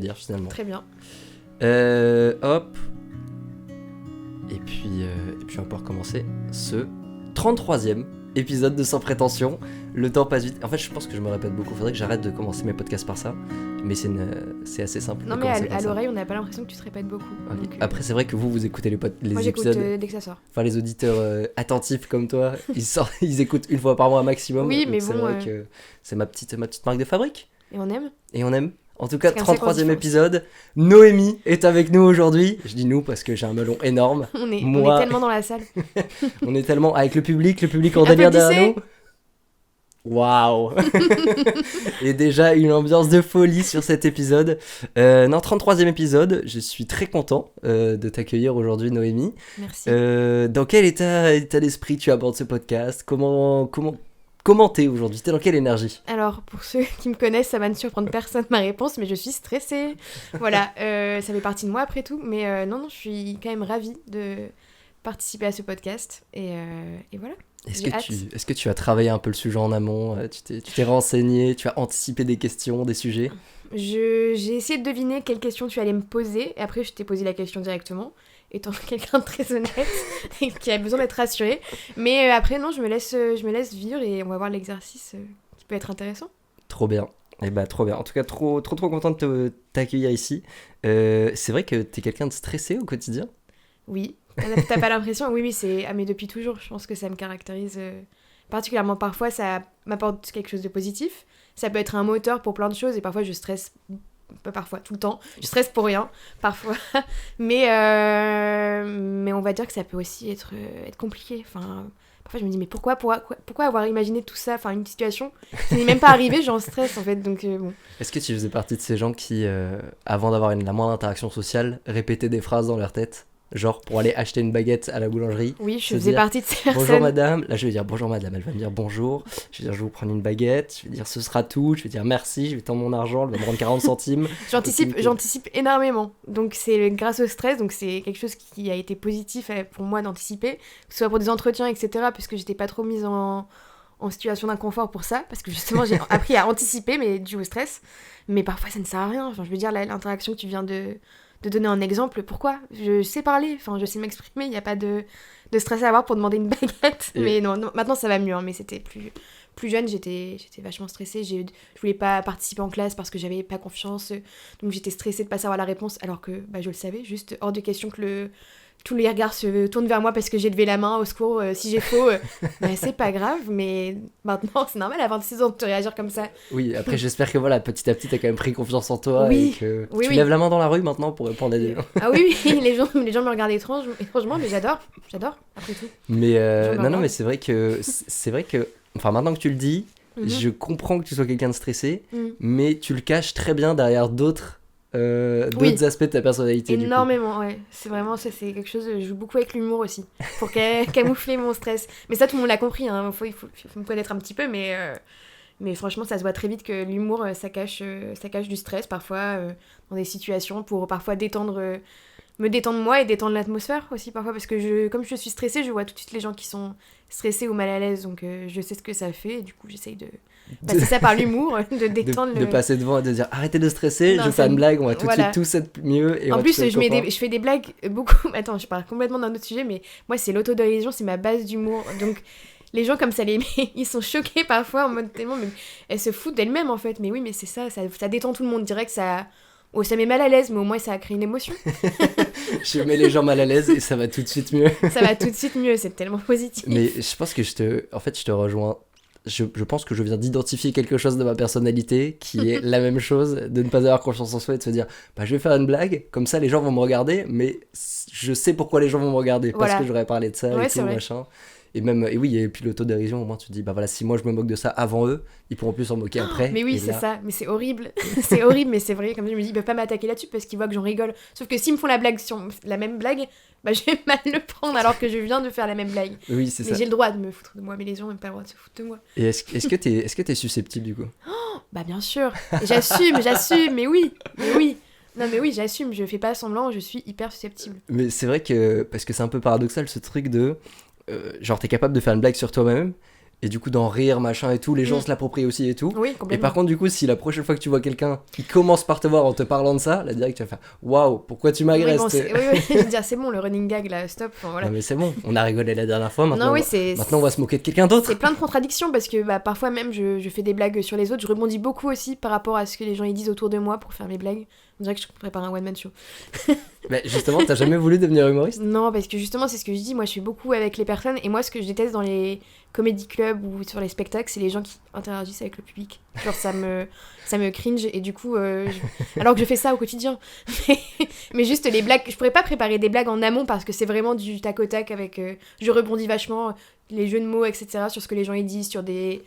dire finalement. Très bien. Hop. Et puis on va pouvoir commencer ce 33e épisode de Sans Prétention. Le temps passe vite. En fait, je pense que je me répète beaucoup. Faudrait que j'arrête de commencer mes podcasts par ça. Mais c'est assez simple. Non, mais à l'oreille, on n'a pas l'impression que tu te répètes beaucoup. Okay. Donc, Après, c'est vrai que vous écoutez les moi, épisodes. j'écoute dès que ça sort. Enfin, les auditeurs attentifs comme toi, ils écoutent une fois par mois maximum. Oui, mais c'est bon. vrai que c'est ma petite marque de fabrique. Et on aime. Et on aime. En tout cas, C'est comme ça 33e épisode. Noémie est avec nous aujourd'hui. Je dis nous parce que j'ai un melon énorme. On est tellement dans la salle. On est tellement avec le public en délire derrière nous. Waouh. Et déjà une ambiance de folie sur cet épisode. 33e épisode. Je suis très content de t'accueillir aujourd'hui, Noémie. Merci. Dans quel état d'esprit tu abordes ce podcast ? Comment t'es aujourd'hui ? T'es dans quelle énergie ? Alors, pour ceux qui me connaissent, ça va ne surprendre personne ma réponse, mais je suis stressée. Voilà, ça fait partie de moi après tout. Mais non, je suis quand même ravie de participer à ce podcast. Et voilà. Est-ce que tu as travaillé un peu le sujet en amont ? Tu t'es renseigné ? Tu as anticipé des questions, des sujets ? J'ai essayé de deviner quelle question tu allais me poser. Et après, je t'ai posé la question directement. Étant quelqu'un de très honnête et qui a besoin d'être rassuré. Mais après, non, je me laisse vivre et on va voir l'exercice qui peut être intéressant. Trop bien. Eh ben, trop bien. En tout cas, trop content de t'accueillir ici. C'est vrai que t'es quelqu'un de stressé au quotidien ? Oui. T'as pas l'impression ? Oui, c'est... Ah, mais depuis toujours, je pense que ça me caractérise particulièrement. Parfois, ça m'apporte quelque chose de positif. Ça peut être un moteur pour plein de choses et parfois, je stresse... Pas parfois, tout le temps. Je stresse pour rien, parfois. Mais on va dire que ça peut aussi être compliqué. Enfin, parfois, je me dis, mais pourquoi avoir imaginé tout ça ? Enfin, une situation qui n'est même pas arrivée, j'en stresse, en fait. Donc, bon. Est-ce que tu faisais partie de ces gens qui, avant d'avoir la moindre interaction sociale, répétaient des phrases dans leur tête ? Genre pour aller acheter une baguette à la boulangerie. Oui, je faisais partie de ces personnes. Bonjour madame. Là je vais dire bonjour madame, elle va me dire bonjour. Je vais dire je vais vous prendre une baguette. Je vais dire ce sera tout. Je vais dire merci, je vais tendre mon argent, elle va me rendre 40 centimes. J'anticipe énormément. Donc c'est grâce au stress, donc c'est quelque chose qui a été positif pour moi d'anticiper. Que ce soit pour des entretiens, etc. Puisque j'étais pas trop mise en situation d'inconfort pour ça. Parce que justement j'ai appris à anticiper, mais dû au stress. Mais parfois ça ne sert à rien. Enfin, je veux dire, l'interaction que tu viens de donner un exemple, pourquoi ? Je sais parler, enfin je sais m'exprimer, il n'y a pas de stress à avoir pour demander une baguette. Mais non, maintenant ça va mieux, hein, mais c'était plus jeune, j'étais vachement stressée, je voulais pas participer en classe parce que j'avais pas confiance, donc j'étais stressée de pas savoir la réponse alors que je le savais, juste hors de question que tous les regards se tournent vers moi parce que j'ai levé la main, au secours, si j'ai faux, c'est pas grave, mais maintenant c'est normal à 26 ans de te réagir comme ça. Oui, après j'espère que voilà, petit à petit t'as quand même pris confiance en toi oui, et que oui, tu lèves la main dans la rue maintenant pour répondre à des gens. Ah oui, les gens me regardent étrangement, mais j'adore, après tout. Mais non, mais c'est vrai que, enfin maintenant que tu le dis, je comprends que tu sois quelqu'un de stressé, mais tu le caches très bien derrière d'autres aspects de ta personnalité. Énormément, ouais. C'est vraiment ça, c'est quelque chose. Je joue beaucoup avec l'humour aussi pour camoufler mon stress. Mais ça, tout le monde l'a compris. Hein. Il faut me connaître un petit peu, mais franchement, ça se voit très vite que l'humour, ça cache du stress parfois dans des situations pour parfois me détendre moi et détendre l'atmosphère aussi parfois parce que comme je suis stressée, je vois tout de suite les gens qui sont stressés ou mal à l'aise, donc je sais ce que ça fait et du coup j'essaye de passer ça par l'humour, de détendre de passer devant et de dire arrêtez de stresser, je fais une blague, on va tout de suite tous être mieux. Et en plus je fais des blagues beaucoup. Attends, je parle complètement d'un autre sujet, mais moi c'est l'autodérision, c'est ma base d'humour, donc les gens comme ça ils sont choqués parfois en mode tellement, mais elles se foutent d'elles-mêmes en fait, mais oui, mais c'est ça détend tout le monde direct, ça met mal à l'aise, mais au moins ça a créé une émotion. Je mets les gens mal à l'aise et ça va tout de suite mieux. Ça va tout de suite mieux, c'est tellement positif. Mais je pense que je te rejoins. Je pense que je viens d'identifier quelque chose de ma personnalité qui est la même chose, de ne pas avoir confiance en soi et de se dire je vais faire une blague, comme ça les gens vont me regarder, mais je sais pourquoi les gens vont me regarder, parce que j'aurais parlé de ça et tout, machin. Et puis l'autodérision, au moins tu te dis si moi je me moque de ça avant eux, ils pourront plus s'en moquer après. Mais oui, c'est ça, mais c'est horrible. C'est horrible, mais c'est vrai, comme ça je me dis, ils peuvent pas m'attaquer là-dessus parce qu'ils voient que j'en rigole. Sauf que s'ils me font la blague sur la même blague, je vais mal le prendre alors que je viens de faire la même blague. Oui, c'est ça. Mais j'ai le droit de me foutre de moi, mais les gens n'ont pas le droit de se foutre de moi. Et est-ce que t'es susceptible du coup ? Bien sûr, j'assume, mais oui. Non mais oui, j'assume, je fais pas semblant, je suis hyper susceptible. Mais c'est vrai que, parce que c'est un peu paradoxal ce truc de, genre t'es capable de faire une blague sur toi-même, et du coup d'en rire, machin et tout, les gens se l'approprient aussi et tout. Oui, Et complètement. par contre, du coup, si la prochaine fois que tu vois quelqu'un qui commence par te voir en te parlant de ça, là, direct, tu vas faire waouh, pourquoi tu Oui, m'agresses bon, t'es- oui, je veux dire, c'est bon, le running gag, là, stop. Enfin, voilà. Non, mais c'est bon, on a rigolé la dernière fois, maintenant, Non, oui, maintenant on va se moquer de quelqu'un d'autre. c'est plein de contradictions parce que bah, parfois même je fais des blagues sur les autres. Je rebondis beaucoup aussi par rapport à ce que les gens ils disent autour de moi pour faire mes blagues. On dirait que je prépare un one-man show. Mais justement, t'as jamais voulu devenir humoriste? Non, parce que justement, c'est ce que je dis. Moi, je suis beaucoup avec les personnes. Et moi, ce que je déteste dans les comédie clubs ou sur les spectacles, c'est les gens qui interagissent avec le public. Genre, ça me cringe. Et du coup, alors que je fais ça au quotidien. Mais juste les blagues. Je pourrais pas préparer des blagues en amont parce que c'est vraiment du tac au tac avec. Je rebondis vachement. Les jeux de mots, etc. sur ce que les gens ils disent, sur des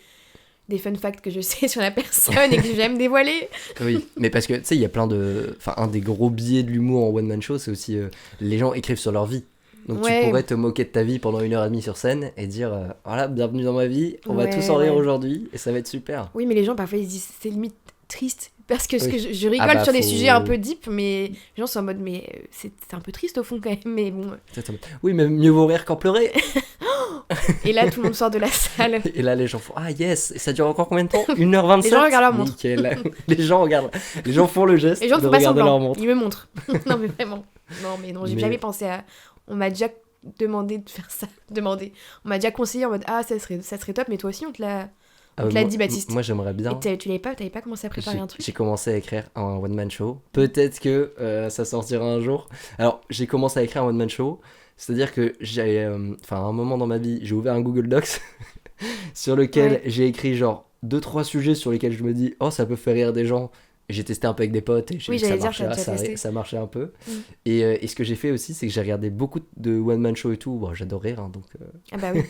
fun facts que je sais sur la personne et que j'aime dévoiler. Oui, mais parce que tu sais, il y a plein de. Enfin, un des gros biais de l'humour en one-man show, c'est aussi les gens écrivent sur leur vie. Donc Ouais. tu pourrais te moquer de ta vie pendant 1h30 sur scène et dire voilà, bienvenue dans ma vie, on va Ouais, tous en rire ouais. aujourd'hui et ça va être super. Oui, mais les gens parfois ils se disent c'est limite triste. Parce que, Oui. je rigole Ah bah, sur des faut- sujets un peu deep, mais les gens sont en mode mais c'est un peu triste au fond quand même. Mais bon. Oui, mais mieux vaut rire qu'en pleurer. Et là, tout le monde sort de la salle. Et là, les gens font ah yes, et ça dure encore combien de temps 1h27. Les gens regardent leur montre. Nickel. Les gens font le geste Les gens de ne font pas regarder leur semblant. montre. Ils me montrent. Non, mais vraiment. Non, mais non, j'ai Mais- jamais pensé à. On m'a déjà demandé de faire ça. Demandé. On m'a déjà conseillé en mode ah, ça serait top, mais toi aussi, on te l'a. Ah, On te l'a moi- dit, Baptiste. Moi, j'aimerais bien. Et tu t'avais pas commencé à préparer un truc. J'ai commencé à écrire un one-man show. Peut-être que ça sortira un jour. Alors, j'ai commencé à écrire un one-man show. C'est-à-dire que j'ai, à un moment dans ma vie, j'ai ouvert un Google Docs sur lequel Ouais. j'ai écrit genre 2-3 sujets sur lesquels je me dis oh ça peut faire rire des gens. Et j'ai testé un peu avec des potes et j'ai Oui, vu que j'allais dire, t'as déjà ça, testé. ça marchait un peu. Mm. Et ce que j'ai fait aussi, c'est que j'ai regardé beaucoup de one-man show et tout. Bon, j'adore rire, hein, donc Ah bah oui.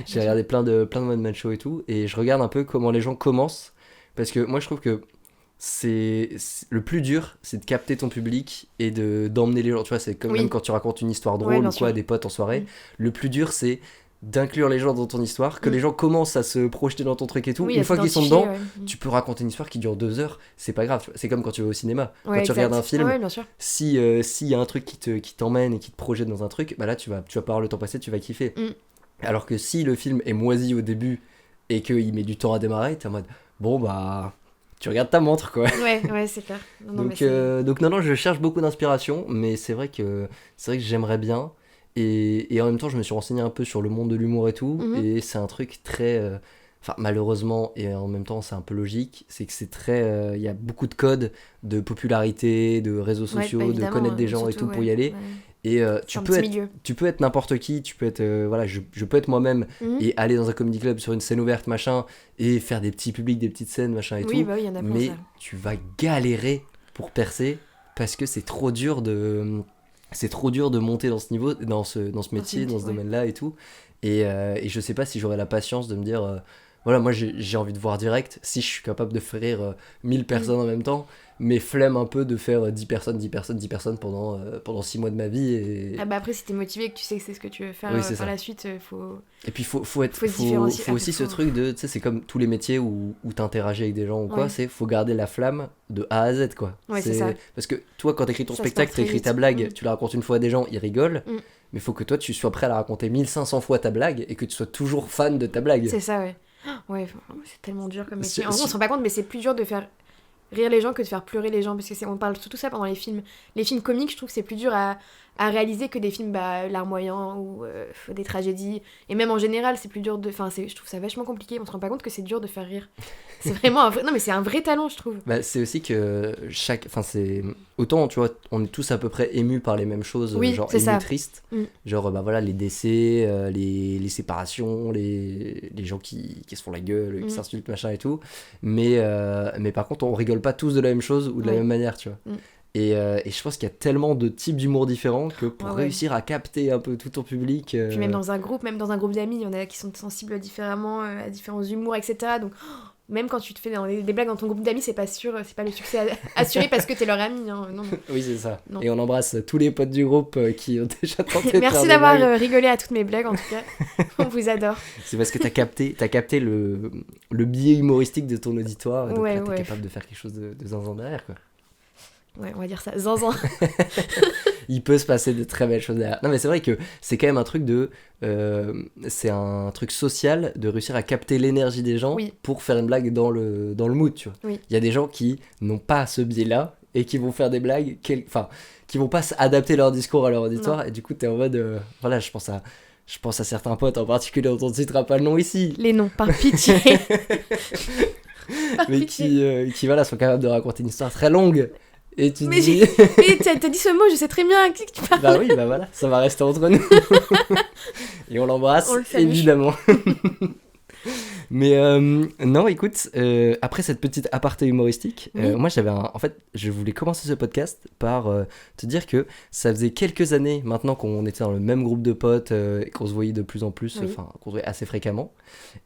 j'ai regardé plein de one-man show et tout. Et je regarde un peu comment les gens commencent. Parce que moi, je trouve que le plus dur, c'est de capter ton public et d'emmener les gens. Tu vois, c'est comme Oui. même quand tu racontes une histoire drôle Ouais, bien ou quoi à sûr. des potes en soirée. Mm. Le plus dur, c'est d'inclure les gens dans ton histoire, que Mm. les gens commencent à se projeter dans ton truc et tout. Oui, Une à fois qu'ils sont s'identifier, dedans, ouais. tu peux raconter une histoire qui dure 2 heures, c'est pas grave. Tu vois. C'est comme quand tu vas au cinéma. Ouais, Quand tu exact. regardes un film, Ah ouais, bien sûr. s'il y a un truc qui t'emmène et qui te projette dans un truc, bah là tu vas pas voir le temps passer, tu vas kiffer. Mm. Alors que si le film est moisi au début et qu'il met du temps à démarrer, t'es en mode bon bah tu regardes ta montre quoi. Ouais, c'est clair. Non, mais Donc non, je cherche beaucoup d'inspiration, mais c'est vrai que j'aimerais bien. Et en même temps, je me suis renseigné un peu sur le monde de l'humour et tout, Mhm. et c'est un truc très... Enfin, malheureusement, et en même temps, c'est un peu logique, c'est que c'est très... Il y a beaucoup de codes de popularité, de réseaux Ouais, sociaux, bah, de évidemment, connaître des gens et surtout, tout pour ouais. y aller. Ouais. Et C'est un petit milieu. tu peux être n'importe qui, tu peux être... voilà, je peux être moi-même Mhm. et aller dans un comedy club sur une scène ouverte, machin, et faire des petits publics, des petites scènes, machin et Oui, tout. bah oui, il y en a plein, Mais ça. tu vas galérer pour percer parce que c'est trop dur de monter dans ce niveau, dans ce métier, dans ce ouais. domaine-là et tout. Et je sais pas si j'aurais la patience de me dire voilà, moi j'ai envie de voir direct si je suis capable de faire rire 1000 personnes en même temps, mais flemme un peu de faire 10 personnes pendant 6 mois de ma vie. Ah bah après, si t'es motivé et que tu sais que c'est ce que tu veux faire Oui, c'est par ça. la suite, faut... Et puis faut Faut se différencier. faut aussi ce truc de, tu sais, c'est comme tous les métiers où t'interagis avec des gens ou quoi, Ouais. faut garder la flamme de A à Z quoi. Ouais, c'est ça. Parce que toi quand t'écris ton Ça se spectacle, part très t'écris vite. ta blague, Mm. tu la racontes une fois à des gens, ils rigolent, Mm. mais faut que toi tu sois prêt à la raconter 1500 fois ta blague et que tu sois toujours fan de ta blague. C'est ça, ouais. Ouais, c'est tellement dur comme métier. Si- En gros, on se rend pas compte, mais c'est plus dur de faire rire les gens que de faire pleurer les gens, parce que on parle surtout ça pendant les films. Les films comiques, je trouve que c'est plus dur à réaliser que des films larmoyants ou des tragédies. Et même en général, c'est plus dur de... Enfin, je trouve ça vachement compliqué. On se rend pas compte que c'est dur de faire rire. C'est vraiment un vrai... Non, mais c'est un vrai talent, je trouve. Bah, c'est aussi que enfin c'est autant tu vois, on est tous à peu près émus par les mêmes choses, Oui, genre c'est émus ça. tristes, Mm. genre bah voilà les décès, les séparations, les gens qui se font la gueule, Mm. qui s'insultent machin et tout, mais par contre on rigole pas tous de la même chose ou de la Ouais. même manière, tu vois. Mm. Et je pense qu'il y a tellement de types d'humour différents que pour Ouais, ouais. réussir à capter un peu tout ton public, Puis même dans un groupe d'amis, il y en a qui sont sensibles différemment à différents humours, etc. Donc, même quand tu te fais des blagues dans ton groupe d'amis, c'est pas sûr, c'est pas le succès assuré parce que t'es leur ami. Hein. Non, non. oui c'est ça. Non. Et on embrasse tous les potes du groupe qui ont déjà tenté de faire Merci des d'avoir blagues. rigolé à toutes mes blagues, en tout cas. On vous adore. C'est parce que t'as capté le biais humoristique de ton auditoire, et donc Ouais, là t'es ouais. capable de faire quelque chose de zinzin derrière quoi. Ouais, on va dire ça. Zinzin. il peut se passer de très belles choses derrière. Non, mais c'est vrai que c'est quand même un truc c'est un truc social de réussir à capter l'énergie des gens Oui. pour faire une blague dans le mood, tu vois. Oui. Il y a des gens qui n'ont pas ce biais-là et qui vont faire des blagues, qui vont pas adapter leur discours à leur auditoire, Non. et du coup, t'es en mode, voilà, je pense à certains potes en particulier dont on ne citera pas le nom ici, Les noms, par pitié. Par mais pitié. qui voilà, sont capables de raconter une histoire très longue. Et tu te Mais dis, Mais t'as dit ce mot, je sais très bien à qui tu parles. bah oui, bah voilà, ça va rester entre nous. Et on l'embrasse, On le salue. évidemment. Mais non, écoute, après cette petite aparté humoristique, Oui. moi en fait, je voulais commencer ce podcast par te dire que ça faisait quelques années maintenant qu'on était dans le même groupe de potes et qu'on se voyait de plus en plus, Oui. enfin, qu'on se voyait assez fréquemment.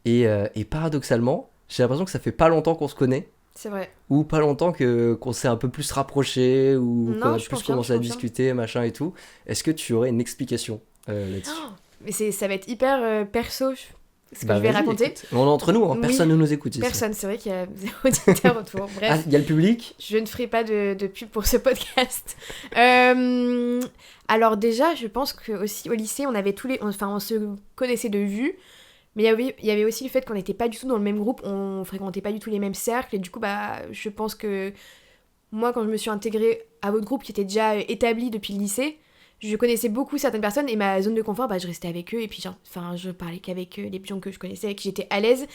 Et paradoxalement, j'ai l'impression que ça fait pas longtemps qu'on se connaît, C'est vrai. ou pas longtemps qu'on s'est un peu plus rapprochés, ou Non, qu'on a je plus confirme, commencé je à confirme. discuter, machin et tout. Est-ce que tu aurais une explication là-dessus? Oh, mais ça va être hyper perso, ce que Bah je vais vas-y, raconter. écoute. On est entre nous, hein, Oui. personne ne nous écoute ici. Personne, c'est vrai qu'il y a zéro auditeur autour. Ah, Bref, il y a le public? je ne ferai pas de pub pour ce podcast. Alors déjà, je pense que aussi au lycée, on avait on se connaissait de vue, mais il y avait aussi le fait qu'on n'était pas du tout dans le même groupe, on fréquentait pas du tout les mêmes cercles, et du coup, bah, je pense que moi, quand je me suis intégrée à votre groupe qui était déjà établi depuis le lycée, je connaissais beaucoup certaines personnes et ma zone de confort, bah, je restais avec eux et puis je parlais qu'avec les gens que je connaissais, avec qui j'étais à l'aise.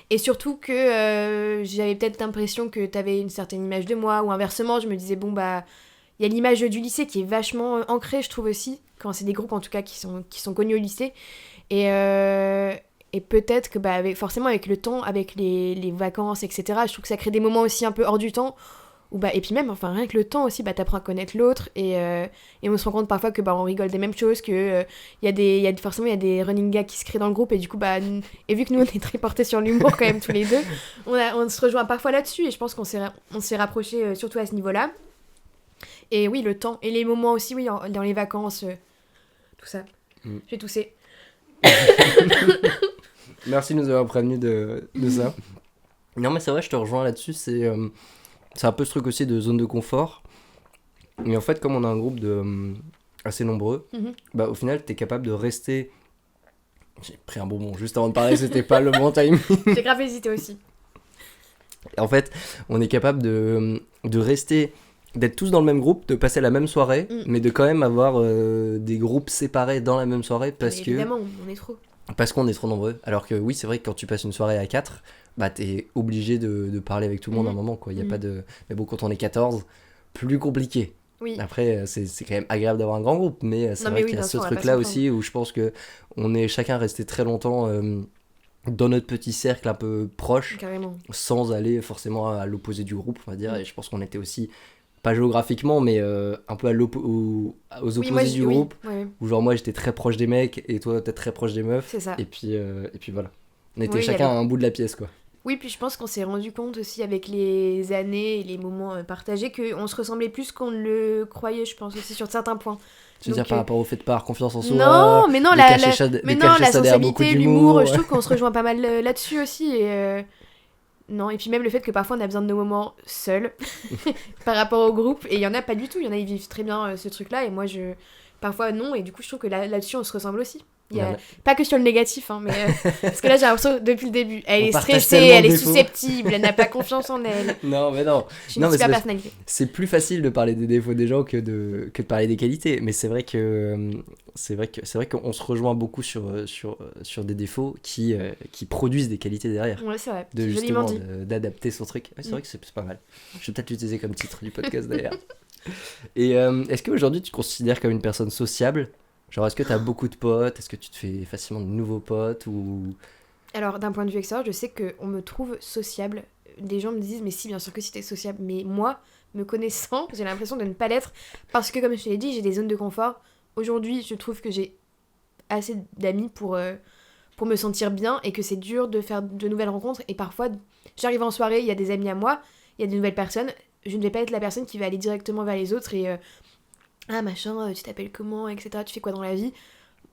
Et surtout que j'avais peut-être l'impression que t'avais une certaine image de moi, ou inversement, je me disais, bon, bah, il y a l'image du lycée qui est vachement ancrée, je trouve aussi, quand c'est des groupes en tout cas qui sont connus au lycée. Et peut-être que bah, forcément avec le temps, avec les vacances, etc., je trouve que ça crée des moments aussi un peu hors du temps. Et puis même, enfin rien que le temps aussi, bah, t'apprends à connaître l'autre et on se rend compte parfois que bah, on rigole des mêmes choses, que forcément il y a des running gags qui se créent dans le groupe et du coup, bah, et vu que nous on est très portés sur l'humour quand même tous les deux, on se rejoint parfois là-dessus et je pense qu'on s'est rapprochés surtout à ce niveau-là. Et oui, le temps et les moments aussi, oui, dans les vacances, tout ça. J'ai toussé. Merci de nous avoir prévenus de ça. Non, mais c'est vrai, je te rejoins là-dessus. C'est un peu ce truc aussi de zone de confort. Mais en fait, comme on a un groupe assez nombreux, bah, au final, t'es capable de rester. J'ai pris un bonbon juste avant de parler, c'était pas le bon timing. J'ai grave hésité aussi. En fait, on est capable de rester, d'être tous dans le même groupe, de passer la même soirée, mais de quand même avoir des groupes séparés dans la même soirée Évidemment, on est trop. Parce qu'on est trop nombreux. Alors que oui, c'est vrai que quand tu passes une soirée à 4, bah t'es obligé de parler avec tout le monde à un moment, quoi. Y a pas de... Mais bon, quand on est 14, plus compliqué. Oui. Après, c'est quand même agréable d'avoir un grand groupe, mais c'est vrai qu'il y a ce truc-là aussi où je pense que on est chacun resté très longtemps dans notre petit cercle un peu proche, carrément, sans aller forcément à l'opposé du groupe, on va dire. Et je pense qu'on était aussi, pas géographiquement, mais un peu aux opposés du groupe, où genre moi j'étais très proche des mecs et toi peut-être très proche des meufs. C'est ça. Et puis voilà. On était chacun à un bout de la pièce, quoi. Oui, puis je pense qu'on s'est rendu compte aussi avec les années et les moments partagés qu'on se ressemblait plus qu'on ne le croyait, je pense aussi sur certains points. Tu veux dire par rapport au fait de pas avoir confiance en soi? Non, mais non, la sensibilité, l'humour, je trouve qu'on se rejoint pas mal là-dessus aussi. Non, et puis même le fait que parfois on a besoin de nos moments seuls par rapport au groupe, et il y en a pas du tout, il y en a ils vivent très bien ce truc-là, et moi parfois non, et du coup je trouve que là-dessus on se ressemble aussi. Pas que sur le négatif, hein, mais parce que là j'ai l'impression depuis le début, elle est stressée, elle est susceptible, elle n'a pas confiance en elle. Non, mais non. J'ai une super personnalité. C'est plus facile de parler des défauts des gens que de parler des qualités, mais c'est vrai qu'on se rejoint beaucoup sur des défauts qui produisent des qualités derrière. Ouais, c'est vrai. De justement d'adapter son truc. Ouais, c'est vrai que c'est pas mal. Je vais peut-être l'utiliser comme titre du podcast d'ailleurs. Et est-ce qu'aujourd'hui tu te considères comme une personne sociable? Genre, est-ce que t'as beaucoup de potes? Est-ce que tu te fais facilement de nouveaux potes ou... Alors, d'un point de vue extérieur, je sais qu'on me trouve sociable. Des gens me disent, mais si, bien sûr que si t'es sociable. Mais moi, me connaissant, j'ai l'impression de ne pas l'être. Parce que, comme je te l'ai dit, j'ai des zones de confort. Aujourd'hui, je trouve que j'ai assez d'amis pour me sentir bien et que c'est dur de faire de nouvelles rencontres. Et parfois, j'arrive en soirée, il y a des amis à moi, il y a des nouvelles personnes. Je ne vais pas être la personne qui va aller directement vers les autres et... ah machin, tu t'appelles comment, etc. Tu fais quoi dans la vie?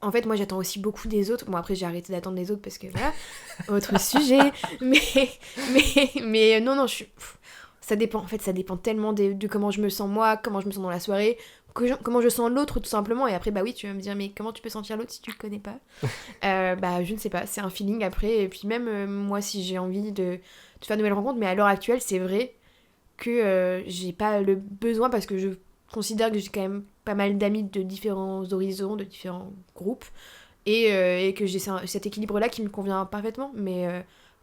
En fait, moi j'attends aussi beaucoup des autres. Bon, après j'ai arrêté d'attendre des autres parce que voilà, autre sujet. Mais non, ça dépend. En fait, ça dépend tellement de comment je me sens moi, comment je me sens dans la soirée, comment je sens l'autre tout simplement. Et après, bah oui, tu vas me dire, mais comment tu peux sentir l'autre si tu le connais pas? Bah je ne sais pas, c'est un feeling après. Et puis même moi, si j'ai envie de faire de nouvelles rencontres, mais à l'heure actuelle, c'est vrai que j'ai pas le besoin parce que je considère que j'ai quand même pas mal d'amis de différents horizons, de différents groupes. Et que j'ai cet équilibre-là qui me convient parfaitement. Mais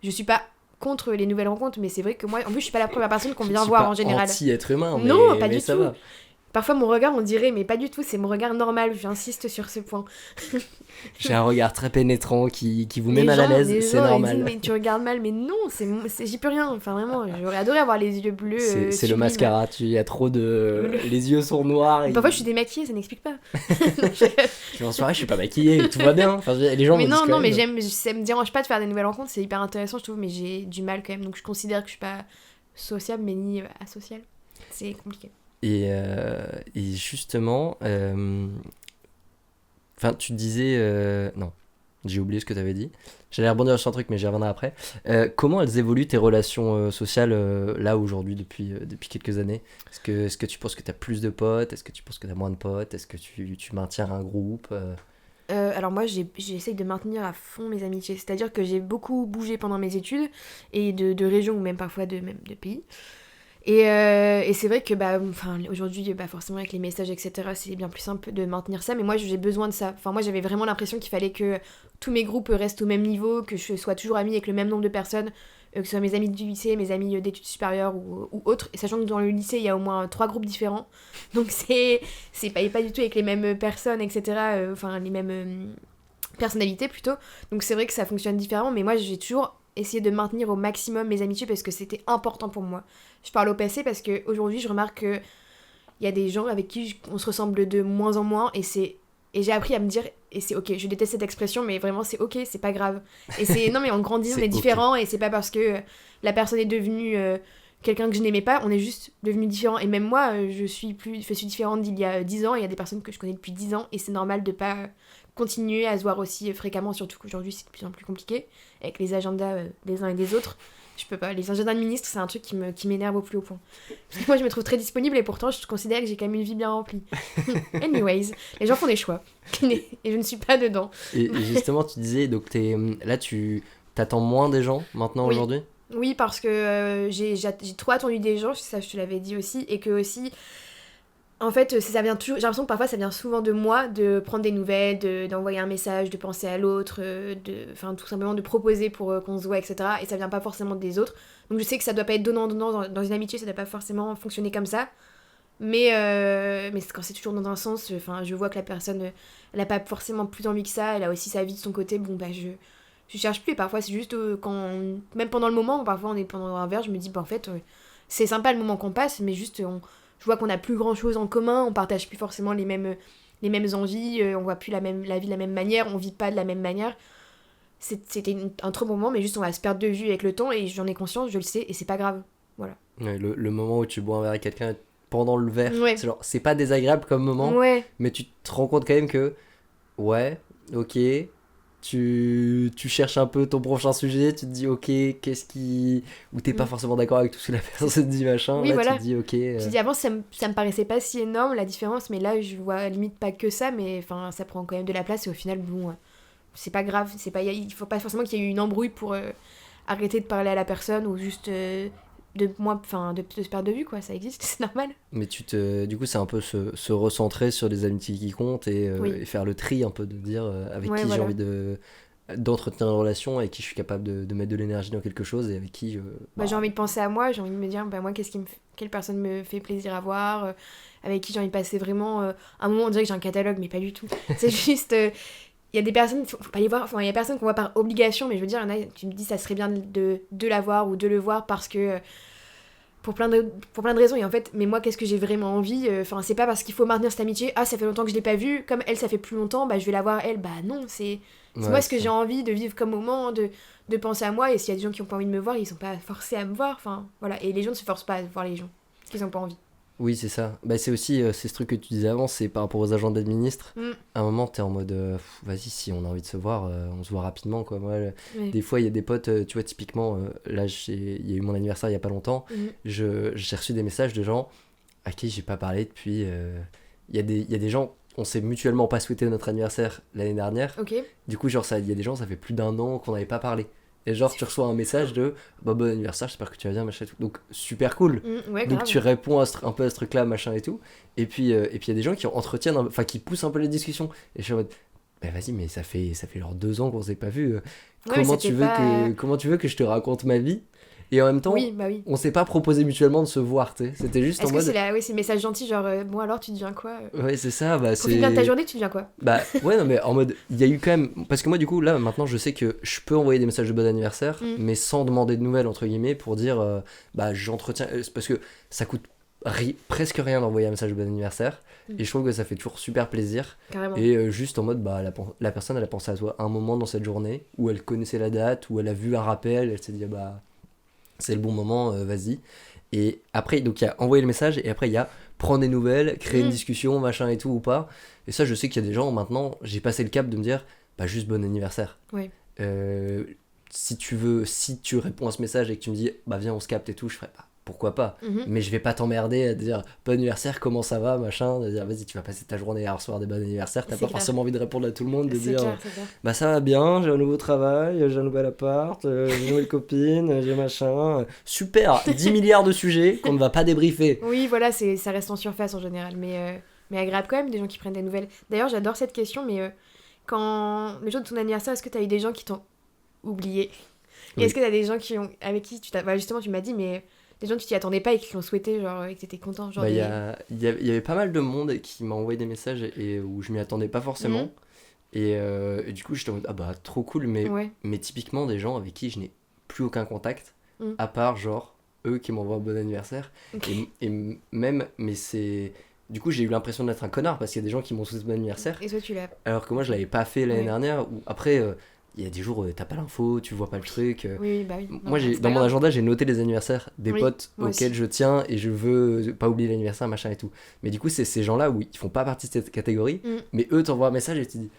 je suis pas contre les nouvelles rencontres, mais c'est vrai que moi, en plus, je suis pas la première personne qu'on vient voir en général. Anti-être humain, Non, pas mais du ça tout. va. Parfois, mon regard, on dirait, mais pas du tout, c'est mon regard normal, j'insiste sur ce point. J'ai un regard très pénétrant qui vous met Les mal à gens, l'aise, les c'est gens, ils normal. disent, mais tu regardes mal, mais non, j'y peux rien. Enfin, vraiment, j'aurais adoré avoir les yeux bleus. C'est le sublimes. mascara, il y a trop de... Les yeux sont noirs. Mais parfois, je suis démaquillée, ça n'explique pas. Je suis en soirée, je suis pas maquillée, tout va bien. Enfin, les gens Mais me disent non, quand non, mais même. ça me dérange pas de faire des nouvelles rencontres, c'est hyper intéressant, je trouve, mais j'ai du mal quand même. Donc, je considère que je suis pas sociable, mais ni asociale. C'est compliqué. Et justement, enfin, tu disais... Non, j'ai oublié ce que tu avais dit. J'allais rebondir sur un truc, mais j'y reviendrai après. Comment elles évoluent tes relations sociales là, aujourd'hui, depuis quelques années? Est-ce que tu penses que tu as plus de potes? Est-ce que tu penses que tu as moins de potes? Est-ce que tu maintiens un groupe? Alors moi, j'essaye de maintenir à fond mes amitiés. C'est-à-dire que j'ai beaucoup bougé pendant mes études, et de région, ou même parfois même de pays. Et c'est vrai que aujourd'hui, forcément avec les messages, etc., c'est bien plus simple de maintenir ça, mais moi j'ai besoin de ça. Enfin, moi j'avais vraiment l'impression qu'il fallait que tous mes groupes restent au même niveau, que je sois toujours amie avec le même nombre de personnes, que ce soit mes amis du lycée, mes amis d'études supérieures ou autres, et sachant que dans le lycée il y a au moins 3 groupes différents, donc c'est pas du tout avec les mêmes personnes, etc., enfin les mêmes personnalités plutôt, donc c'est vrai que ça fonctionne différemment, mais moi j'ai toujours essayé de maintenir au maximum mes amitiés parce que c'était important pour moi. Je parle au passé parce qu'aujourd'hui, je remarque qu'il y a des gens avec qui on se ressemble de moins en moins, et j'ai appris à me dire, et c'est ok, je déteste cette expression, mais vraiment c'est ok, c'est pas grave. Et non mais on grandit, on est Ok. différents, et c'est pas parce que la personne est devenue quelqu'un que je n'aimais pas, on est juste devenu différents. Et même moi, je suis différente d'il y a 10 ans, et il y a des personnes que je connais depuis 10 ans, et c'est normal de pas continuer à se voir aussi fréquemment, surtout qu'aujourd'hui c'est de plus en plus compliqué, avec les agendas des uns et des autres. Je peux pas. Les agendas de ministre, c'est un truc qui m'énerve au plus haut point. Parce que moi, je me trouve très disponible, et pourtant, je considère que j'ai quand même une vie bien remplie. Anyways, les gens font des choix. Et je ne suis pas dedans. Et justement, tu disais, donc là, tu t'attends moins des gens maintenant, Oui. aujourd'hui? Oui, parce que j'ai trop attendu des gens, ça je te l'avais dit aussi, et que aussi, en fait, ça vient toujours. J'ai l'impression que parfois ça vient souvent de moi, de prendre des nouvelles, d'envoyer un message, de penser à l'autre, enfin tout simplement de proposer pour qu'on se voit, etc. Et ça vient pas forcément des autres. Donc je sais que ça doit pas être donnant dans une amitié, ça doit pas forcément fonctionner comme ça. Mais quand c'est toujours dans un sens, enfin je vois que la personne, elle a pas forcément plus envie que ça, elle a aussi sa vie de son côté. Bon bah je cherche plus. Et parfois c'est juste même pendant le moment, parfois on est pendant un verre, je me dis bah en fait c'est sympa le moment qu'on passe, mais juste je vois qu'on n'a plus grand chose en commun, on partage plus forcément les mêmes envies, on voit plus la vie de la même manière, on vit pas de la même manière. C'était un trop bon moment, mais juste on va se perdre de vue avec le temps, et j'en ai conscience, je le sais, et c'est pas grave. Voilà. Ouais, le moment où tu bois un verre avec quelqu'un pendant le verre, Ouais. c'est pas désagréable comme moment, Ouais. mais tu te rends compte quand même que, ouais, ok, tu cherches un peu ton prochain sujet, tu te dis, ok, ou t'es pas forcément d'accord avec tout ce que la personne dit, machin, Oui, là voilà. tu te dis, ok. Je dis avant, ça me paraissait pas si énorme la différence, mais là je vois limite pas que ça, mais enfin ça prend quand même de la place, et au final, bon, c'est pas grave, il faut pas forcément qu'il y ait eu une embrouille pour arrêter de parler à la personne, ou juste de se perdre de vue, quoi, ça existe, c'est normal. Mais du coup, c'est un peu se recentrer sur les amitiés qui comptent, Oui. et faire le tri un peu, de dire avec Ouais, qui j'ai voilà. envie d'entretenir une relation, avec qui je suis capable de mettre de l'énergie dans quelque chose, et avec qui J'ai envie de penser à moi, j'ai envie de me dire, moi, quelle personne me fait plaisir à voir, avec qui j'ai envie de passer vraiment un moment. On dirait que j'ai un catalogue, mais pas du tout. C'est juste, il y a des personnes, faut pas les voir, enfin, il y a personne qu'on voit par obligation, mais je veux dire, il y en a, tu me dis, ça serait bien de la voir ou de le voir parce que, pour plein de raisons, et en fait, mais moi, qu'est-ce que j'ai vraiment envie, enfin, c'est pas parce qu'il faut maintenir cette amitié, ça fait longtemps que je l'ai pas vue, comme elle, ça fait plus longtemps, je vais la voir elle, non, c'est moi ce que j'ai envie de vivre comme moment, de penser à moi, et s'il y a des gens qui ont pas envie de me voir, ils sont pas forcés à me voir, enfin, voilà, et les gens ne se forcent pas à voir les gens, parce qu'ils ont pas envie. Oui, c'est ça. C'est aussi c'est ce truc que tu disais avant, c'est par rapport aux agents d'administre. À un moment, t'es en mode, vas-y, si on a envie de se voir, on se voit rapidement, quoi. Moi, Oui. des fois, il y a des potes, tu vois, typiquement, là, il y a eu mon anniversaire il y a pas longtemps, j'ai reçu des messages de gens à qui j'ai pas parlé depuis il y a des gens, on s'est mutuellement pas souhaité notre anniversaire l'année dernière. Ok. Du coup, genre, il y a des gens, ça fait plus d'un an qu'on n'avait pas parlé. Et genre, tu reçois un message de bah, bon anniversaire, j'espère que tu vas bien, machin et tout. Donc, super cool. Ouais, Donc, grave. tu réponds un peu à ce truc-là, machin et tout. Et puis, il y a des gens qui entretiennent, enfin, qui poussent un peu les discussions. Et je suis en mode, bah vas-y, mais ça fait genre 2 ans qu'on s'est pas vu. Ouais, mais c'était pas- Comment tu veux que je te raconte ma vie? Et en même temps, Oui, bah oui. on s'est pas proposé mutuellement de se voir, tu sais. C'était juste en Est-ce que mode. c'est le message gentil, genre, bon alors tu deviens quoi Ouais, c'est ça, bah Profite bien de ta c'est. journée, tu deviens quoi Bah ouais, non, mais en mode, il y a eu quand même. Parce que moi, du coup, là, maintenant, je sais que je peux envoyer des messages de bon anniversaire, mais sans demander de nouvelles, entre guillemets, pour dire, bah j'entretiens. C'est parce que ça coûte presque rien d'envoyer un message de bon anniversaire, et je trouve que ça fait toujours super plaisir. Carrément. Et juste en mode, bah la personne, elle a pensé à toi un moment dans cette journée, où elle connaissait la date, où elle a vu un rappel, elle s'est dit, ah bah c'est le bon moment, vas-y. Et après, donc il y a envoyer le message, et après il y a prendre des nouvelles, créer une discussion, machin et tout ou pas. Et ça, je sais qu'il y a des gens, maintenant, j'ai passé le cap de me dire, bah juste bon anniversaire. Oui. Si tu réponds à ce message et que tu me dis, bah viens, on se capte et tout, je ferai, bah pourquoi pas. Mhm. Mais je vais pas t'emmerder à te dire, bon anniversaire, comment ça va, machin, de dire, vas-y, tu vas passer ta journée à recevoir des bon anniversaires, t'as C'est pas clair. forcément envie de répondre à tout le monde, de C'est dire, clair, c'est clair. bah ça va bien, j'ai un nouveau travail, j'ai un nouvel appart, j'ai une nouvelle copine, j'ai machin. Super, 10 milliards de sujets qu'on ne va pas débriefer. Oui, voilà, ça reste en surface en général, mais agréable quand même, des gens qui prennent des nouvelles. D'ailleurs, j'adore cette question, mais quand le jour de ton anniversaire, est-ce que t'as eu des gens qui t'ont oublié? Et Oui. est-ce que t'as des gens avec qui bah, justement, tu m'as dit, mais des gens que tu t'y attendais pas et qui l'ont souhaité, genre, et que t'étais content, genre Bah, des... il y avait pas mal de monde qui m'a envoyé des messages et où je m'y attendais pas forcément. Mhm. Et du coup, j'étais en mode, ah bah trop cool, Ouais. mais typiquement des gens avec qui je n'ai plus aucun contact, Mhm. à part genre eux qui m'envoient un bon anniversaire. Ok. Et même, mais c'est. Du coup, j'ai eu l'impression d'être un connard parce qu'il y a des gens qui m'ont souhaité bon anniversaire, Et toi, tu l'as... alors que moi, je l'avais pas fait l'année Ouais. dernière. Ou après, il y a des jours où t'as pas l'info, tu vois pas le truc. Oui, bah oui. Non, Moi, c'est dans pas mon grave. agenda, j'ai noté les anniversaires des Oui, potes moi auxquels aussi. je tiens et je veux pas oublier l'anniversaire, machin et tout. Mais du coup, c'est ces gens-là où ils font pas partie de cette catégorie, Mm. mais eux t'envoient un message et tu dis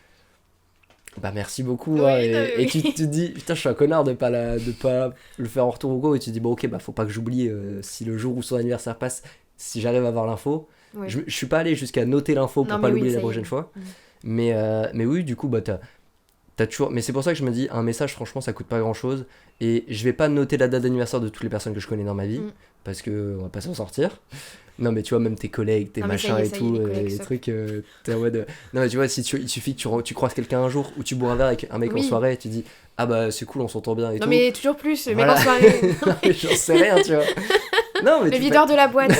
bah merci beaucoup. Oui, Hein, non, mais et oui. tu te dis putain, je suis un connard de pas le faire en retour ou quoi. Et tu te dis bon, ok, bah faut pas que j'oublie si le jour où son anniversaire passe, si j'arrive à avoir l'info. Ouais. Je suis pas allé jusqu'à noter l'info pour Non, pas mais oui, l'oublier ça la y est. prochaine fois. Mm. Mais oui, du coup, bah t'as toujours. Mais c'est pour ça que je me dis, un message, franchement, ça coûte pas grand chose. Et je vais pas noter la date d'anniversaire de toutes les personnes que je connais dans ma vie, Mm. parce que on va pas s'en sortir. Non, mais tu vois, même tes collègues, tes Non, mais ça machins y est, et ça y est, tout, les collègues, les stop. trucs, t'es en mode. Non, mais tu vois, il suffit que tu croises quelqu'un un jour où tu bois un verre avec un mec en Oui. soirée et tu dis, ah bah c'est cool, on s'entend bien et Non, tout. mais toujours plus, le mec Voilà. en soirée. Non, mais j'en sais rien, tu vois. Non, mais Le videur de la boîte.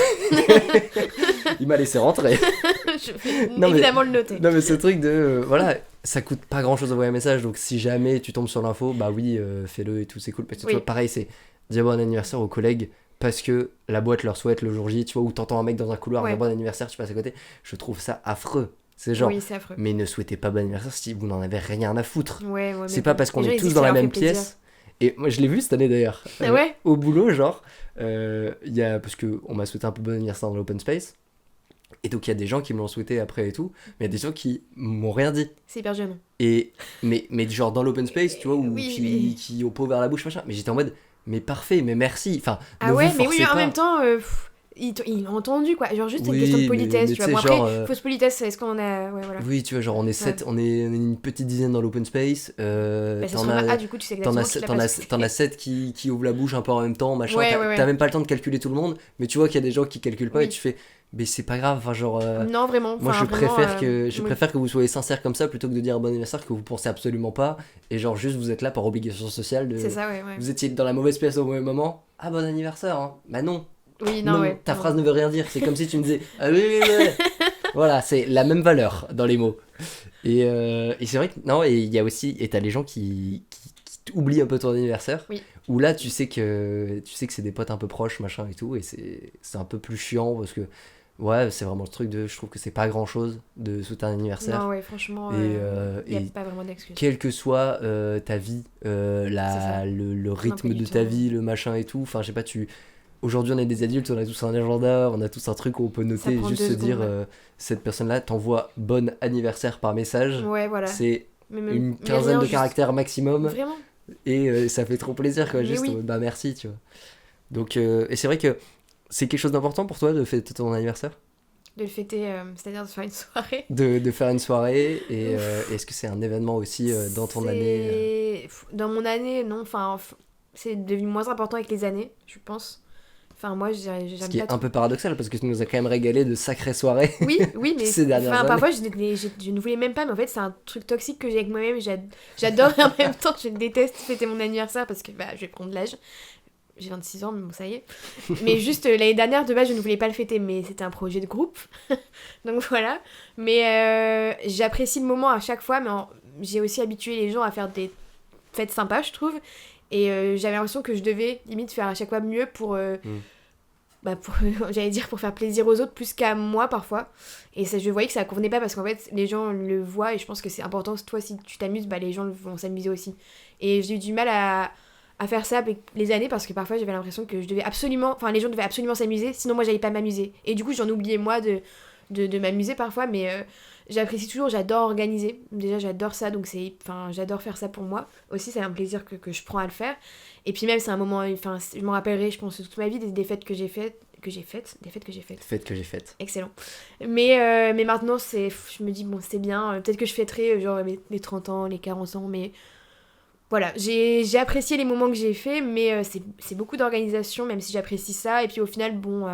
il m'a laissé rentrer. Je vais Non, mais- évidemment le noter. Non, mais ce truc de. Voilà, ça coûte pas grand chose d'envoyer un message, donc si jamais tu tombes sur l'info, bah oui, fais-le et tout, c'est cool. Parce que tu Oui. vois, pareil, c'est dire bon anniversaire aux collègues parce que la boîte leur souhaite le jour J, tu vois, ou t'entends un mec dans un couloir Ouais. dire bon anniversaire, tu passes à côté. Je trouve ça affreux. C'est genre, Oui, c'est affreux. mais ne souhaitez pas bon anniversaire si vous n'en avez rien à foutre. Ouais, ouais, C'est mais pas bon. parce qu'on Les gens, est ils tous disent dans que la ça leur même fait plaisir. pièce. Et moi, je l'ai vu cette année d'ailleurs. Ah ouais Au boulot, genre, il y a, parce qu'on m'a souhaité un peu bon anniversaire dans l'open space. Et donc, il y a des gens qui me l'ont souhaité après et tout. Mais il y a des gens qui m'ont rien dit. C'est hyper gênant. Et, mais genre dans l'open space, tu vois, où Oui, qui ont pas ouvert la bouche, machin. Mais j'étais en mode, mais parfait, mais merci. Enfin, Ah ne ouais, vous mais oui, forcez mais en pas. même temps, il a entendu quoi. Genre juste c'est Oui, une question de mais politesse, tu tu vois. sais, Bon après, genre, fausse politesse, est-ce qu'on a. Ouais, voilà. Oui, tu vois, genre on est sept, on est une petite dizaine dans l'open space. Bah, ça T'en se remarque. as, Ah, du coup, tu sais t'en exactement as, qui l'a t'en pas as, souhaité. t'en as 7 qui ouvrent la bouche un peu en même temps, machin. Ouais, t'as, ouais, ouais. t'as même pas le temps de calculer tout le monde, mais tu vois qu'il y a des gens qui calculent pas Oui. et tu fais, mais c'est pas grave, enfin, genre. Non, vraiment. Moi, enfin, je vraiment, oui. préfère que vous soyez sincère comme ça plutôt que de dire bon anniversaire que vous pensez absolument pas et genre juste vous êtes là par obligation sociale de. C'est ça, ouais, ouais. Vous étiez dans la mauvaise pièce au mauvais moment. Ah, bon anniversaire, hein. Bah non. Oui, non, ouais. Ta non. phrase ne veut rien dire. C'est comme si tu me disais ah oui, oui, oui. Voilà, c'est la même valeur dans les mots. Et c'est vrai que non, et il y a aussi et t'as les gens qui oublient un peu ton anniversaire. Oui. Où là tu sais que c'est des potes un peu proches machin et tout et c'est un peu plus chiant parce que ouais c'est vraiment le truc de je trouve que c'est pas grand chose de souhaiter un anniversaire. Non, ouais, franchement, Et, il n'y a et pas vraiment d'excuse. quelle que soit ta vie, C'est ça. le rythme emploi de du ta temps. vie, le machin et tout. Enfin, je sais pas, aujourd'hui on est des adultes, on a tous un agenda, on a tous un truc où on peut noter, prend juste 2 se dire, secondes, ouais. cette personne-là t'envoie bon anniversaire par message. Ouais, voilà. C'est Mais même- une mais quinzaine rien, de juste- caractères maximum Vraiment. et ça fait trop plaisir, quoi. Mais Juste, oui. bah merci, tu vois. Donc, et c'est vrai que c'est quelque chose d'important pour toi de fêter ton anniversaire. De le fêter, c'est-à-dire de faire une soirée. De faire une soirée, et est-ce que c'est un événement aussi dans ton année Dans mon année, non, enfin, c'est devenu moins important avec les années, je pense. Enfin, moi, j'aime Ce qui pas est un peu paradoxal, parce que tu nous as quand même régalé de sacrées soirées. Oui, mais ces dernières années. parfois je ne voulais même pas, mais en fait c'est un truc toxique que j'ai avec moi-même. J'adore et en même temps je déteste fêter mon anniversaire parce que je vais prendre l'âge. J'ai 26 ans, mais bon, ça y est. Mais juste l'année dernière, de base, je ne voulais pas le fêter, mais c'était un projet de groupe. Donc voilà. Mais j'apprécie le moment à chaque fois, mais j'ai aussi habitué les gens à faire des fêtes sympas, je trouve. Et j'avais l'impression que je devais limite faire à chaque fois mieux pour j'allais dire pour faire plaisir aux autres plus qu'à moi parfois, et ça, je voyais que ça convenait pas parce qu'en fait les gens le voient et je pense que c'est important. Toi, si tu t'amuses, les gens vont s'amuser aussi, et j'ai eu du mal à faire ça avec les années parce que parfois j'avais l'impression que les gens devaient absolument s'amuser, sinon moi j'allais pas m'amuser, et du coup j'en oubliais moi de m'amuser parfois. Mais j'apprécie toujours, j'adore organiser, déjà j'adore ça, donc j'adore faire ça pour moi aussi, c'est un plaisir que je prends à le faire. Et puis même c'est un moment, je m'en rappellerai je pense toute ma vie des fêtes que j'ai faites. Fêtes que j'ai faites. Excellent. Mais maintenant je me dis bon, c'est bien, peut-être que je fêterai genre les 30 ans, les 40 ans, mais voilà, j'ai apprécié les moments que j'ai faits, mais c'est beaucoup d'organisation, même si j'apprécie ça. Et puis au final, bon,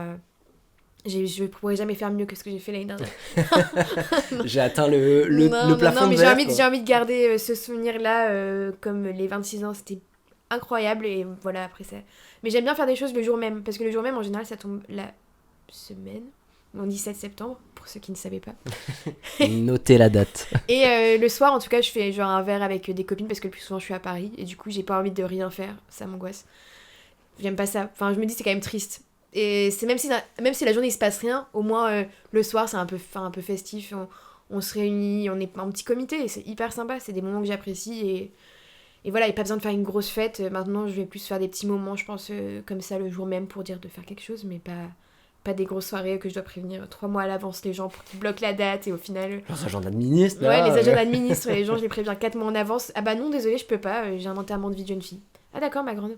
je ne pourrais jamais faire mieux que ce que j'ai fait l'année dernière. J'ai atteint le plafond non, mais de verre. j'ai envie de garder ce souvenir-là, comme les 26 ans, c'était incroyable. Et voilà, après ça. Mais j'aime bien faire des choses le jour même, parce que le jour même, en général, ça tombe la semaine, mon 17 septembre, pour ceux qui ne savaient pas. Notez la date. Et le soir, en tout cas, je fais genre un verre avec des copines, parce que le plus souvent, je suis à Paris, et du coup, j'ai pas envie de rien faire, ça m'angoisse. J'aime pas ça. Enfin, je me dis, c'est quand même triste. Et c'est même si la journée il se passe rien, au moins le soir c'est un peu festif, on se réunit, on est en petit comité et c'est hyper sympa, c'est des moments que j'apprécie, et voilà, il n'y a pas besoin de faire une grosse fête. Maintenant je vais plus faire des petits moments, je pense, comme ça le jour même pour dire de faire quelque chose, mais pas des grosses soirées que je dois prévenir 3 mois à l'avance les gens pour qu'ils bloquent la date, et au final... Les agents administres, ouais, les agents administres, les gens je les préviens 4 mois en avance. Ah bah non, désolé, je peux pas, j'ai un enterrement de vie de jeune fille. Ah d'accord, ma grande.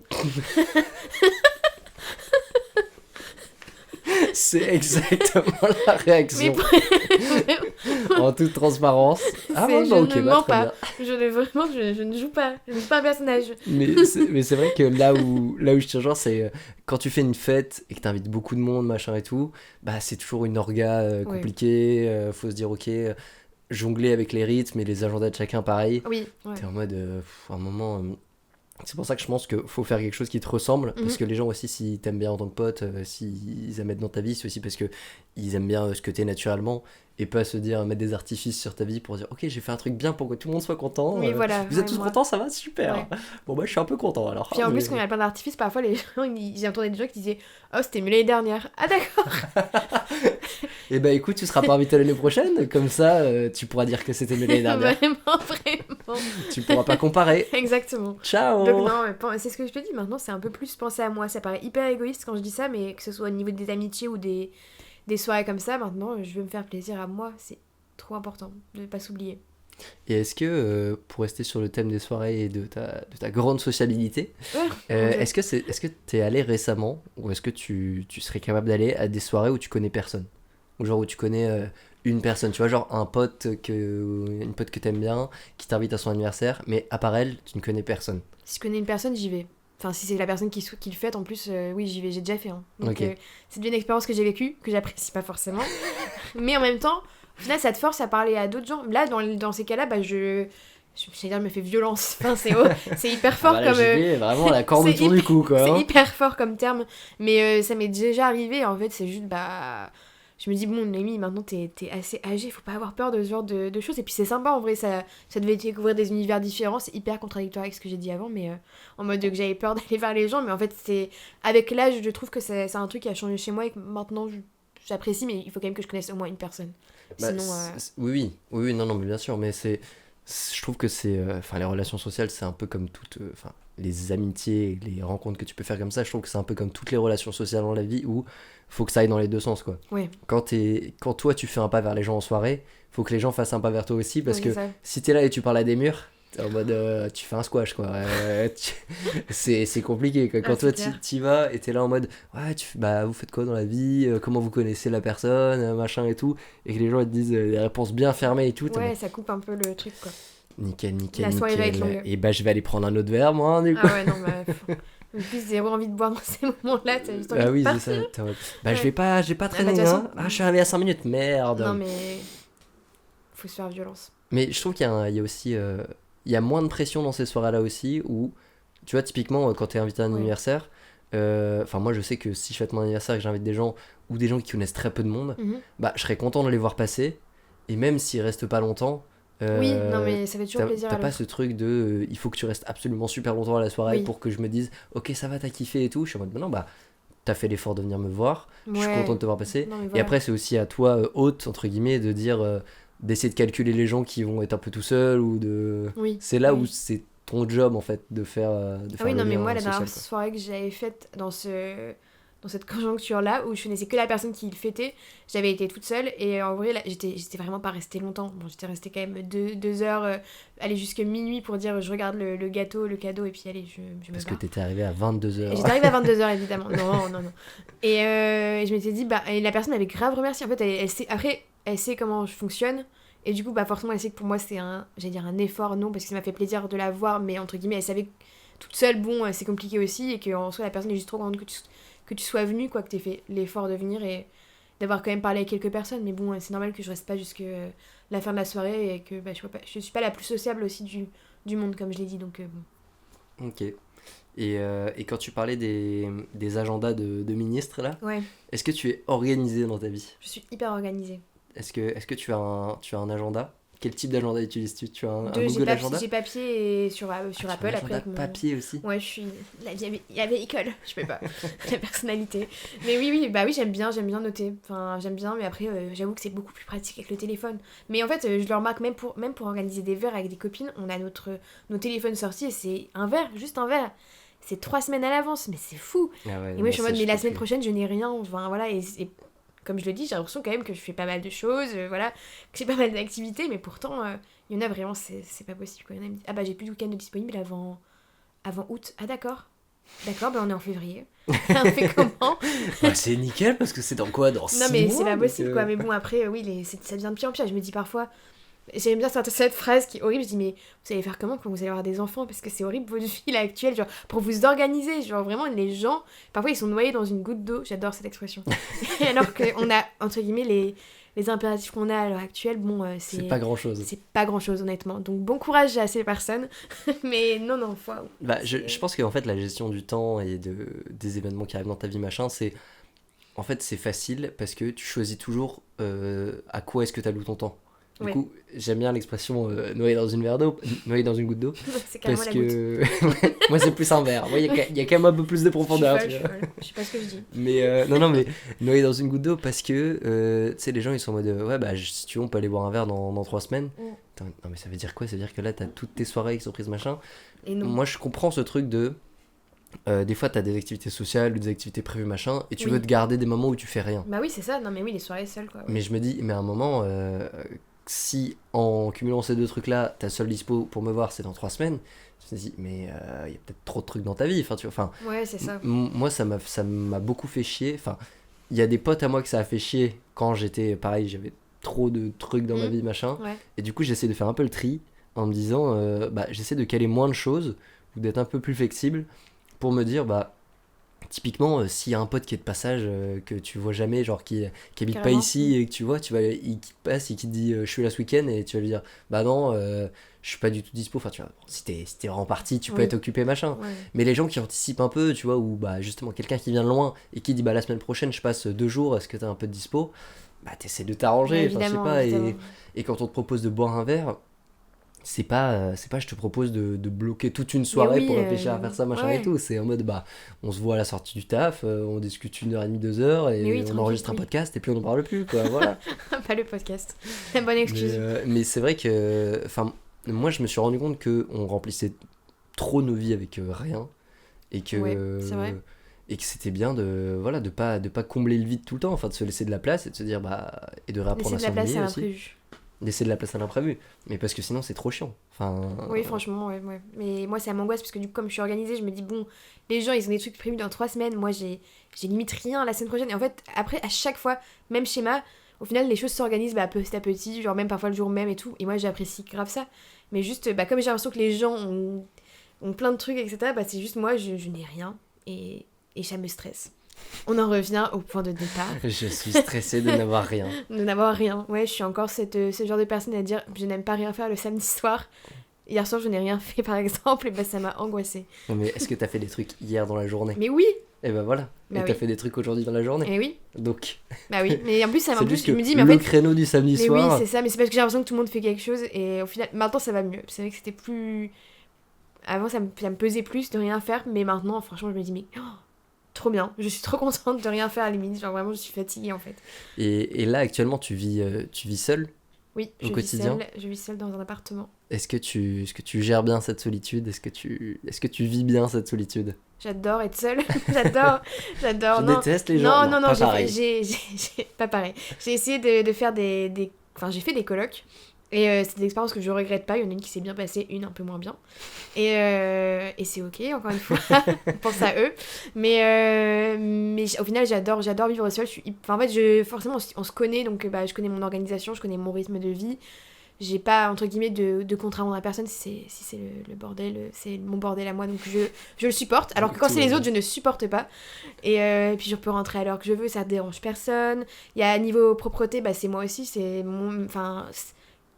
C'est exactement la réaction. En toute transparence. Ah bon, bah, ok, je ne mens très pas. Je ne joue pas. Je ne joue pas un personnage. Mais c'est vrai que là où je te rejoins, c'est quand tu fais une fête et que t'invites beaucoup de monde, machin et tout, bah c'est toujours une orga compliquée. Faut se dire, ok, jongler avec les rythmes et les agendas de chacun pareil. Oui. Ouais. T'es en mode, à un moment... c'est pour ça que je pense qu'il faut faire quelque chose qui te ressemble, parce que les gens aussi, s'ils t'aiment bien en tant que pote, s'ils aiment être dans ta vie, c'est aussi parce qu'ils aiment bien ce que t'es naturellement, et pas se dire mettre des artifices sur ta vie pour dire ok, j'ai fait un truc bien pour que tout le monde soit content. Oui, voilà, vous êtes tous contents, ça va, super. Ouais. Bon, moi je suis un peu content alors. Puis en plus, quand il y a plein d'artifices, parfois les gens, j'ai entendu des gens qui disaient oh, c'était mieux l'année dernière. Ah d'accord. Et bah écoute, tu seras pas invité l'année prochaine, comme ça tu pourras dire que c'était mieux l'année dernière. Vraiment. Tu pourras pas comparer. Exactement. Ciao. Donc non, c'est ce que je te dis, maintenant c'est un peu plus penser à moi. Ça paraît hyper égoïste quand je dis ça, mais que ce soit au niveau des amitiés ou des soirées comme ça, maintenant je veux me faire plaisir à moi. C'est trop important de ne pas s'oublier. Et est-ce que, pour rester sur le thème des soirées et de ta grande sociabilité, est-ce que t'es allé récemment, ou est-ce que tu serais capable d'aller à des soirées où tu connais personne, ou genre où tu connais une personne, tu vois, genre une pote que t'aimes bien, qui t'invite à son anniversaire, mais à part elle, tu ne connais personne. Si je connais une personne, j'y vais. Enfin, si c'est la personne qui le fait, en plus, oui, j'y vais, j'ai déjà fait. Hein. Donc, c'est une expérience que j'ai vécue, que j'apprécie pas forcément. Mais en même temps, au final, ça te force à parler à d'autres gens. Là, dans ces cas-là, je me fais violence. Enfin, c'est hyper fort voilà, comme... vraiment la corde autour du cou, quoi. C'est hyper fort comme terme. Mais ça m'est déjà arrivé, en fait, c'est juste, je me dis, bon, Noémie, maintenant t'es assez âgée, faut pas avoir peur de ce genre de choses. Et puis c'est sympa, en vrai, ça devait découvrir des univers différents. C'est hyper contradictoire avec ce que j'ai dit avant, mais en mode que j'avais peur d'aller vers les gens. Mais en fait, avec l'âge, je trouve que c'est un truc qui a changé chez moi et que maintenant j'apprécie, mais il faut quand même que je connaisse au moins une personne. Sinon, oui, non, mais bien sûr, mais je trouve que les relations sociales, c'est un peu comme toutes, les amitiés, les rencontres que tu peux faire comme ça, je trouve que c'est un peu comme toutes les relations sociales dans la vie où faut que ça aille dans les deux sens, quoi. Oui. Quand toi tu fais un pas vers les gens en soirée, faut que les gens fassent un pas vers toi aussi, parce que si t'es là et tu parles à des murs, T'es en mode, tu fais un squash, quoi. C'est compliqué, quoi. Quand Ah, toi, c'est clair. t'y vas et t'es là en mode, ouais, bah, vous faites quoi dans la vie? Comment vous connaissez la personne? Machin et tout. Et que les gens ils te disent des réponses bien fermées et tout. T'es en mode, Ouais, ça coupe un peu le truc, quoi. nickel, nickel, La soirée va être nickel. longue. Et bah, je vais aller prendre un autre verre, moi, du coup. Ah ouais, non, bah... En plus, zéro envie de boire dans ces moments-là, t'as juste envie Ah de oui, c'est ça. partir. T'es en mode, bah, Ouais. je vais pas Ah bah, de traîner, toute façon... hein. Ah, je suis arrivé à 5 minutes, merde. Non, mais... Faut se faire violence. Mais je trouve il y a aussi. Il y a moins de pression dans ces soirées-là aussi, où, tu vois, typiquement, quand t'es invité à un Ouais. anniversaire, enfin, moi, je sais que si je fête mon anniversaire et que j'invite des gens, ou des gens qui connaissent très peu de monde, Mhm. bah, je serais content de les voir passer, et même s'ils restent pas longtemps, Oui, non, mais ça fait toujours plaisir t'as à pas l'autre. ce truc de il faut que tu restes absolument super longtemps à la soirée Oui. pour que je me dise, ok, ça va, t'as kiffé et tout. Je suis en mode, bah non, bah, t'as fait l'effort de venir me voir, je suis Ouais. content de te voir passer. Non, mais Et voilà. après, c'est aussi à toi, hôte, entre guillemets, de dire, d'essayer de calculer les gens qui vont être un peu tout seuls, ou de. Oui. C'est là où Oui. c'est ton job, en fait, de faire Ah oui, le non, mais lien moi, la social, dernière quoi. soirée que j'avais faite dans cette conjoncture-là, où je connaissais que la personne qui le fêtait, j'avais été toute seule, et en vrai, là, j'étais vraiment pas restée longtemps. Bon, j'étais restée quand même 2 heures, aller jusque minuit pour dire je regarde le gâteau, le cadeau, et puis allez, je me Parce que barre. t'étais arrivé à 22h. Et j'étais arrivée à 22 heures évidemment. Non, non, non. Et je m'étais dit, bah, et la personne m'avait grave remercié. En fait, elle sait, après, elle sait comment je fonctionne. Et du coup, bah, forcément, elle sait que pour moi, c'est j'allais dire un effort, non, parce que ça m'a fait plaisir de la voir, mais entre guillemets, elle savait que toute seule, bon, c'est compliqué aussi, et qu'en soi, la personne est juste trop contente que tu sois venue, quoi, que tu aies fait l'effort de venir et d'avoir quand même parlé avec quelques personnes. Mais bon, c'est normal que je reste pas jusqu'à la fin de la soirée et que bah, je suis pas la plus sociable aussi du monde, comme je l'ai dit, donc bon. Ok. Et quand tu parlais des agendas de ministres, là, Ouais, est-ce que tu es organisé dans ta vie? je suis hyper organisée. Est-ce que tu as un agenda? Quel type d'agenda utilises-tu? Tu as un J'ai Google Agenda? j'ai papier et sur Ah, tu as un Apple après agenda avec mon... papier aussi? Ouais, je suis la vieille école, je peux pas, la personnalité. Mais oui, bah oui, j'aime bien noter. Enfin, j'aime bien, mais après, j'avoue que c'est beaucoup plus pratique avec le téléphone. Mais en fait, je le remarque même pour organiser des verres avec des copines, on a nos téléphones sortis et c'est un verre, juste un verre. C'est 3 semaines à l'avance, mais c'est fou. Ah ouais, Et non, moi, je suis en ça, mode, mais la peux semaine plus. prochaine, je n'ai rien. Enfin, voilà, et comme je le dis, j'ai l'impression quand même que je fais pas mal de choses, voilà, que j'ai pas mal d'activités, mais pourtant, il y en a vraiment, c'est pas possible. Quoi. Il y en a qui me disent, ah bah j'ai plus de week-end disponible avant août. Ah d'accord. D'accord, bah on est en février. On fait comment? Bah, c'est nickel parce que c'est dans quoi? Dans Non 6 mais mois c'est pas donc, possible quoi. Mais bon après, oui, ça devient de pire en pire. Je me dis parfois, j'aime bien cette phrase qui est horrible. Je dis, mais vous allez faire comment quand vous allez avoir des enfants? Parce que c'est horrible votre vie là actuelle. Genre, pour vous organiser, genre vraiment, les gens, parfois ils sont noyés dans une goutte d'eau. J'adore cette expression. Et alors qu'on a, entre guillemets, les impératifs qu'on a à l'heure actuelle, bon, c'est pas grand chose. c'est pas grand chose honnêtement. Donc bon courage à ces personnes. Mais non, Bah, je pense qu'en fait, la gestion du temps et des événements qui arrivent dans ta vie, machin, c'est. En fait, c'est facile parce que tu choisis toujours à quoi est-ce que tu alloues ton temps. Du Ouais. coup, j'aime bien l'expression noyer dans une verre d'eau, noyer dans une goutte d'eau. C'est carrément Parce la goutte. que. Moi, c'est plus un verre. Moi, il y a quand même un peu plus de profondeur. Je Tu suis vois. folle. Je sais pas ce que je dis. Mais non, mais noyer dans une goutte d'eau parce que, tu sais, les gens ils sont en mode ouais, bah si tu veux, on peut aller boire un verre dans 3 semaines. Mm. Attends, non, mais ça veut dire quoi? Ça veut dire que là, t'as toutes tes soirées qui sont prises, machin. Et non. Moi, je comprends ce truc de. Des fois, t'as des activités sociales ou des activités prévues, machin, et tu Oui. veux te garder des moments où tu fais rien. Bah oui, c'est ça. Non mais oui, les soirées seules quoi. Ouais. Mais je me dis, mais à un moment, si en cumulant ces deux trucs-là, ta seule dispo pour me voir, c'est dans 3 semaines, je me dis, mais il y a peut-être trop de trucs dans ta vie. Enfin, tu vois, enfin, Ouais, c'est ça. moi, ça m'a beaucoup fait chier. Enfin, il y a des potes à moi que ça a fait chier quand j'étais, pareil, j'avais trop de trucs dans ma vie, machin. Ouais. Et du coup, j'essaie de faire un peu le tri en me disant, bah, j'essaie de caler moins de choses ou d'être un peu plus flexible pour me dire, bah, typiquement, s'il y a un pote qui est de passage que tu vois jamais, genre qui habite pas Carrément. ici et que tu vois, il qui te passe et qui te dit je suis là ce week-end et tu vas lui dire bah non, je suis pas du tout dispo. Enfin, tu vois, bon, si t'es vraiment parti, tu peux Oui. être occupé, machin. Ouais. Mais les gens qui anticipent un peu, tu vois, ou bah justement quelqu'un qui vient de loin et qui dit bah la semaine prochaine je passe 2 jours, est-ce que t'as un peu de dispo? Bah t'essaies de t'arranger, Ouais, enfin, je sais évidemment, pas. évidemment. Et quand on te propose de boire un verre, c'est pas je te propose de bloquer toute une soirée oui, pour réfléchir à faire ça, machin ouais. et tout. C'est en mode bah on se voit à la sortie du taf, on discute 1h30, 2 heures et Mais oui, on tranquille, enregistre un oui. podcast et puis on n'en parle plus, quoi. Voilà. Pas le podcast. La bonne excuse. Mais c'est vrai que enfin moi je me suis rendu compte que on remplissait trop nos vies avec rien et que Ouais, c'est vrai. et que c'était bien de voilà de pas combler le vide tout le temps, enfin de se laisser de la place et de se dire bah et de réapprendre Laisser à de la place s'ennuyer à aussi. l'imprévu. laisser de la place à l'imprévu. Mais parce que sinon, c'est trop chiant. Enfin, Oui, franchement, ouais. Mais moi, ça m'angoisse parce que du coup, comme je suis organisée, je me dis, bon, les gens, ils ont des trucs prévus dans 3 semaines. Moi, j'ai limite rien la semaine prochaine. Et en fait, après, à chaque fois, même schéma, au final, les choses s'organisent petit à petit, genre même parfois le jour même et tout. Et moi, j'apprécie grave ça. Mais juste, comme j'ai l'impression que les gens ont plein de trucs, etc., c'est juste moi, je n'ai rien. Et ça me stresse. On en revient au point de départ. je suis stressée de n'avoir rien. De n'avoir rien. Ouais, je suis encore ce genre de personne à dire je n'aime pas rien faire le samedi soir. Hier soir, je n'ai rien fait, par exemple, et ça m'a angoissée. Non, mais est-ce que t'as fait des trucs hier dans la journée? Mais oui. Et ben voilà. Bah et t'as oui. fait des trucs aujourd'hui dans la journée. Et oui. Donc, Bah oui. Mais en plus, ça c'est juste je que me dis, mais en le fait. créneau du samedi Mais soir. oui, c'est ça. Mais c'est parce que j'ai l'impression que tout le monde fait quelque chose. Et au final, maintenant, ça va mieux. C'est vrai que c'était plus. Avant, ça me pesait plus de rien faire. Mais maintenant, franchement, je me dis, mais. Trop bien. Je suis trop contente de rien faire à la limite. Genre vraiment, je suis fatiguée en fait. Et là, actuellement, tu vis seule Oui, au quotidien. Je vis seule dans un appartement. Est-ce que tu gères bien cette solitude? Est-ce que tu vis bien cette solitude? J'adore être seule. j'adore. Je Non. déteste les gens. Non, Pas pareil. pas pareil. J'ai essayé de faire des. Enfin, j'ai fait des colocs. Et c'est des expériences que je regrette pas. Il y en a une qui s'est bien passée, une un peu moins bien. Et c'est ok, encore une fois. On pense à eux. Mais au final, j'adore vivre seule. Enfin, en fait, forcément, on se connaît. Donc, je connais mon organisation, je connais mon rythme de vie. J'ai pas, entre guillemets, de compte à rendre à personne si c'est le bordel. C'est mon bordel à moi. Donc, je le supporte. Alors que quand c'est les autres, je ne supporte pas. Et puis, je peux rentrer à l'heure que je veux. Ça dérange personne. Il y a niveau propreté, c'est moi aussi. C'est mon... Enfin...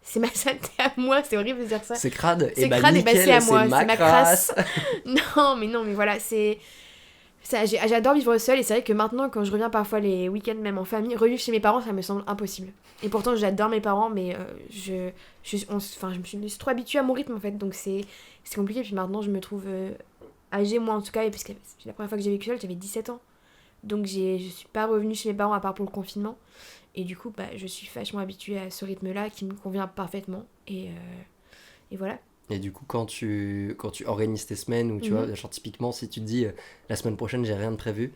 C'est ma saleté à moi, c'est horrible de dire ça. C'est crade, c'est crade nickel, c'est à moi, c'est ma crasse. non, mais voilà, j'adore vivre seule et c'est vrai que maintenant, quand je reviens parfois les week-ends, même en famille, revivre chez mes parents, ça me semble impossible. Et pourtant, j'adore mes parents, mais je me suis trop habituée à mon rythme en fait, donc c'est compliqué. Puis maintenant, je me trouve âgée, moi en tout cas, parce que la première fois que j'ai vécu seule, j'avais 17 ans. Donc je suis pas revenue chez mes parents à part pour le confinement. Et du coup, je suis vachement habituée à ce rythme-là qui me convient parfaitement. Et voilà. Et du coup, quand tu organises tes semaines, ou tu vois, genre typiquement, si tu te dis la semaine prochaine, j'ai rien de prévu,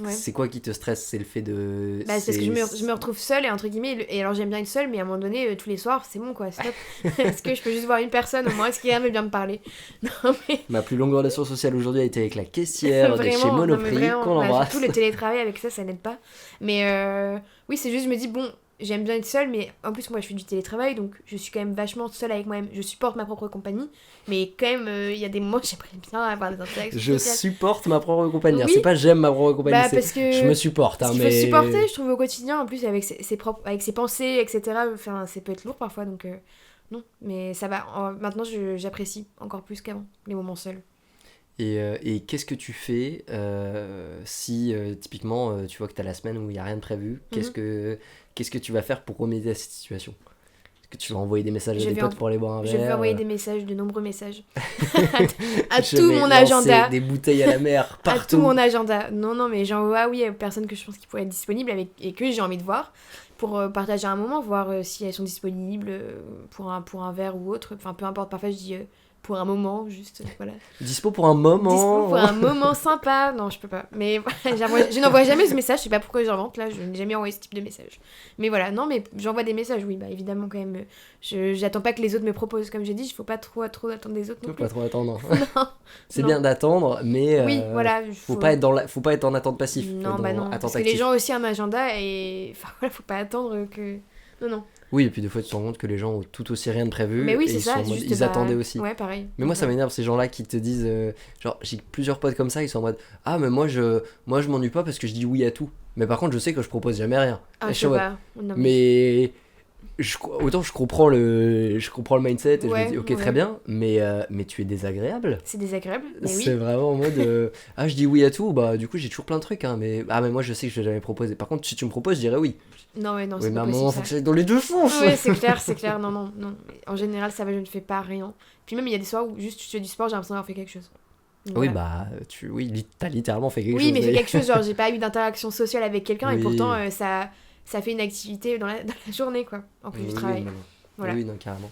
c'est quoi qui te stresse? C'est le fait de. C'est parce que je me retrouve seule, et entre guillemets, et alors j'aime bien être seule, mais à un moment donné, tous les soirs, c'est bon quoi, stop. Est-ce que je peux juste voir une personne au moins? Est-ce qu'il veut bien me parler? Non, mais. Ma plus longue relation sociale aujourd'hui a été avec la caissière de chez Monoprix, qu'on l'embrasse. Surtout le télétravail avec ça n'aide pas. Mais oui, c'est juste, je me dis, bon, j'aime bien être seule, mais en plus, moi, je fais du télétravail, donc je suis quand même vachement seule avec moi-même. Je supporte ma propre compagnie, mais quand même, il y a des moments où j'aimerais bien avoir des interactions Je sociales. supporte ma propre compagnie. Oui. C'est pas j'aime ma propre compagnie, c'est parce que je me supporte. il mais... faut supporter, je trouve, au quotidien, en plus, avec ses pensées, etc. Enfin, ça peut être lourd parfois, donc non. Mais ça va. Maintenant, j'apprécie encore plus qu'avant, les moments seuls. Et qu'est-ce que tu fais si, typiquement, tu vois que tu as la semaine où il n'y a rien de prévu? Qu'est-ce que tu vas faire pour remédier à cette situation? Est-ce que tu vas envoyer des messages à des potes pour aller boire un verre? Je vais envoyer des messages, de nombreux messages. à Je tout vais mon lancer agenda. des bouteilles à la mer partout. À tout mon agenda. Non, mais j'envoie, oui, aux personnes que je pense qui pourraient être disponibles et que j'ai envie de voir pour partager un moment, voir si elles sont disponibles pour un verre ou autre. Enfin, peu importe, parfois je dis pour un moment, juste, voilà. Dispo pour un moment. Dispo pour un moment sympa. Non, je peux pas. Mais je n'envoie jamais ce message, je sais pas pourquoi j'invente, là, je n'ai jamais envoyé ce type de message. Mais voilà, non, mais j'envoie des messages, oui, évidemment, quand même. J'attends pas que les autres me proposent, comme j'ai dit, il faut pas trop attendre des autres non plus. Pas trop attendre. Non. C'est bien d'attendre, mais oui, voilà, faut pas être en attente passive. Non, non, parce que les gens ont aussi un agenda et enfin voilà, faut pas attendre que... Non. Oui, et puis des fois tu te rends compte que les gens ont tout aussi rien de prévu. Mais oui, c'est et ça, ils attendaient aussi. Ouais, pareil. Mais moi ça m'énerve ces gens-là qui te disent genre j'ai plusieurs potes comme ça, ils sont en mode ah mais moi je m'ennuie pas parce que je dis oui à tout. Mais par contre je sais que je propose jamais rien. Ah, je sais pas. Non, mais autant je comprends le mindset et je me dis ok très bien, mais tu es désagréable. C'est désagréable, mais oui. C'est vraiment en mode ah je dis oui à tout, bah du coup j'ai toujours plein de trucs hein, mais moi je sais que je vais jamais proposer. Par contre si tu me proposes je dirais oui. Non, c'est pas possible. Mais à un moment, moment, faut que j'aille dans les deux sens. Ouais, c'est clair. Non. En général, ça va, je ne fais pas rien. Puis même, il y a des soirs où juste je fais du sport, j'ai l'impression d'avoir fait quelque chose. Donc, oui, voilà. t'as littéralement fait quelque chose. Oui, mais j'ai quelque chose, genre j'ai pas eu d'interaction sociale avec quelqu'un et pourtant ça fait une activité dans la journée, quoi, en plus du travail. Voilà. Oui, non, carrément.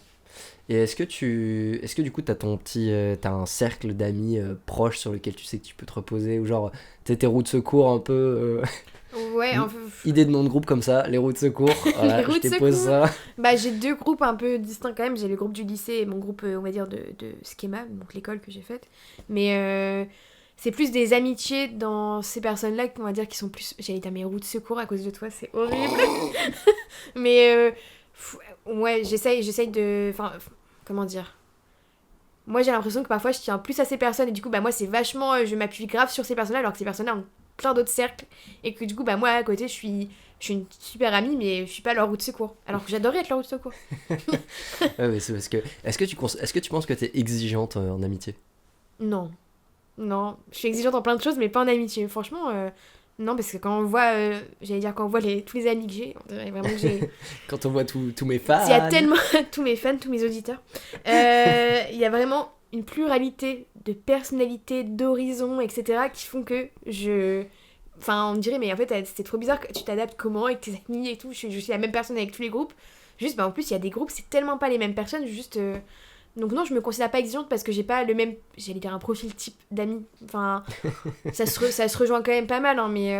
Et est-ce que du coup t'as t'as un cercle d'amis proches sur lequel tu sais que tu peux te reposer ou genre t'es tes roues de secours un peu Ouais, Idée de nom de groupe comme ça, les roues de secours. Voilà, Les roues je de dépose secours. ça. Bah, j'ai 2 groupes un peu distincts quand même. J'ai le groupe du lycée et mon groupe, on va dire, de schéma, donc l'école que j'ai faite. Mais c'est plus des amitiés dans ces personnes-là qu'on va dire qui sont plus. J'allais dire mes roues de secours à cause de toi, c'est horrible. Mais ouais, j'essaye de. Enfin, comment dire? Moi, j'ai l'impression que parfois je tiens plus à ces personnes et du coup, bah, moi, c'est vachement. Je m'appuie grave sur ces personnes-là alors que ces personnes-là ont plein d'autres cercles et que du coup, bah, moi, à côté, je suis une super amie, mais je suis pas leur roue de secours. Alors que j'adorais être leur roue de secours. Ouais, mais c'est parce que. Est-ce que tu penses que t'es exigeante en amitié? Non. Non. Je suis exigeante en plein de choses, mais pas en amitié. Franchement, non, parce que quand on voit. J'allais dire, quand on voit tous les amis que j'ai, on dirait vraiment que j'ai. Quand on voit tous mes fans. Il y a tellement. Tous mes fans, tous mes auditeurs. Il y a vraiment une pluralité de personnalités, d'horizons, etc. qui font que je. Enfin, on dirait, mais en fait, c'est trop bizarre que tu t'adaptes comment avec tes amis et tout. Je suis la même personne avec tous les groupes. Juste, bah en plus, il y a des groupes, c'est tellement pas les mêmes personnes. Juste. Donc, non, je me considère pas exigeante parce que j'ai pas le même. J'allais dire un profil type d'amis. Enfin, ça se rejoint quand même pas mal, hein, mais.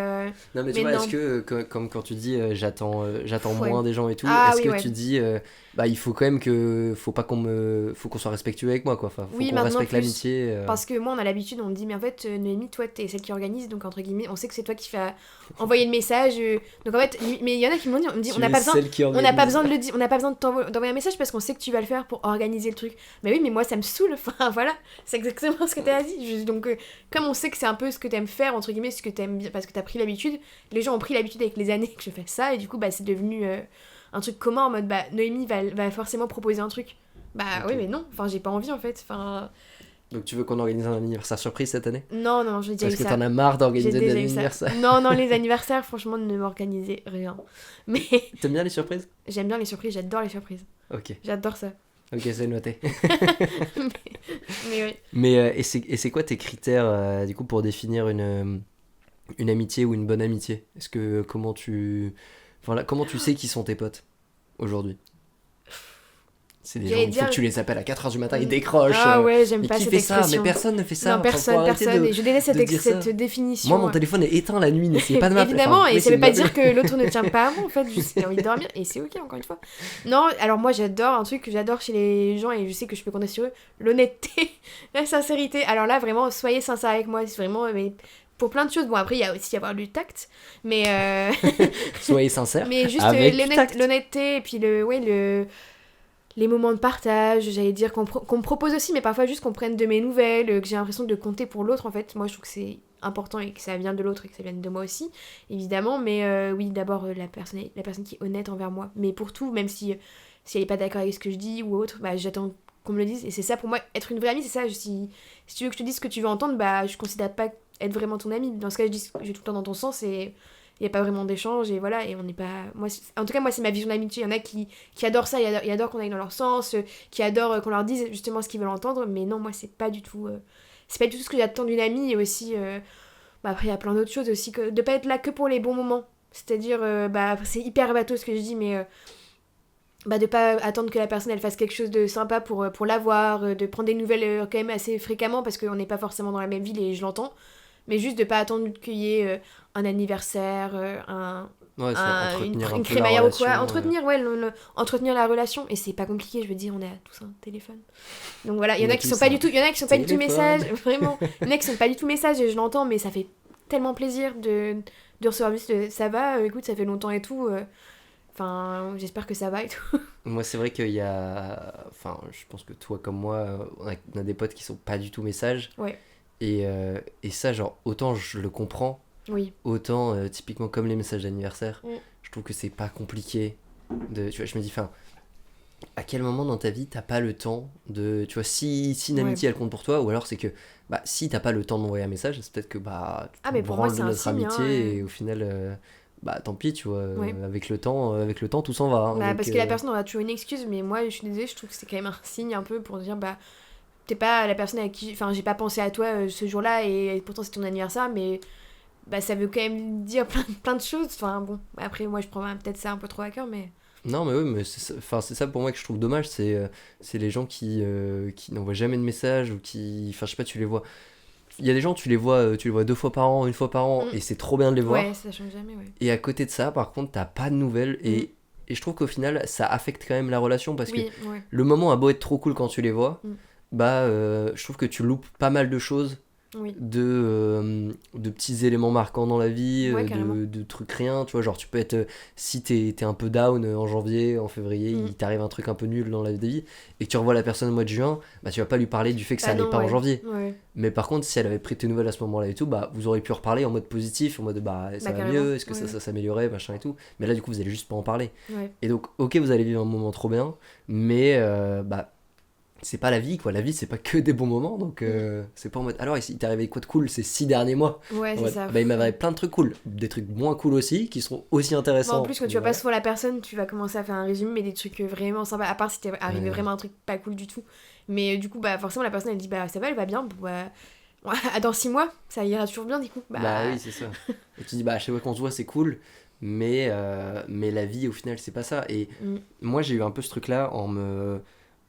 Non, mais tu mais vois, non. est-ce que, comme quand tu dis j'attends Ouais. moins des gens et tout, Ah est-ce oui, que ouais. tu dis bah il faut quand même que. Faut pas faut qu'on soit respectueux avec moi, quoi. Enfin, faut Oui, qu'on maintenant respecte plus. l'amitié. Parce que moi, on a l'habitude, on me dit, mais en fait, Noémie, toi, t'es celle qui organise, donc entre guillemets, on sait que c'est toi qui fais envoyer le message. Donc en fait, mais il y en a qui m'ont dit, on me dit, Tu on n'a es pas besoin. celle qui On n'a pas organise. besoin de le dire, on n'a pas besoin d'envoyer un message parce qu'on sait que tu vas le faire pour organiser le truc. Mais oui, mais moi ça me saoule, enfin voilà, c'est exactement ce que t'as dit. Donc comme on sait que c'est un peu ce que t'aimes faire, entre guillemets, ce que t'aimes bien, parce que t'as pris l'habitude, les gens ont pris l'habitude avec les années que je fais ça, et du coup bah c'est devenu un truc commun en mode bah Noémie va forcément proposer un truc. Bah Ok. oui mais non, enfin j'ai pas envie en fait, enfin Donc tu veux qu'on organise un anniversaire surprise cette année? non, j'ai déjà eu Parce que ça. t'en as marre J'ai d'organiser des déjà eu ça. anniversaires. Non, les anniversaires, franchement, ne m'organisez rien. Mais T'aimes bien les surprises? j'aime bien les surprises, j'adore les surprises. Ok, J'adore ça. ok, c'est noté. Mais oui. Mais et c'est quoi tes critères du coup pour définir une amitié ou une bonne amitié? Est-ce que comment tu sais qui sont tes potes aujourd'hui? C'est des gens, J'allais il faut dire. que tu les appelles à 4h du matin, ils décrochent. Ah ouais, j'aime Mais pas qui cette fait ça? expression. Mais personne ne fait ça. Non, Enfin, personne, faut arrêter personne. de- Et je déteste de dire ça. cette définition. Moi, mon téléphone est éteint la nuit, n'essayez pas de m'appeler. Évidemment, Enfin, et oui, ça c'est veut une pas m'appeler. dire que l'autre ne tient pas à moi, en fait, juste il a envie de dormir, et c'est ok, encore une fois. Non, alors moi j'adore un truc que j'adore chez les gens, et je sais que je peux compter sur eux, l'honnêteté, la sincérité. Alors là, vraiment, soyez sincères avec moi, c'est vraiment. Mais pour plein de choses, bon, après, il y a aussi avoir du tact, mais. Soyez sincères. Mais juste Avec tact. l'honnêteté, et puis les moments de partage, j'allais dire qu'on me propose aussi, mais parfois juste qu'on prenne de mes nouvelles, que j'ai l'impression de compter pour l'autre en fait. Moi je trouve que c'est important et que ça vient de l'autre et que ça vient de moi aussi, évidemment. Mais oui, d'abord la personne qui est honnête envers moi. Mais pour tout, même si elle est pas d'accord avec ce que je dis ou autre, bah j'attends qu'on me le dise. Et c'est ça pour moi, être une vraie amie, c'est ça. Si tu veux que je te dise ce que tu veux entendre, bah je considère pas être vraiment ton amie. Dans ce cas, je vais tout le temps dans ton sens et il n'y a pas vraiment d'échange et voilà, et on n'est pas moi en tout cas moi c'est ma vision de l'amitié. Il y en a qui adorent ça, ils adorent qu'on aille dans leur sens, qui adorent qu'on leur dise justement ce qu'ils veulent entendre, mais non, moi c'est pas du tout ce que j'attends d'une amie. Et aussi bah après il y a plein d'autres choses aussi, que de pas être là que pour les bons moments, c'est-à-dire bah c'est hyper bateau ce que je dis, mais bah de pas attendre que la personne elle fasse quelque chose de sympa pour l'avoir, de prendre des nouvelles quand même assez fréquemment parce qu'on n'est pas forcément dans la même ville et je l'entends, mais juste de pas attendre qu'il y ait un anniversaire, Ouais, c'est entretenir un une peu la crémaillère ou quoi. relation, Entretenir, ouais, entretenir la relation. Et c'est pas compliqué, je veux dire, on a tous un téléphone. Donc voilà, il y en a qui sont pas du tout, il y en a qui sont pas du tout téléphone. messages, vraiment. Il y en a qui sont pas du tout messages et je l'entends, mais ça fait tellement plaisir de recevoir juste ça va, écoute, ça fait longtemps et tout. Enfin, j'espère que ça va et tout. Moi, c'est vrai qu'il y a. Enfin, je pense que toi, comme moi, on a des potes qui sont pas du tout messages. Ouais. Et ça, genre, autant je le comprends, Oui. autant, typiquement, comme les messages d'anniversaire, Mm. je trouve que c'est pas compliqué. Tu vois, je me dis, enfin, à quel moment dans ta vie t'as pas le temps de. Tu vois, si une amitié elle compte pour toi, ou alors c'est que, bah, si t'as pas le temps d'envoyer un message, c'est peut-être que, bah, tu Ah, te mais pour moi, branles c'est de un notre signe, amitié, hein, et au final, bah, tant pis, tu vois, Ouais. avec le temps, tout s'en va. Hein, Bah, donc, parce que la personne aura toujours une excuse, mais moi je suis désolée, je trouve que c'est quand même un signe un peu pour dire bah t'es pas la personne avec qui. Enfin, j'ai pas pensé à toi ce jour-là et pourtant c'est ton anniversaire, mais bah ça veut quand même dire plein de choses. Enfin bon, après moi je prends peut-être ça un peu trop à cœur, mais. Non, mais oui, mais c'est ça pour moi que je trouve dommage, c'est les gens qui n'envoient jamais de message ou qui. Enfin, je sais pas, tu les vois. il y a des gens, tu les vois 2 fois par an, 1 fois par an, et c'est trop bien de les voir. Ouais, ça change jamais, ouais. Et à côté de ça, par contre, t'as pas de nouvelles. Et je trouve qu'au final, ça affecte quand même la relation parce que Oui, ouais. le moment a beau être trop cool quand tu les vois, Mm. je trouve que tu loupes pas mal de choses, Oui. de petits éléments marquants dans la vie, Ouais, carrément. de trucs rien. Tu vois, genre, tu peux être. Si t'es un peu down en janvier, en février, il t'arrive un truc un peu nul dans la vie, et que tu revois la personne au mois de juin, bah tu vas pas lui parler du fait que ça Ah allait non, pas en ouais. janvier. Ouais. Mais par contre, si elle avait pris tes nouvelles à ce moment-là et tout, bah vous auriez pu reparler en mode positif, en mode ça va carrément. mieux, est-ce que Ouais. ça s'améliorait, machin et tout. Mais là, du coup, vous allez juste pas en parler. Ouais. Et donc, ok, vous allez vivre un moment trop bien, mais c'est pas la vie, quoi. La vie, c'est pas que des bons moments, donc c'est pas en mode alors, il t'est arrivé quoi de cool ces 6 derniers mois? Ouais, En c'est mode, ça. il m'avait plein de trucs cool, des trucs moins cool aussi, qui seront aussi intéressants. En plus, quand tu vois Voilà. pas souvent la personne, tu vas commencer à faire un résumé, mais des trucs vraiment sympas, à part si t'es arrivé Ouais. vraiment un truc pas cool du tout. Mais du coup, bah forcément, la personne elle dit bah ça va, elle va bien, bon, bah. Dans 6 mois, ça ira toujours bien du coup. Bah oui, c'est ça. Et tu dis, à chaque fois qu'on se voit, c'est cool, mais la vie, au final, c'est pas ça. Et moi, j'ai eu un peu ce truc-là en me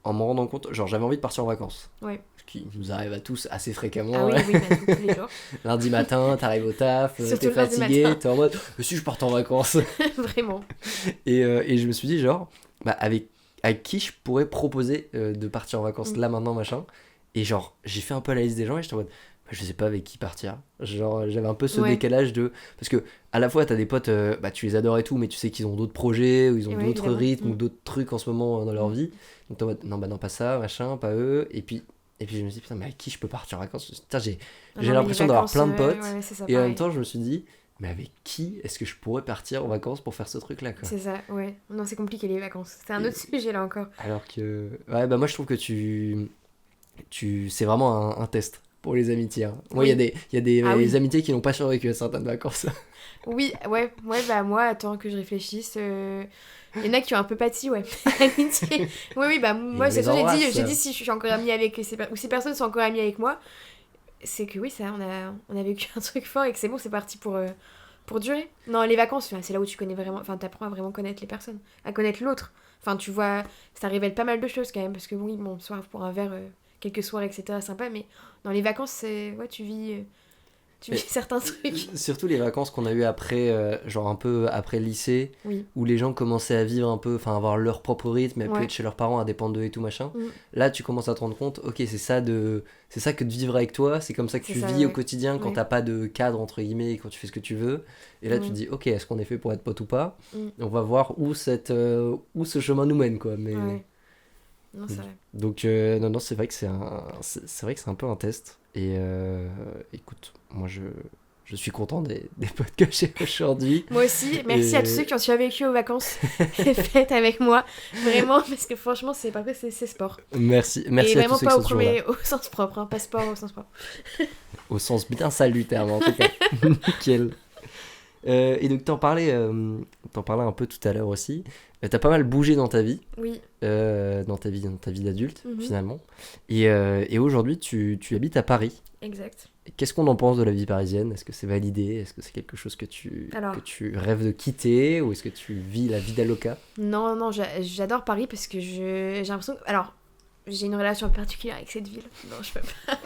rendant compte, genre, j'avais envie de partir en vacances. Ouais. Ce qui nous arrive à tous assez fréquemment. Ah oui, Ouais. oui, bah, tous les jours. Lundi matin, t'arrives au taf, Surtout t'es le lundi fatigué, matin. t'es en mode, si je parte en vacances. Vraiment. Et je me suis dit, genre, avec qui je pourrais proposer de partir en vacances là, maintenant, machin. Et genre, j'ai fait un peu la liste des gens et j'étais en mode, je sais pas avec qui partir. Genre, j'avais un peu ce Ouais. décalage de. Parce que, à la fois, t'as des potes, tu les adores et tout, mais tu sais qu'ils ont d'autres projets, ou ils ont Ouais, d'autres évidemment. rythmes, ou d'autres trucs en ce moment dans leur vie. Donc, t'es en mode, non, non, pas ça, machin, pas eux. Et puis je me suis dit, putain, mais avec qui je peux partir en vacances? Putain, j'ai Non, mais l'impression les d'avoir vacances, plein de potes. ouais, c'est ça, Et en pareil. même temps, je me suis dit, mais avec qui est-ce que je pourrais partir en vacances pour faire ce truc-là, quoi? C'est ça, ouais. Non, c'est compliqué les vacances. C'est un autre sujet là encore. Alors que. Ouais, moi, je trouve que c'est vraiment un test pour les amitiés. Hein. Moi, il Oui. y a des Ah oui. amitiés qui n'ont pas survécu à certaines vacances. Oui, ouais, bah moi, attends que je réfléchisse. Il y en a qui ont un peu pâti, ouais. Amitié. Oui, bah moi, on c'est les ça, embrasse. j'ai dit si je suis encore amie avec ou ces personnes sont encore amies avec moi, c'est que oui, ça, on a vécu un truc fort et que c'est bon, c'est parti pour durer. Non, les vacances, c'est là où tu connais vraiment, enfin, t'apprends à vraiment connaître les personnes, à connaître l'autre. Enfin, tu vois, ça révèle pas mal de choses quand même, parce que oui, bon, soir pour un verre, quelques soirs, etc., sympa, mais dans les vacances, c'est, ouais, tu vis certains trucs. Surtout les vacances qu'on a eues après, genre un peu après le lycée, Oui. où les gens commençaient à vivre un peu, enfin avoir leur propre rythme, et puis Ouais. être chez leurs parents à dépendre d'eux et tout machin. Mm. Là, tu commences à te rendre compte, ok, c'est ça que de vivre avec toi, c'est comme ça que C'est tu ça, vis au ouais. quotidien quand Ouais. t'as pas de cadre entre guillemets, et quand tu fais ce que tu veux. Et là, tu te dis, ok, est-ce qu'on est fait pour être pote ou pas? On va voir où ce chemin nous mène, quoi. Mais Ouais. Non, c'est vrai. donc non, c'est vrai que c'est vrai que c'est un peu un test. Et écoute, moi je suis content des potes que j'ai aujourd'hui. Moi aussi, merci à tous ceux qui ont survécu aux vacances faites avec moi. Vraiment, parce que franchement, c'est pas vrai, c'est sport. Merci Et à tous vraiment ceux pas qui au sont toujours là. au sens propre, hein, pas sport au sens propre. Au sens bien salutaire, mais en tout cas, nickel. Et donc t'en parlais un peu tout à l'heure aussi. T'as pas mal bougé dans ta vie, Oui. dans ta vie d'adulte Mhm. finalement. Et aujourd'hui, tu habites à Paris. Exact. Qu'est-ce qu'on en pense de la vie parisienne? Est-ce que c'est validé? Est-ce que c'est quelque chose que tu rêves de quitter? Ou est-ce que tu vis la vie d'Aloca? Non, j'adore Paris parce que j'ai l'impression que... Alors, j'ai une relation particulière avec cette ville. Non, je peux pas.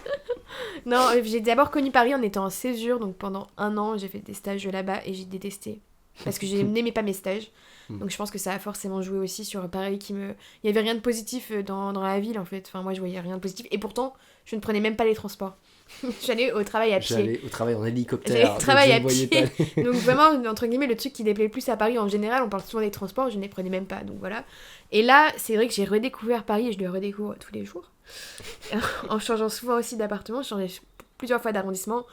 Non, j'ai d'abord connu Paris en étant en césure, donc pendant 1 an, j'ai fait des stages là-bas et j'ai détesté. Parce que je n'aimais pas mes stages. Donc je pense que ça a forcément joué aussi sur Paris il y avait rien de positif dans la ville en fait. Enfin, moi je voyais rien de positif. Et pourtant, je ne prenais même pas les transports. J'allais au travail à pied. J'allais au travail en hélicoptère. J'allais au travail donc à je ne voyais pied. pas Donc vraiment, entre guillemets, le truc qui déplaît le plus à Paris en général, on parle souvent des transports, je ne les prenais même pas. Donc voilà. Et là, c'est vrai que j'ai redécouvert Paris et je le redécouvre tous les jours. En changeant souvent aussi d'appartement, je changeais plusieurs fois d'arrondissement.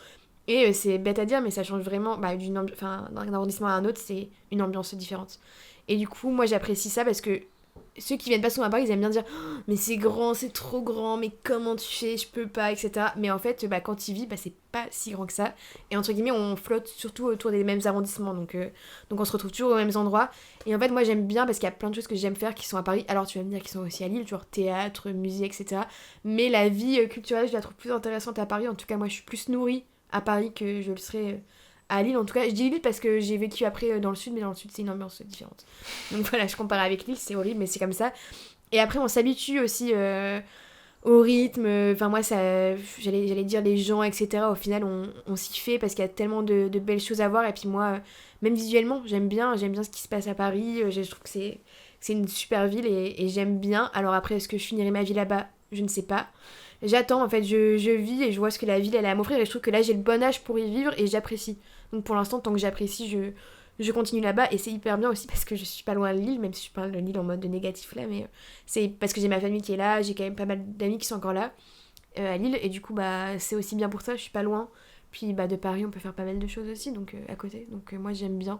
Et c'est bête à dire, mais ça change vraiment. D'un arrondissement à un autre, c'est une ambiance différente. Et du coup, moi j'apprécie ça parce que ceux qui viennent pas souvent à Paris, ils aiment bien dire oh, mais c'est grand, c'est trop grand, mais comment tu fais, je peux pas, etc. Mais en fait, quand tu y vis, c'est pas si grand que ça. Et entre guillemets, on flotte surtout autour des mêmes arrondissements. Donc on se retrouve toujours aux mêmes endroits. Et en fait, moi j'aime bien parce qu'il y a plein de choses que j'aime faire qui sont à Paris. Alors tu vas me dire qu'ils sont aussi à Lille, genre théâtre, musée, etc. Mais la vie culturelle, je la trouve plus intéressante à Paris. En tout cas, moi je suis plus nourrie à Paris que je le serais à Lille. En tout cas, je dis Lille parce que j'ai vécu après dans le sud, mais dans le sud c'est une ambiance différente. Donc voilà, je compare avec Lille, c'est horrible, mais c'est comme ça. Et après on s'habitue aussi au rythme. Enfin, moi, ça, j'allais dire les gens, etc. Au final, on s'y fait parce qu'il y a tellement de belles choses à voir. Et puis moi, même visuellement, j'aime bien ce qui se passe à Paris. Je trouve que c'est une super ville et j'aime bien. Alors après, est-ce que je finirai ma vie là-bas? Je ne sais pas. J'attends, en fait, je vis et je vois ce que la ville elle a à m'offrir. Et je trouve que là, j'ai le bon âge pour y vivre et j'apprécie. Donc pour l'instant, tant que j'apprécie, je continue là-bas. Et c'est hyper bien aussi parce que je suis pas loin de Lille, même si je parle de Lille en mode de négatif là. Mais c'est parce que j'ai ma famille qui est là, j'ai quand même pas mal d'amis qui sont encore là à Lille. Et du coup, bah, c'est aussi bien pour ça, je suis pas loin. Puis bah, de Paris, on peut faire pas mal de choses aussi, donc à côté. Donc moi, j'aime bien.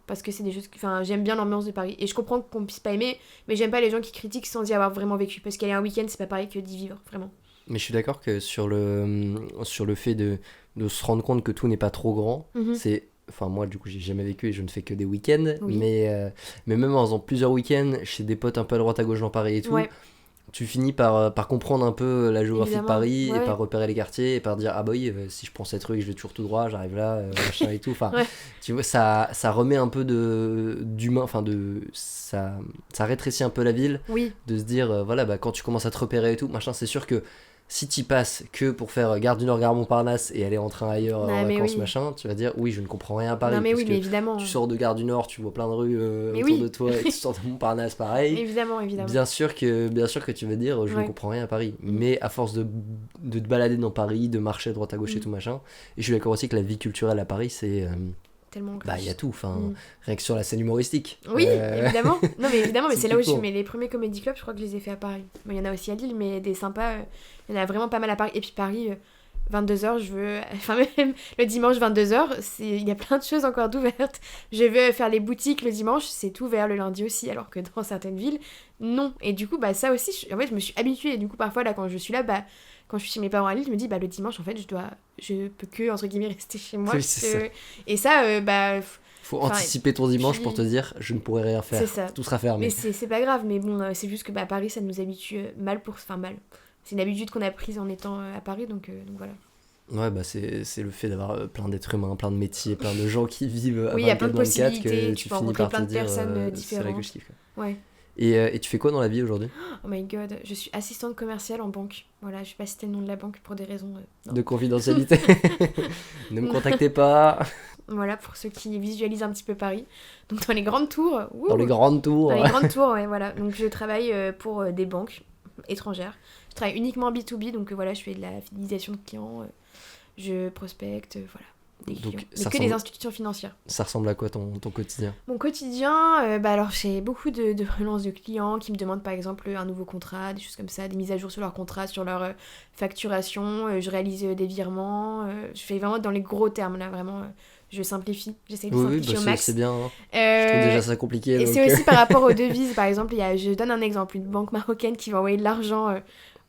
Parce que c'est des choses. Enfin, j'aime bien l'ambiance de Paris. Et je comprends qu'on puisse pas aimer, mais j'aime pas les gens qui critiquent sans y avoir vraiment vécu. Parce qu'aller un week-end, c'est pas pareil que d'y vivre, vraiment. Mais je suis d'accord que sur le fait de se rendre compte que tout n'est pas trop grand, Mhm. c'est... Enfin, moi, du coup, j'ai jamais vécu et je ne fais que des week-ends. Oui. Mais même en faisant plusieurs week-ends chez des potes un peu à droite à gauche dans Paris et tout, Ouais, tu finis par comprendre un peu la géographie de évidemment. Paris et Ouais. par repérer les quartiers et par dire ah bah oui, si je prends cette rue, je vais toujours tout droit, j'arrive là, machin et tout. Enfin, Ouais. tu vois, ça remet un peu d'humain, enfin ça rétrécit un peu la ville, Oui. de se dire voilà, bah quand tu commences à te repérer et tout, machin, c'est sûr que si tu passes que pour faire Gare du Nord, Gare Montparnasse et aller en train ailleurs en Non, mais vacances, oui. machin, tu vas dire oui, je ne comprends rien à Paris Non, mais parce oui, mais que évidemment. tu sors de Gare du Nord, tu vois plein de rues Mais autour oui. de toi et tu sors de Montparnasse pareil. Évidemment, évidemment. Bien sûr que tu vas dire je ne Ouais. comprends rien à Paris, Mm. mais à force de te balader dans Paris, de marcher à droite à gauche et Mm. tout machin, et je suis d'accord aussi que la vie culturelle à Paris c'est Tellement bah il y a riche. tout, enfin Mm. rien que sur la scène humoristique. Oui, évidemment. Non, mais évidemment, mais C'est c'est là où je suis. typiquement. Mais les premiers comédie clubs, je crois que je les ai fait à Paris. Bon, il y en a aussi à Lille, mais des sympas. Il y en a vraiment pas mal à Paris. Et puis Paris, 22h, je veux. Enfin, même le dimanche, 22h, il y a plein de choses encore d'ouvertes. Je veux faire les boutiques le dimanche, c'est ouvert le lundi aussi, alors que dans certaines villes, non. Et du coup, bah, ça aussi, en fait, je me suis habituée. Et du coup, parfois, là, quand je suis là, bah. Quand je suis chez mes parents à Lille, je me dis, bah, le dimanche, en fait, je peux que, entre guillemets, rester chez moi. Oui, Parce c'est ça. que... Et ça, bah, Faut enfin, anticiper ton dimanche pour te puis- dire je ne pourrai rien faire. c'est ça. Tout sera Mais fermé. c'est pas grave, mais bon, c'est juste que bah, Paris, ça nous habitue mal pour. Enfin, mal. C'est une habitude qu'on a prise en étant à Paris, donc voilà. Ouais, bah c'est le fait d'avoir plein d'êtres humains, plein de métiers, plein de gens qui vivent à Oui, il y a plein 24 de 24 possibilités, que tu tu peux finis rencontrer par plein te de dire personnes c'est là que différentes. je kiffe, quoi. Ouais. Et tu fais quoi dans la vie aujourd'hui? Oh my god, je suis assistante commerciale en banque. Voilà, je vais pas citer le nom de la banque pour des raisons. Non. De confidentialité. Ne me contactez pas. Voilà, pour ceux qui visualisent un petit peu Paris. Donc dans les grandes tours. Dans les grandes tours. Dans les grandes tours, ouais, voilà. Donc je travaille pour des banques étrangères. Je travaille uniquement en B2B, donc voilà, je fais de la fidélisation de clients, je prospecte, voilà, des Donc, clients. ça Mais que des ressemble- institutions financières. Ça ressemble à quoi ton quotidien? Mon quotidien, bah alors j'ai beaucoup de relances de clients qui me demandent par exemple un nouveau contrat, des choses comme ça, des mises à jour sur leur contrat, sur leur facturation, je réalise des virements, je fais vraiment dans les gros termes là, vraiment, je simplifie, j'essaie de Oui, simplifier bah au c'est max. bien, hein. Je trouve déjà ça compliqué. Et Donc, c'est aussi par rapport aux devises, par exemple, je donne un exemple, une banque marocaine qui va envoyer de l'argent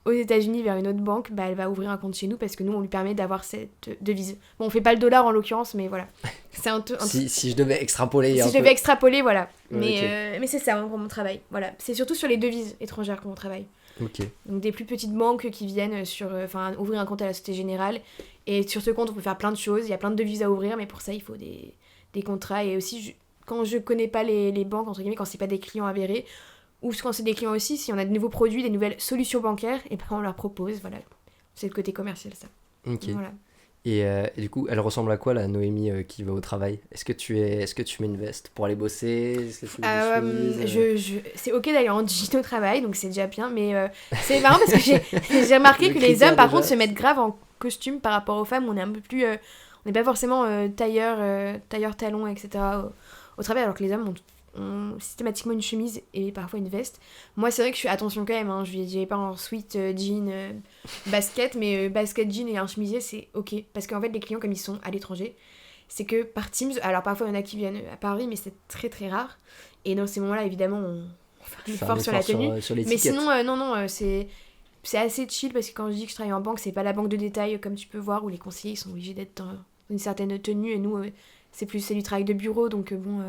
aux États-Unis vers une autre banque, bah, elle va ouvrir un compte chez nous parce que nous, on lui permet d'avoir cette devise. Bon, on fait pas le dollar en l'occurrence, mais voilà. C'est si je devais extrapoler si un je peu. devais extrapoler, voilà. Ouais, Mais c'est ça, en gros, mon travail. Voilà. C'est surtout sur les devises étrangères que mon travail. Ok. Donc des plus petites banques qui viennent ouvrir un compte à la Société Générale. Et sur ce compte, on peut faire plein de choses. Il y a plein de devises à ouvrir, mais pour ça, il faut des contrats. Et aussi, quand je connais pas les banques, entre guillemets, quand c'est pas des clients avérés, ou quand c'est des clients aussi, si on a de nouveaux produits, des nouvelles solutions bancaires, et ben on leur propose, voilà. C'est le côté commercial, ça. Ok. Voilà. Et du coup, elle ressemble à quoi la Noémie qui va au travail? Est-ce que tu mets une veste pour aller bosser? Est-ce que tu mets des chemises, C'est ok d'aller en jean au travail, donc c'est déjà bien, mais c'est marrant parce que j'ai remarqué Le que les critère hommes, par déjà. contre, se mettent grave en costume par rapport aux femmes. On est un peu plus. On n'est pas forcément tailleur talon, etc. au travail, alors que les hommes ont systématiquement une chemise et parfois une veste. Moi, c'est vrai que je fais attention quand même, hein. Je vais pas en sweat, jean, basket, mais basket, jean et un chemisier, c'est ok. Parce qu'en fait, les clients, comme ils sont à l'étranger, c'est que par Teams, alors parfois il y en a qui viennent à Paris, mais c'est très très rare. Et dans ces moments-là, évidemment, on fait un faire effort sur la tenue. sur Mais l'étiquette. sinon, non, c'est assez chill parce que quand je dis que je travaille en banque, c'est pas la banque de détail comme tu peux voir où les conseillers ils sont obligés d'être dans une certaine tenue et nous, c'est du travail de bureau, donc bon,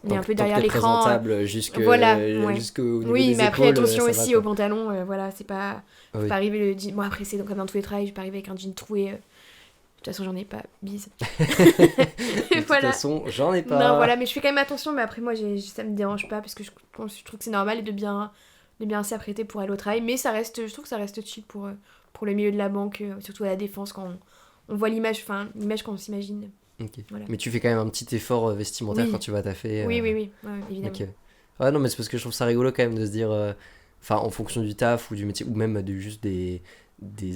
on est un peu derrière Tant que t'es l'écran. présentable jusqu'au Voilà, ouais. niveau Oui, des mais après, épaules, attention ça aussi va, aux quoi. pantalons, voilà, c'est pas. Faut Oui. pas arriver le jean. Bon, après, c'est comme dans tous les travails, je peux arriver avec un jean troué. De toute façon, j'en ai pas, bise. De toute Voilà. façon, j'en ai pas. Non, voilà, mais je fais quand même attention, mais après, moi, ça me dérange pas parce que je trouve que c'est normal de bien bien s'apprêter pour aller au travail. Mais je trouve que ça reste chill pour le milieu de la banque, surtout à la Défense, quand on voit l'image qu'on s'imagine. Ok. Voilà. Mais tu fais quand même un petit effort vestimentaire Oui. quand tu vas taffer. Oui, ouais, évidemment. Ok. Ouais, non, mais c'est parce que je trouve ça rigolo quand même de se dire, enfin, en fonction du taf ou du métier, ou même de juste des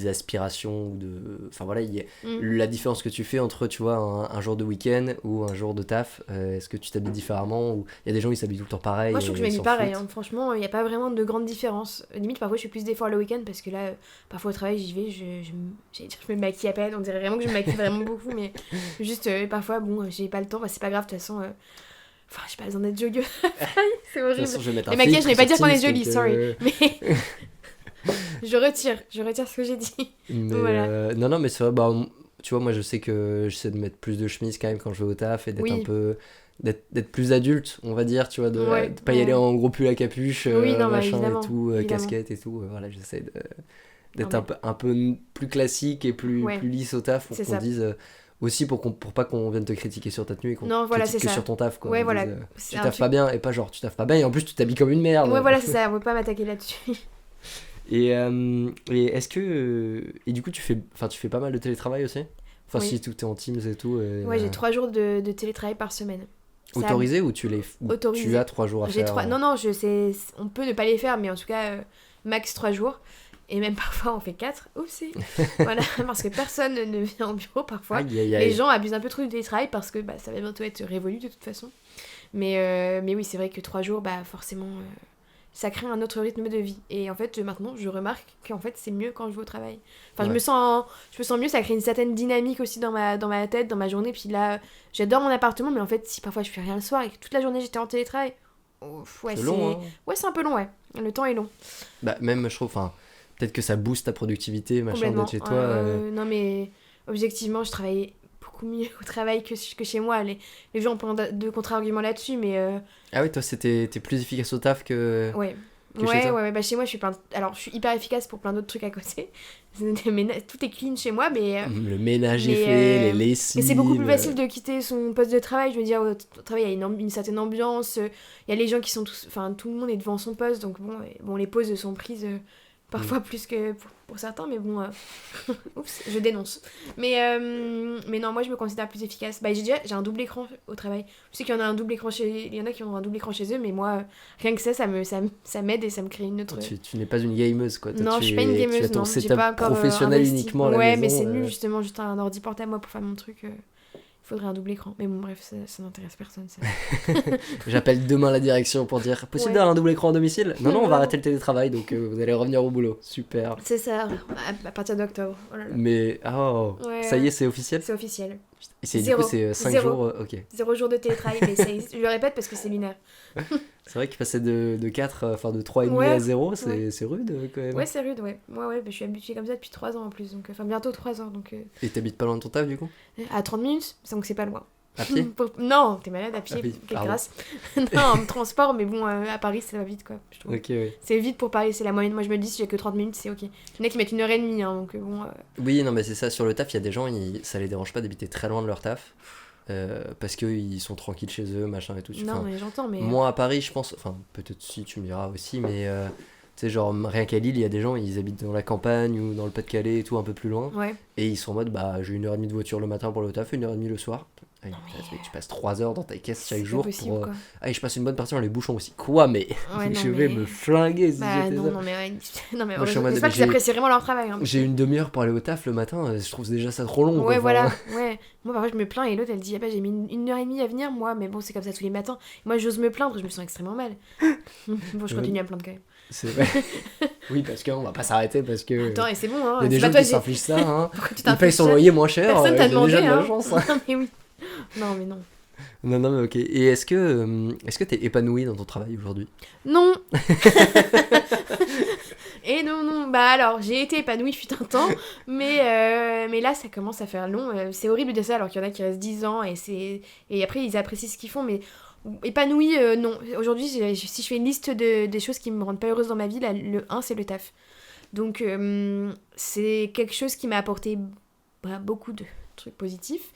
aspirations, ou de. Enfin voilà, la différence que tu fais entre, tu vois, un jour de week-end ou un jour de taf, est-ce que tu t'habilles différemment, ou il y a des gens qui s'habillent tout le temps pareil. Moi, je trouve que je et ils m'habille s'en pareil. foutent. Hein. Franchement, il n'y a pas vraiment de grande différence. Limite, parfois, je fais plus d'efforts le week-end parce que là, parfois au travail, j'y vais, je me maquille à peine. On dirait vraiment que je me maquille vraiment beaucoup, mais juste parfois, bon, j'ai pas le temps. Bah, c'est pas grave, de toute façon. Enfin, j'ai pas besoin d'être jolieuse. C'est De toute horrible. façon, je vais mettre un Les maquillages, je vais pas dire filtre qu'on est sur joli, Teams, sorry. donc, Mais je retire ce que j'ai dit. mais, Voilà. non, mais c'est vrai, bah, tu vois, moi je sais que j'essaie de mettre plus de chemise quand même quand je vais au taf et d'être Oui. un peu. D'être plus adulte, on va dire, tu vois, de Ouais, pas y aller ouais. en gros pull à capuche, Oui, non, bah, machin évidemment, et tout, évidemment. casquette et tout. Voilà, j'essaie d'être Non, un peu plus classique et Ouais, plus lisse au taf pour c'est qu'on ça. dise. Aussi pour pas qu'on vienne te critiquer sur ta tenue et qu'on Non, voilà, critique c'est que ça. sur ton taf, quoi. Ouais, On voilà. dise, C'est tu un taffes truc. pas bien, et pas genre tu taffes pas bien, et en plus tu t'habilles comme une merde. Ouais, voilà, c'est ça. On veut pas m'attaquer là-dessus. Et est-ce que. Et du coup, tu fais pas mal de télétravail aussi? Enfin, Oui. si tout est en Teams et tout. Ouais, j'ai 3 jours de télétravail par semaine. Ça- Autorisé ou ou Autorisé. tu as 3 jours à J'ai faire? 3... Non, on peut ne pas les faire, mais en tout cas, max 3 jours. Et même parfois, on fait 4. Oupsie. Voilà, parce que personne ne vient au bureau parfois. Aïe, aïe, Les aïe. gens abusent un peu trop du télétravail parce que ça va bientôt être révolu de toute façon. Mais oui, c'est vrai que 3 jours, forcément, ça crée un autre rythme de vie. Et en fait, maintenant, je remarque qu'en fait, c'est mieux quand je vais au travail. Enfin, Ouais. je me sens mieux, ça crée une certaine dynamique aussi dans ma tête, dans ma journée. Puis là, j'adore mon appartement, mais en fait, si parfois je fais rien le soir et que toute la journée j'étais en télétravail, ouais, C'est long, hein. Ouais, c'est un peu long, ouais. Le temps est long. Bah, même, je trouve, enfin, peut-être que ça booste ta productivité, machin, Complètement. d'être chez toi. Non, mais objectivement, je travaillais beaucoup mieux au travail que chez moi. Les gens ont plein de contre-arguments là-dessus, mais Ah oui, toi, t'es plus efficace au taf que. ouais. Que chez toi. Ouais, chez moi, alors, je suis hyper efficace pour plein d'autres trucs à côté. Tout est clean chez moi, mais Le ménage est mais, fait, les mais lessives. c'est beaucoup plus facile de quitter son poste de travail. Je veux dire, au travail, il y a une certaine ambiance. Il y a les gens qui sont tous. Enfin, tout le monde est devant son poste. Donc, bon les pauses sont prises parfois plus que pour certains. Mais bon. Oups, je dénonce. Mais non, moi, je me considère plus efficace. J'ai un double écran au travail. Je sais qu'il y en a un double écran il y en a qui ont un double écran chez eux. Mais moi, rien que ça m'aide et ça me crée une autre. Tu n'ai pas une gameuse, quoi. Toi, Non, tu je suis pas une tu as gameuse, ton non. J'ai setup pas encore professionnel investi. uniquement à la Ouais, maison. mais c'est nul, justement, juste un ordi portable, moi, pour faire mon truc. Il faudrait un double écran. Mais bon, bref, ça n'intéresse personne, ça. J'appelle demain la direction pour dire possible Ouais. d'avoir un double écran à domicile? Non, on va Vraiment. arrêter le télétravail, donc vous allez revenir au boulot. Super. C'est ça, à partir d'octobre. Oh là là. Mais, Ouais, ça y est, c'est officiel? c'est officiel. Du Zéro. coup, c'est 5 Zéro. jours, ok. 0 jour de télétravail, mais je le répète parce que c'est lunaire. C'est vrai qu'il passait de 4, enfin de 3,5 Ouais, à 0, ouais. c'est rude quand même. Ouais, c'est rude, ouais. Ouais, je suis habituée comme ça depuis 3 ans en plus. Donc, enfin, bientôt 3 ans. Donc, Et t'habites pas loin de ton taf du coup? à 30 minutes, donc c'est pas loin. À pied? Non, t'es malade à pied, Ah oui, quelle pardon. grâce. Non, en transport, mais bon, à Paris, ça va vite, quoi, je trouve. Ok, oui. C'est vite pour Paris, c'est la moyenne. Moi, je me dis, si j'ai que 30 minutes, c'est ok. Il y en a qui mettent 1h30, hein, donc bon. Oui, non, mais c'est ça, sur le taf, il y a des gens, ça les dérange pas d'habiter très loin de leur taf. Parce qu'ils sont tranquilles chez eux, machin et tout. Non, Enfin, mais j'entends, mais. moi à Paris, je pense, enfin peut-être si tu me diras aussi, mais tu sais, genre rien qu'à Lille, il y a des gens, ils habitent dans la campagne ou dans le Pas-de-Calais et tout, un peu plus loin, Ouais. et ils sont en mode bah j'ai 1h30 de voiture le matin pour le taf, 1h30 le soir. Ah, Non, mais- tu passes 3 heures dans ta caisse C'est chaque pas jour possible, pour. quoi. Ah, et je passe une bonne partie dans les bouchons aussi. Quoi, mais Ouais, non, je vais mais- me flinguer si Bah j'étais non, ça. non, mais. Non, mais Moi, je suis en mode, j'espère mais qu'ils apprécient vraiment leur travail. Hein, J'ai une demi-heure pour aller au taf le matin, je trouve déjà ça trop long. quoi. Ouais, Enfin, voilà, ouais. Moi, parfois, je me plains et l'autre, elle dit, ah bah, j'ai mis 1h30 à venir, moi, mais bon, c'est comme ça tous les matins. Moi, j'ose me plaindre, je me sens extrêmement mal. Bon, je continue à me plaindre quand même. C'est vrai. Oui, parce qu'on va pas s'arrêter parce que. Attends, et c'est bon, hein. Il y a des c'est gens pas qui toi, s'infligent ça, hein. Pourquoi tu Il paye t'infliges son ça loyer moins cher. Personne t'a il a demandé, déjà de la hein. chance, hein. Non, mais oui. Non, mais non. Non, mais ok. Et est-ce que t'es épanoui dans ton travail aujourd'hui? Non. Et non. Bah alors, j'ai été épanouie fut un temps, mais là, ça commence à faire long. C'est horrible de dire ça alors qu'il y en a qui restent 10 ans et après, ils apprécient ce qu'ils font, mais épanouie, non. Aujourd'hui, si je fais une liste des choses qui me rendent pas heureuse dans ma vie, là, le 1, c'est le taf. Donc, c'est quelque chose qui m'a apporté beaucoup de trucs positifs,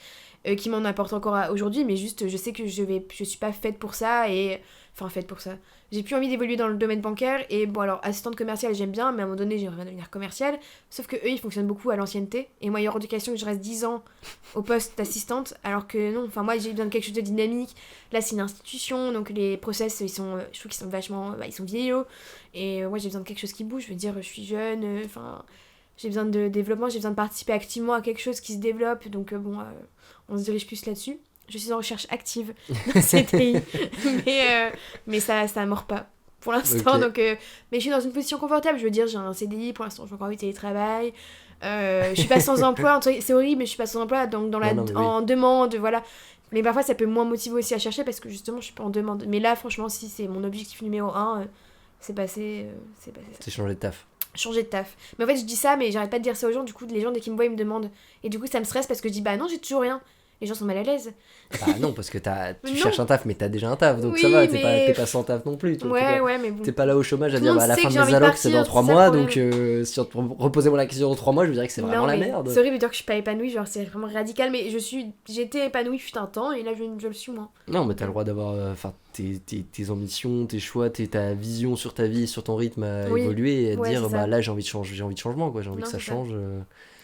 qui m'en apportent encore aujourd'hui, mais juste, je sais que je suis pas faite pour ça, et... Enfin, faite pour ça. j'ai plus envie d'évoluer dans le domaine bancaire. Et bon, alors, assistante commerciale, j'aime bien, mais à un moment donné, j'aimerais bien devenir commerciale. Sauf que eux, ils fonctionnent beaucoup à l'ancienneté. Et moi, il y a hors de question que je reste 10 ans au poste d'assistante. Alors que non, enfin, moi, j'ai besoin de quelque chose de dynamique. Là, c'est une institution, donc les process, je trouve qu'ils sont vachement. Ils sont vieillots. Et moi, j'ai besoin de quelque chose qui bouge. Je veux dire, je suis jeune, enfin. J'ai besoin de développement, j'ai besoin de participer activement à quelque chose qui se développe. Donc, on se dirige plus là-dessus. Je suis en recherche active dans CTI, mais ça ne mord pas pour l'instant. Ok. Donc, mais je suis dans une position confortable. Je veux dire, j'ai un CDI, pour l'instant, j'ai encore eu télétravail. Je suis pas sans emploi, c'est horrible, mais je suis pas sans emploi donc Non, mais oui. en demande, voilà. Mais parfois, ça peut moins motiver aussi à chercher parce que justement, je suis pas en demande. Mais là, franchement, si c'est mon objectif numéro 1, c'est passé ça. C'est changer de taf. Changer de taf. Mais en fait, je dis ça, mais j'arrête pas de dire ça aux gens. Du coup, les gens, dès qu'ils me voient, ils me demandent. Et du coup, ça me stresse parce que je dis, bah non, j'ai toujours rien. Les gens sont mal à l'aise. Bah non, parce que tu Non. cherches un taf, mais t'as déjà un taf, donc Oui, ça va, mais- t'es pas sans taf non plus. Ouais, mais bon. T'es pas là au chômage à Tout le dire monde bah, à la sait fin que de j'ai mes envie de allocs c'est dans partir, 3 c'est ça mois, le donc si on te reposez-moi la question dans 3 mois, je veux dire que c'est vraiment Non, la mais merde. c'est horrible de dire que je suis pas épanouie, genre c'est vraiment radical, mais j'étais épanouie fut un temps et là je le suis moins. Non, mais t'as le droit d'avoir tes ambitions, tes choix, ta vision sur ta vie, sur ton rythme à Oui. évoluer et à te Ouais, dire c'est bah ça. là j'ai envie de changement, quoi, j'ai envie Non, que ça c'est ça. change.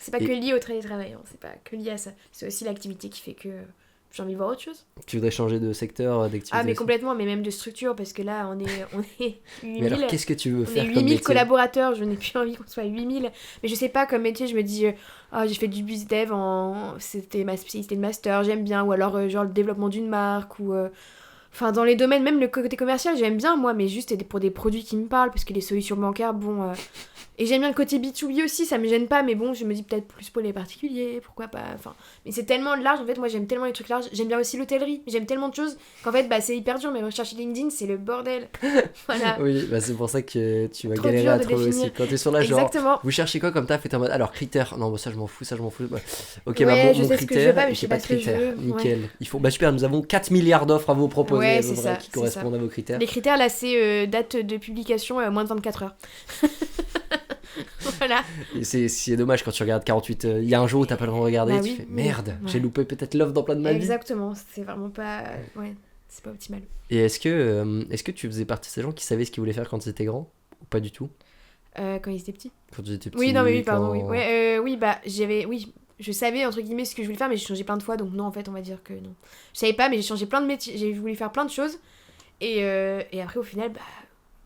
C'est pas Et- que lié au télétravail, hein, c'est pas que lié à ça. C'est aussi l'activité qui fait que j'ai envie de voir autre chose. Tu voudrais changer de secteur, d'activité Ah, mais aussi. complètement, mais même de structure, parce que là on est Mais alors 8000. qu'est-ce que tu veux On est faire comme 8000 métier? collaborateurs, je n'ai plus envie qu'on soit 8000. Mais je sais pas, comme métier, je me dis, ah, j'ai fait du business dev, c'était ma spécialité de master, j'aime bien. Ou alors, genre, le développement d'une marque, ou. Enfin, dans les domaines, même le côté commercial, j'aime bien, moi, mais juste pour des produits qui me parlent, parce que les solutions bancaires, bon. Et j'aime bien le côté B2B aussi, ça me gêne pas, mais bon, je me dis peut-être plus pour les particuliers, pourquoi pas. Enfin, mais c'est tellement large, en fait, moi, j'aime tellement les trucs larges. J'aime bien aussi l'hôtellerie, j'aime tellement de choses qu'en fait, bah, c'est hyper dur, mais rechercher LinkedIn, c'est le bordel. Voilà. Oui, bah c'est pour ça que tu vas Trop galérer dur à de trouver définir. aussi. Quand t'es sur là, genre, Exactement. vous cherchez quoi comme taf et t'es en mode, alors critères, non, bah ça je m'en fous, Ouais. Ok, Ouais, bah je mon sais ce que je veux critère, pas, mais je j'ai sais pas pas de ce que je critères, veux. nickel. Il faut, bah super, nous avons 4 milliards d'offres à vous proposer, Ouais, à peu c'est près, ça, qui c'est correspondent à vos critères. Les critères, là, c'est date de publication moins de 24 heures. Voilà. Et c'est dommage quand tu regardes 48, il y a un jour où t'as pas le droit de regarder, Bah tu oui, fais oui, merde, ouais. j'ai loupé peut-être l'offre d'emploi de ma vie. Exactement, c'est vraiment pas. Ouais, c'est pas optimal. Et est-ce que tu faisais partie de ces gens qui savaient ce qu'ils voulaient faire quand ils étaient grands? Ou pas du tout? Quand ils étaient petits. Quand ils étaient petits, Oui, non, mais oui, pardon, oui. quand- Ouais, oui, bah, oui, je savais, entre guillemets, ce que je voulais faire, mais j'ai changé plein de fois, donc non, en fait, on va dire que non. Je savais pas, mais j'ai changé plein de métiers, j'ai voulu faire plein de choses, et après, au final, bah,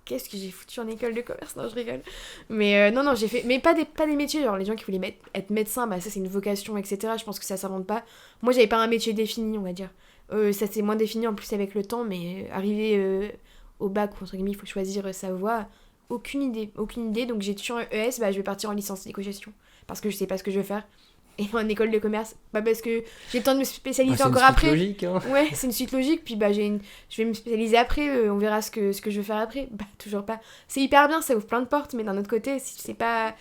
qu'est-ce que j'ai foutu en école de commerce? Non, je rigole. Mais non, j'ai fait, mais pas des métiers, genre les gens qui voulaient être médecin, bah, ça, c'est une vocation, etc. Je pense que ça s'invente pas. Moi, j'avais pas un métier défini, on va dire. Ça, c'est moins défini, en plus, avec le temps, mais arrivé au bac, entre guillemets, il faut choisir sa voie. Aucune idée. Donc j'ai toujours un ES, bah je vais partir en licence d'éco-gestion. Parce que je sais pas ce que je veux faire. Et en école de commerce, bah parce que j'ai le temps de me Bah, spécialiser c'est une encore suite après. logique, hein. Ouais, c'est une suite logique. Puis bah je vais me spécialiser après, on verra ce que je veux faire après. Bah toujours pas. C'est hyper bien, ça ouvre plein de portes, mais d'un autre côté, si tu sais pas.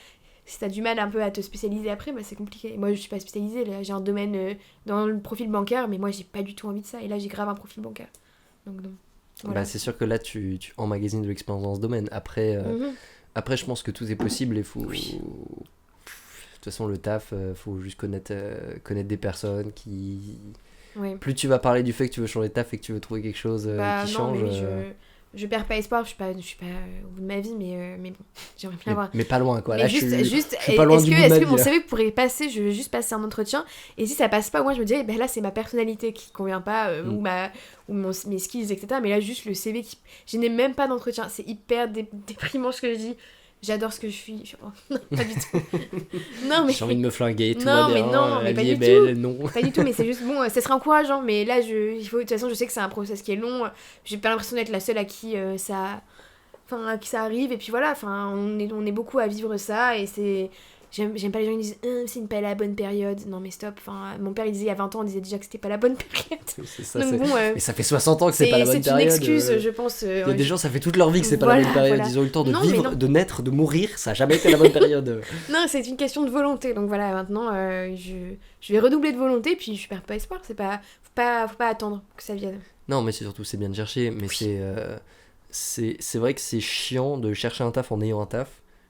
Si t'as du mal un peu à te spécialiser après, bah c'est compliqué. Moi je suis pas spécialisée, là j'ai un domaine dans le profil bancaire, mais moi j'ai pas du tout envie de ça. Et là j'ai grave un profil bancaire. Donc non. Voilà. Bah, c'est sûr que là, tu emmagasines de l'expérience dans ce domaine. Après, Mhm. après, je pense que tout est possible et faut. Oui. De toute façon, le taf, faut juste connaître des personnes qui. Ouais. Plus tu vas parler du fait que tu veux changer de taf et que tu veux trouver quelque chose Bah qui non, change. mais oui, je perds pas espoir, je suis pas au bout de ma vie, mais bon, j'aimerais bien avoir. mais pas loin, quoi. Mais Là, juste, je suis pas loin du bout de est-ce ma que vie, mon là. CV pourrait passer, je vais juste passer un entretien, et si ça passe pas, moi je me dirais, ben là c'est ma personnalité qui convient pas, mes skills, etc. Mais là juste le CV qui. Je n'ai même pas d'entretien, c'est hyper déprimant ce que je dis. J'adore ce que je suis. Oh, non, pas du tout. Non, mais. J'ai envie de me flinguer, tout Non, va mais bien, non, la mais pas vie est du belle, tout. non. Pas du tout, mais c'est juste bon, ça serait encourageant. Mais là, de toute façon, je sais que c'est un process qui est long. J'ai pas l'impression d'être la seule à qui à qui ça arrive. Et puis voilà, enfin, on est beaucoup à vivre ça. Et c'est. J'aime pas les gens qui disent c'est pas la bonne période. Non, mais stop. Enfin, mon père, il disait il y a 20 ans, on disait déjà que c'était pas la bonne période. C'est ça, Donc c'est- bon, Mais ça fait 60 ans que c'est pas la bonne c'est une période. excuse, je pense. Il y a des gens, ça fait toute leur vie que c'est pas la Voilà, bonne période. voilà. Ils ont eu le temps de Non, mais vivre, non. de naître, de mourir. Ça a jamais été la bonne période. Non, c'est une question de volonté. Donc voilà, maintenant, je vais redoubler de volonté. Puis je perds pas espoir. Faut pas attendre que ça vienne. Non, mais c'est surtout, c'est bien de chercher. Mais Oui. c'est vrai que c'est chiant de chercher un taf en ayant un taf.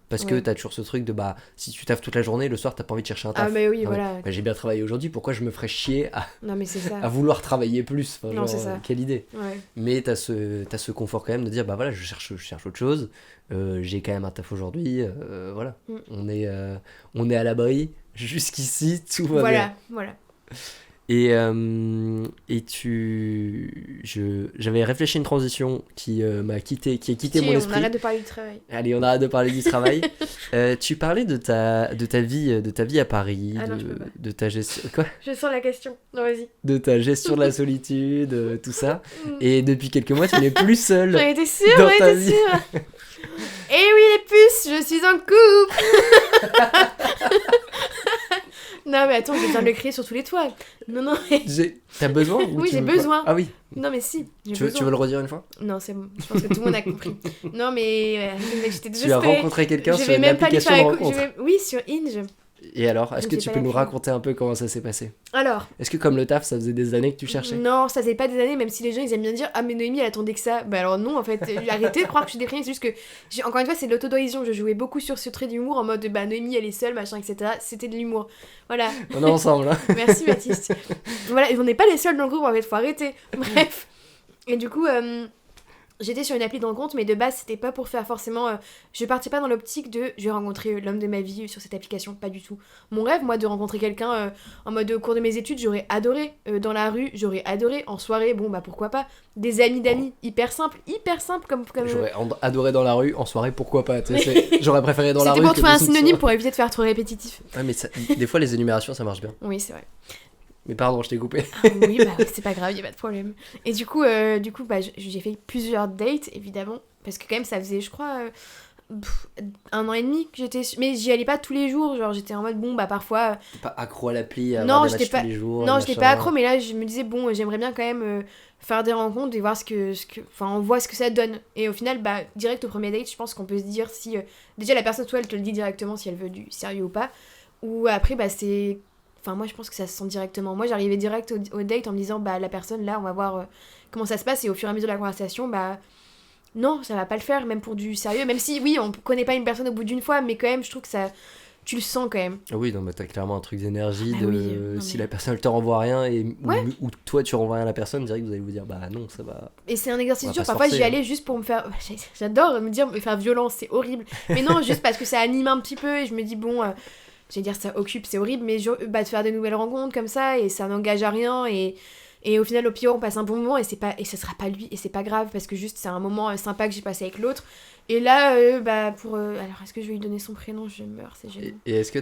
Parce que t'as toujours ce truc de si tu taffes toute la journée, le soir t'as pas envie de chercher un taf. Ah mais oui, voilà. J'ai bien travaillé aujourd'hui, pourquoi je me ferais chier Non mais c'est ça. à vouloir travailler plus, Non, c'est ça. quelle idée. Ouais. Mais t'as ce confort quand même de dire voilà, je cherche autre chose, j'ai quand même un taf aujourd'hui, voilà. On est à l'abri, jusqu'ici tout va bien. Voilà. Et j'avais réfléchi à une transition qui a quitté mon esprit. On arrête de parler du travail. Allez, on arrête de parler du travail. Tu parlais de ta vie à Paris, non, je peux pas. de ta gestion. Quoi ? Je sens la question. Non, vas-y. De ta gestion de la solitude, tout ça. Et depuis quelques mois, tu n'es plus seule. J'en étais sûre, dans j'en ta étais vie. sûre. Eh oui, les puces, je suis en couple. Non, mais attends, j'ai besoin de le crier sur tous les toits. Non, mais... T'as besoin ou Oui, tu j'ai veux besoin. pas ? Ah oui. Non, mais si, j'ai Tu besoin. veux le redire une fois ? Non, c'est bon. Je pense que tout le monde a compris. Non, mais j'étais Tu as désespérée. rencontré quelqu'un Je sur vais une même pas lui application faire de écouter. rencontre. Oui, sur Inge. Et alors, est-ce que J'ai tu pas peux la nous flemme. raconter un peu comment ça s'est passé ? Alors, Est-ce que comme le taf, ça faisait des années que tu cherchais ? non, ça faisait pas des années, même si les gens ils aiment bien dire ah mais Noémie elle attendait que ça. Bah alors non en fait, arrêtez de croire que je suis déprimée, c'est juste que encore une fois c'est de l'autodérision, je jouais beaucoup sur ce trait d'humour en mode bah Noémie elle est seule machin etc. C'était de l'humour. Voilà. On est ensemble, hein. Merci Baptiste. Voilà, on n'est pas les seuls dans le groupe en fait, faut arrêter. Bref. Et du coup j'étais sur une appli de rencontre, mais de base c'était pas pour faire forcément. Je partais pas dans l'optique de je vais rencontrer l'homme de ma vie sur cette application, pas du tout. Mon rêve, moi, de rencontrer quelqu'un en mode au cours de mes études, j'aurais adoré. Dans la rue, j'aurais adoré. En soirée, bon bah pourquoi pas. Des amis d'amis, hyper simple comme. J'aurais adoré dans la rue, en soirée, pourquoi pas. J'aurais préféré dans la rue. C'était pour que trouver un de synonyme soir. pour éviter de faire trop répétitif. Ouais, mais des fois les énumérations ça marche bien. Oui, c'est vrai. Mais pardon, je t'ai coupé. Ah oui, bah c'est pas grave, y a pas de problème. Et du coup bah, j'ai fait plusieurs dates, évidemment. Parce que quand même, ça faisait, je crois, 1 an et demi que j'étais... Mais j'y allais pas tous les jours, genre j'étais en mode, bon, bah parfois... T'es pas accro à l'appli, à Non, avoir des j'étais matchs pas... tous les jours. Non, machin. j'étais pas accro, mais là, je me disais, bon, j'aimerais bien quand même faire des rencontres et voir ce que... Enfin, on voit ce que ça donne. Et au final, bah, direct au premier date, je pense qu'on peut se dire si... Déjà, la personne, soit elle te le dit directement si elle veut du sérieux ou pas. Ou après, bah, c'est... Enfin, moi, je pense que ça se sent directement. Moi, j'arrivais direct au date en me disant, bah, la personne, là, on va voir comment ça se passe. Et au fur et à mesure de la conversation, bah... Non, ça va pas le faire, même pour du sérieux. Même si, oui, on connaît pas une personne au bout d'une fois, mais quand même, je trouve que ça... Tu le sens quand même. Oui, non, mais t'as clairement un truc d'énergie. Ah oui, non, si mais- la personne elle te renvoie rien Ouais. ou toi tu renvoies rien à la personne, direct vous allez vous dire bah non, ça va. Et c'est un On exercice va dur. pas se Parfois, forcer, j'y hein. allais juste pour me faire... J'adore me faire violence, c'est horrible. Mais non, juste parce que ça anime un petit peu et je me dis, bon... j'allais dire ça occupe, c'est horrible, mais bah, de faire des nouvelles rencontres comme ça et ça n'engage à rien et au final au pire on passe un bon moment et ce sera pas lui et c'est pas grave parce que juste c'est un moment sympa que j'ai passé avec l'autre et là bah pour alors est-ce que je vais lui donner son prénom, je meurs, c'est gênant. Et est-ce que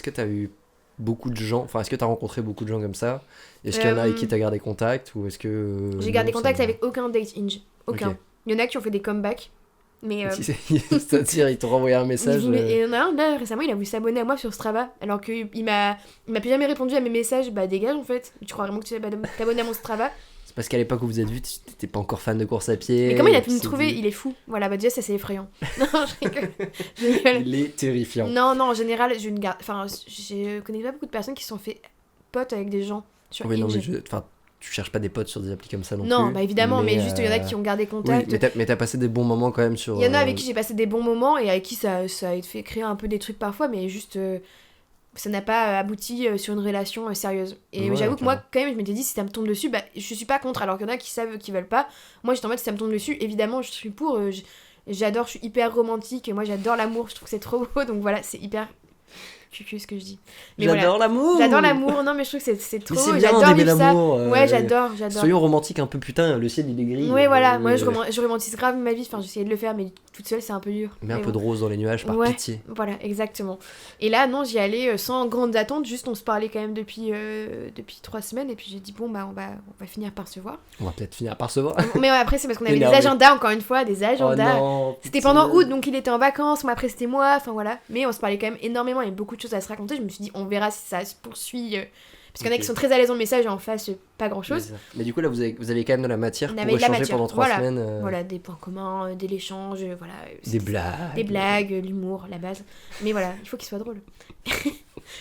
t'as eu beaucoup de gens, enfin est-ce que t'as rencontré beaucoup de gens comme ça? Est-ce qu'il y en a avec qui t'as gardé contact ou est-ce que J'ai gardé non, contact ça- avec aucun date Inge, aucun. Ok. Il y en a qui ont fait des comebacks mais C'est-à-dire ils t'ont renvoyé un message. et il y en a un là récemment, il a voulu s'abonner à moi sur Strava alors qu'il m'a plus jamais répondu à mes messages. Bah dégage en fait, tu crois vraiment que tu vas t'abonner à mon Strava? C'est parce qu'à l'époque où vous êtes vus, t'étais pas encore fan de course à pied. Mais comment il a pu me c'est trouver? dit- Il est fou. Voilà, bah déjà ça c'est effrayant. Non, je rigole. Je rigole. Il est terrifiant. Non, en général, je ne garde... Enfin, je connais pas beaucoup de personnes qui se sont fait potes avec des gens sur Oui, non, Hinge. mais enfin, tu cherches pas des potes sur des applis comme ça non, Non, plus. bah évidemment, mais juste il y en a qui ont gardé Oui, contact. mais t'as passé des bons moments quand même sur. Il y en a avec qui j'ai passé des bons moments et avec qui ça a fait créer un peu des trucs parfois, mais juste ça n'a pas abouti sur une relation sérieuse. Et Ouais, j'avoue que clairement. moi, quand même, je m'étais dit si ça me tombe dessus, bah je suis pas contre, alors qu'il y en a qui savent qu'ils veulent pas. Moi j'étais en mode si ça me tombe dessus, évidemment je suis pour. J'adore, je suis hyper romantique, et moi j'adore l'amour, je trouve que c'est trop beau, donc voilà, c'est hyper cucu ce que je dis. Mais J'adore voilà. l'amour. J'adore l'amour, non mais je trouve que c'est trop Mais c'est beau, bien j'adore d'aimer vivre ça. l'amour. Ouais, j'adore. Soyons romantiques un peu, putain, le ciel il est gris. Ouais, voilà, moi je romantise grave ma vie, enfin j'essayais de le faire, mais toute seule c'est un peu dur. Mets un Mais peu bon. de rose dans les nuages par Ouais. pitié. Voilà, exactement. Et là, non, j'y allais sans grandes attentes, juste on se parlait quand même depuis 3 semaines, et puis j'ai dit, bon, bah on va finir par se voir. On va peut-être finir par se voir. Mais ouais, après, c'est parce qu'on avait des Énervé. agendas, encore une fois, des Oh agendas. non. C'était putain. pendant août, donc il était en vacances, moi après c'était moi, enfin voilà. Mais on se parlait quand même énormément, il y avait beaucoup de choses à se raconter. Je me suis dit, on verra si ça se poursuit. Parce qu'il y en a Ok. qui sont très à l'aise dans le message et en face, pas grand chose. Mais du coup, là, vous avez quand même de la matière On pour avait de la échanger matière. pendant 3 Voilà. semaines. Voilà, des points communs, de l'échange, voilà. Des blagues. Des blagues, l'humour, la base. Mais voilà, il faut qu'il soit drôle.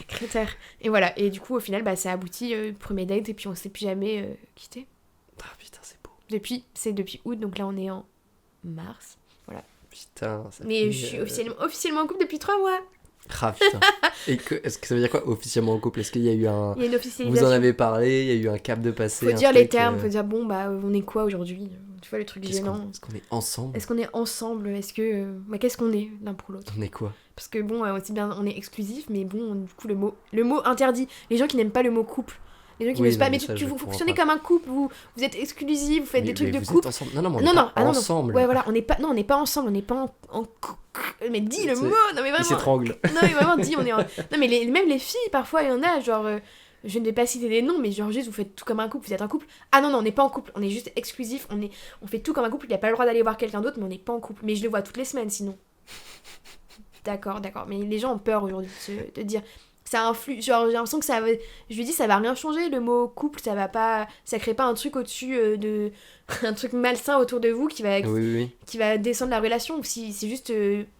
Critère. Et voilà, et du coup, au final, bah, ça a abouti, premier date, et puis on s'est plus jamais quitté. Ah putain, c'est beau. C'est depuis août, donc là on est en mars. Voilà. Putain, ça Mais fait, je suis officiellement en couple depuis 3 mois. Ah putain. Est-ce que ça veut dire quoi officiellement en couple? Est-ce qu'il y a eu un... Il y a une Vous officialisation. en avez parlé, il y a eu un cap de passé, Faut un dire les truc, termes, faut dire bon bah on est quoi aujourd'hui? Tu vois le truc gênant. Est-ce qu'on est ensemble? Est-ce qu'on est ensemble? Est-ce que bah, qu'est-ce qu'on est l'un pour l'autre? On est quoi? Parce que bon aussi bien on est exclusif mais bon du coup le mot interdit. Les gens qui n'aiment pas le mot couple. Les gens qui Oui, n'osent pas, non, mais ça, je vous comprends fonctionnez pas. comme un couple, vous êtes exclusif, vous faites des trucs de vous êtes couple. ensemble. Non, mais on Non, est non, pas ah non, non. ensemble. Ouais, voilà, on n'est pas ensemble, on n'est pas en mais dis le C'est- mot, non mais Il vraiment. s'étrangle. Non mais vraiment dis, on est en... Non mais même les filles, parfois il y en a, genre, je ne vais pas citer des noms, mais genre juste vous faites tout comme un couple, vous êtes un couple. Ah non, non, on n'est pas en couple, on est juste exclusif, on fait tout comme un couple, il n'y a pas le droit d'aller voir quelqu'un d'autre, mais on n'est pas en couple. Mais je le vois toutes les semaines sinon. D'accord, mais les gens ont peur aujourd'hui de dire... Ça influe, genre j'ai l'impression que ça va... Je lui dis ça va rien changer, le mot couple, ça va pas... Ça crée pas un truc au-dessus de... un truc malsain autour de vous qui va Oui. qui va descendre la relation. Si c'est juste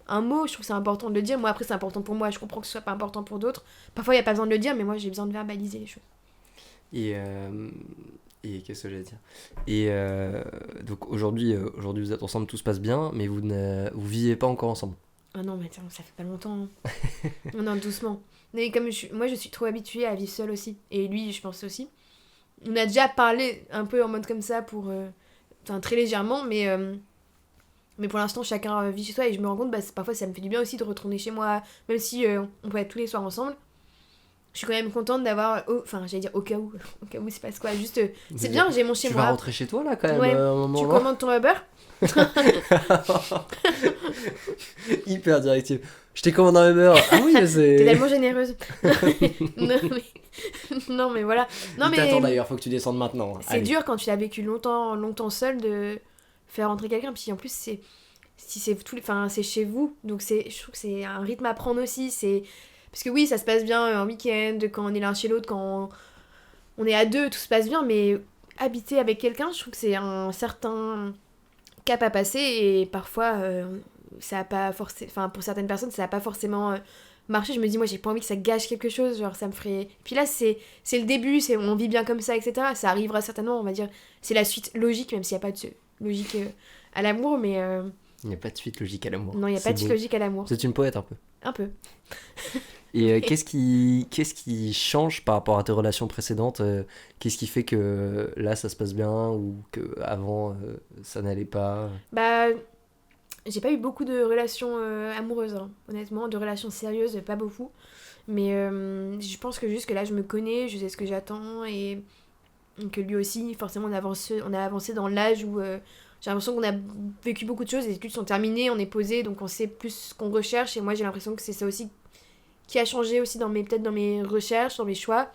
un mot, je trouve que c'est important de le dire. Moi, après, c'est important pour moi. Je comprends que ce soit pas important pour d'autres. Parfois, il n'y a pas besoin de le dire, mais moi, j'ai besoin de verbaliser les choses. Et qu'est-ce que j'allais dire? Et donc aujourd'hui, vous êtes ensemble, tout se passe bien, mais vous vivez pas encore ensemble. Ah non, mais attends, ça fait pas longtemps. Non, doucement. Mais comme moi, je suis trop habituée à vivre seule aussi. Et lui, je pense aussi. On a déjà parlé un peu en mode comme ça pour... Enfin, très légèrement, mais pour l'instant, chacun vit chez soi et je me rends compte, bah, parfois ça me fait du bien aussi de retourner chez moi, même si on peut être tous les soirs ensemble. Je suis quand même contente d'avoir... Enfin, j'allais dire au cas où il se passe quoi. Juste, c'est bien, j'ai mon chez Tu moi. vas rentrer chez toi là quand même Ouais, à un moment. tu là. commandes ton Uber. Hyper directive. Je t'ai commandé un Uber. Ah oui, T'es c'est... tellement généreuse. non, mais voilà. Non, Il t'attend d'ailleurs, faut que tu descendes maintenant. C'est Allez. dur quand tu l'as vécu longtemps seul de faire rentrer quelqu'un. Puis en plus, c'est chez vous. Donc je trouve que c'est un rythme à prendre aussi. Parce que oui, ça se passe bien en week-end, quand on est l'un chez l'autre, quand on est à deux, tout se passe bien. Mais habiter avec quelqu'un, je trouve que c'est un certain cap à passer. Et parfois, ça a pas forcément... Enfin, pour certaines personnes, ça n'a pas forcément... marcher, je me dis moi j'ai pas envie que ça gâche quelque chose, genre ça me ferait... Puis là c'est le début, on vit bien comme ça, etc. Ça arrivera certainement, on va dire, c'est la suite logique, même s'il n'y a pas de logique à l'amour, mais... Il n'y a pas de suite logique à l'amour. Non, il n'y a pas de suite logique à l'amour. Vous êtes une poète un peu. Un peu. Et qu'est-ce qui change par rapport à tes relations précédentes? Qu'est-ce qui fait que là ça se passe bien ou qu'avant ça n'allait pas? Bah... J'ai pas eu beaucoup de relations amoureuses, hein, honnêtement, de relations sérieuses, pas beaucoup. Mais je pense que juste que là, je me connais, je sais ce que j'attends et que lui aussi, forcément, on a avancé dans l'âge où j'ai l'impression qu'on a vécu beaucoup de choses, les études sont terminées, on est posé, donc on sait plus ce qu'on recherche. Et moi, j'ai l'impression que c'est ça aussi qui a changé aussi peut-être dans mes recherches, dans mes choix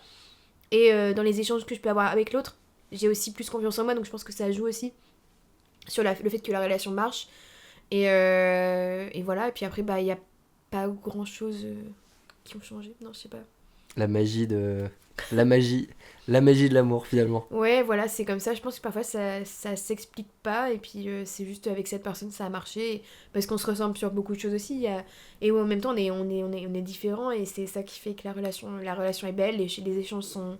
et dans les échanges que je peux avoir avec l'autre. J'ai aussi plus confiance en moi, donc je pense que ça joue aussi sur le fait que la relation marche. Et voilà, et puis après, bah, il n'y a pas grand chose qui ont changé. Non, je sais pas. La magie de l'amour finalement. Ouais, voilà, c'est comme ça. Je pense que parfois ça s'explique pas, et puis c'est juste avec cette personne ça a marché, parce qu'on se ressemble sur beaucoup de choses aussi. Et en même temps, on est différents, et c'est ça qui fait que la relation est belle, et les échanges sont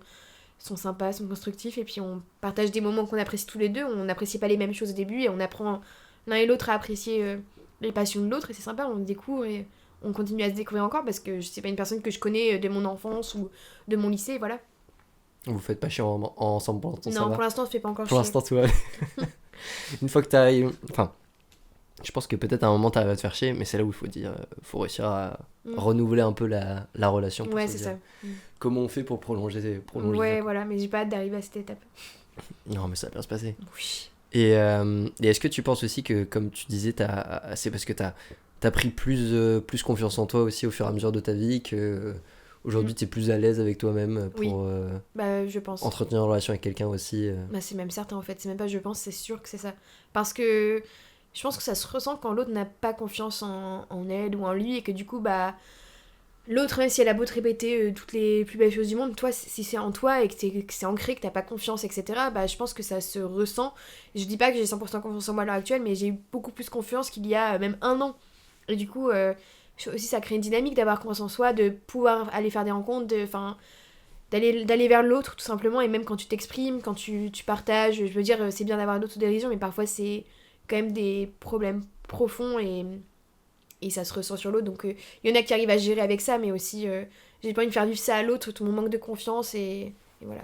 sympas, sont constructifs, et puis on partage des moments qu'on apprécie tous les deux. On n'apprécie pas les mêmes choses au début, et on apprend l'un et l'autre à apprécier les passions de l'autre, et c'est sympa, on découvre et on continue à se découvrir encore, parce que c'est pas une personne que je connais de mon enfance ou de mon lycée, voilà. Vous faites pas chier ensemble pour l'instant? Non, pour l'instant on se fait pas encore pour chier. l'instant tout va. Une fois que t'arrives, enfin, je pense que peut-être à un moment t'arrives à te faire chier, mais c'est là où il faut réussir à renouveler un peu la relation pour ouais, se c'est dire ça. comment on fait pour prolonger Ouais, ça. voilà, mais j'ai pas hâte d'arriver à cette étape. Non, mais ça va bien se passer. Oui. Et est-ce que tu penses aussi que, comme tu disais, c'est parce que t'as pris plus confiance en toi aussi au fur et à mesure de ta vie, que aujourd'hui t'es plus à l'aise avec toi-même pour bah, je pense. entretenir une relation avec quelqu'un aussi Bah, c'est même certain en fait, c'est même pas je pense, c'est sûr que c'est ça. Parce que je pense que ça se ressent quand l'autre n'a pas confiance en elle ou en lui, et que du coup, bah, l'autre, même si elle a beau te répéter toutes les plus belles choses du monde, toi, si c'est en toi et que c'est ancré, que t'as pas confiance, etc., bah, je pense que ça se ressent. Je dis pas que j'ai 100% confiance en moi à l'heure actuelle, mais j'ai eu beaucoup plus confiance qu'il y a même un an. Et du coup, aussi, ça crée une dynamique d'avoir confiance en soi, de pouvoir aller faire des rencontres, d'aller vers l'autre, tout simplement. Et même quand tu t'exprimes, quand tu partages, je veux dire, c'est bien d'avoir d'autres dérisions, mais parfois, c'est quand même des problèmes profond et ça se ressent sur l'autre. Donc il y en a qui arrivent à gérer avec ça, mais aussi j'ai pas envie de faire vivre ça à l'autre, tout mon manque de confiance et voilà.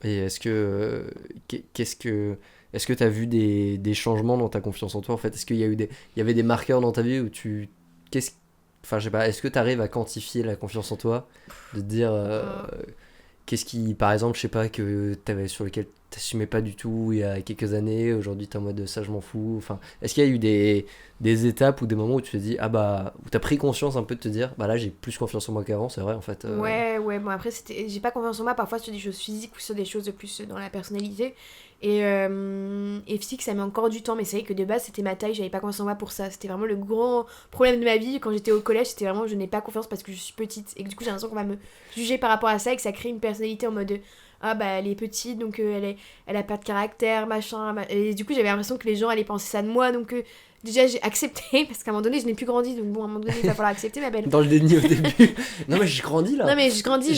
Et est-ce que tu as vu des changements dans ta confiance en toi en fait? Est-ce qu'il y a il y avait des marqueurs dans ta vie où qu'est-ce, enfin je sais pas, est-ce que tu arrives à quantifier la confiance en toi? De te dire qu'est-ce qui, par exemple, je sais pas, sur lequel t'assumais pas du tout il y a quelques années, aujourd'hui t'es en mode ça je m'en fous. Enfin, est-ce qu'il y a eu des étapes ou des moments où tu te dis, ah bah, où t'as pris conscience un peu de te dire, bah là j'ai plus confiance en moi qu'avant, c'est vrai en fait. Ouais, bon après j'ai pas confiance en moi parfois sur des choses physiques ou sur des choses de plus dans la personnalité. Et physique ça met encore du temps, mais c'est vrai que de base c'était ma taille, j'avais pas confiance en moi pour ça. C'était vraiment le grand problème de ma vie quand j'étais au collège, c'était vraiment je n'ai pas confiance parce que je suis petite. Et que du coup j'ai l'impression qu'on va me juger par rapport à ça et que ça crée une personnalité en mode ah bah elle est petite donc elle a pas de caractère machin. Et du coup j'avais l'impression que les gens allaient penser ça de moi donc déjà j'ai accepté parce qu'à un moment donné je n'ai plus grandi donc bon à un moment donné il va falloir accepter ma belle. Dans le déni au début. Non mais je grandis là. Non mais je grandis,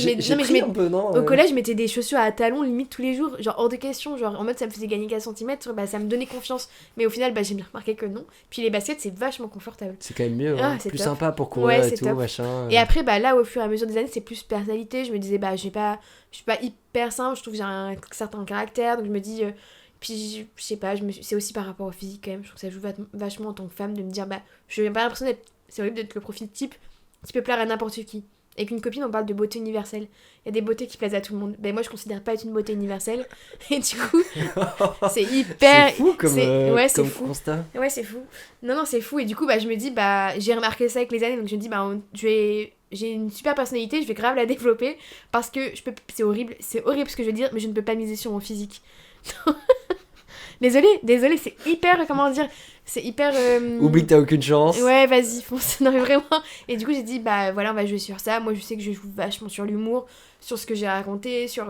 Un peu, non, au collège je mettais des chaussures à talons limite tous les jours, genre hors de question, genre en mode ça me faisait gagner 4 centimètres, bah ça me donnait confiance, mais au final bah j'ai bien remarqué que non. Puis les baskets c'est vachement confortable. C'est quand même mieux, Ah, hein. c'est Plus top. sympa pour courir Ouais, et c'est tout, top. machin. Et après bah là au fur et à mesure des années c'est plus personnalité, je me disais bah je suis pas hyper simple, je trouve que j'ai un certain caractère, donc je me dis puis je sais pas, c'est aussi par rapport au physique quand même, je trouve que ça joue vachement en tant que femme de me dire bah je n'ai pas l'impression d'être, c'est horrible d'être le profil type qui peut plaire à n'importe qui. Avec une copine, on parle de beauté universelle. Il y a des beautés qui plaisent à tout le monde. Ben moi, je considère pas être une beauté universelle. Et du coup, c'est hyper. C'est fou comme, ouais, c'est comme fou. constat. Ouais, c'est fou. Non, c'est fou. Et du coup, bah, je me dis, bah, j'ai remarqué ça avec les années. Donc, je me dis, bah, j'ai une super personnalité, je vais grave la développer. Parce que c'est horrible ce que je veux dire, mais je ne peux pas miser sur mon physique. Désolée, c'est hyper. Comment dire? C'est hyper. Oublie que t'as aucune chance. Ouais, vas-y, fonce. Non, mais vraiment. Et du coup, j'ai dit, bah voilà, on va jouer sur ça. Moi, je sais que je joue vachement sur l'humour, sur ce que j'ai raconté, sur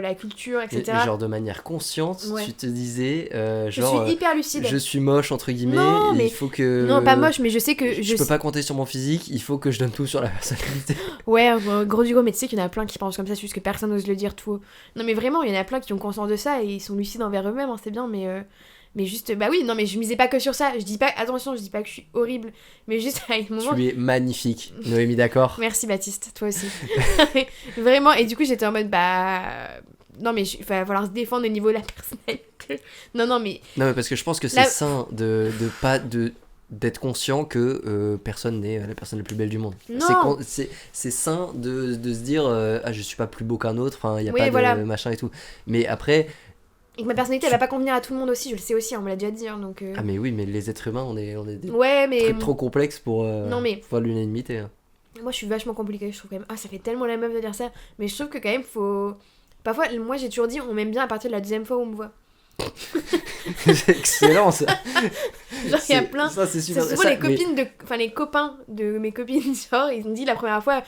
la culture, etc. Et genre de manière consciente, Ouais. tu te disais, Je genre, suis hyper lucide. je suis moche, entre guillemets, Non, et mais- il faut que... Non, pas moche, mais je sais que. Je peux pas compter sur mon physique, il faut que je donne tout sur la personnalité. Ouais, gros du gros, mais tu sais qu'il y en a plein qui pensent comme ça, c'est juste que personne n'ose le dire tout haut. Non, mais vraiment, il y en a plein qui ont conscience de ça et ils sont lucides envers eux-mêmes, hein, c'est bien, mais juste, bah oui, non, mais je misais pas que sur ça. Je dis pas, attention, je dis pas que je suis horrible, mais juste à un moment. Tu es magnifique, Noémie, d'accord? Merci Baptiste, toi aussi. Vraiment, et du coup, j'étais en mode, bah. Non, mais il va falloir se défendre au niveau de la personnalité. Non, mais. Non, mais parce que je pense que c'est sain d'être conscient que personne n'est la personne la plus belle du monde. Non. C'est sain de se dire ah je suis pas plus beau qu'un autre, enfin il y a Oui, pas voilà. de machin et tout. Mais après Et que ma personnalité, elle va pas convenir à tout le monde aussi, je le sais aussi, on me l'a déjà dit, hein, donc. ah mais oui, mais les êtres humains on est des Ouais, mais. trucs trop complexes pour Non, mais. voir l'unanimité. Hein. Moi, je suis vachement compliquée, je trouve quand même. Ah, ça fait tellement la meuf de dire ça, mais je trouve que quand même, faut. Parfois, moi, j'ai toujours dit, on m'aime bien à partir de la deuxième fois où on me voit. C'est excellent ça. Genre, il y a plein. Ça c'est super. C'est souvent ça, les copines enfin les copains de mes copines, genre, ils ont dit la première fois,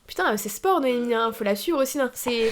putain, c'est sport, Noémie, hein, faut la suivre aussi, hein, c'est.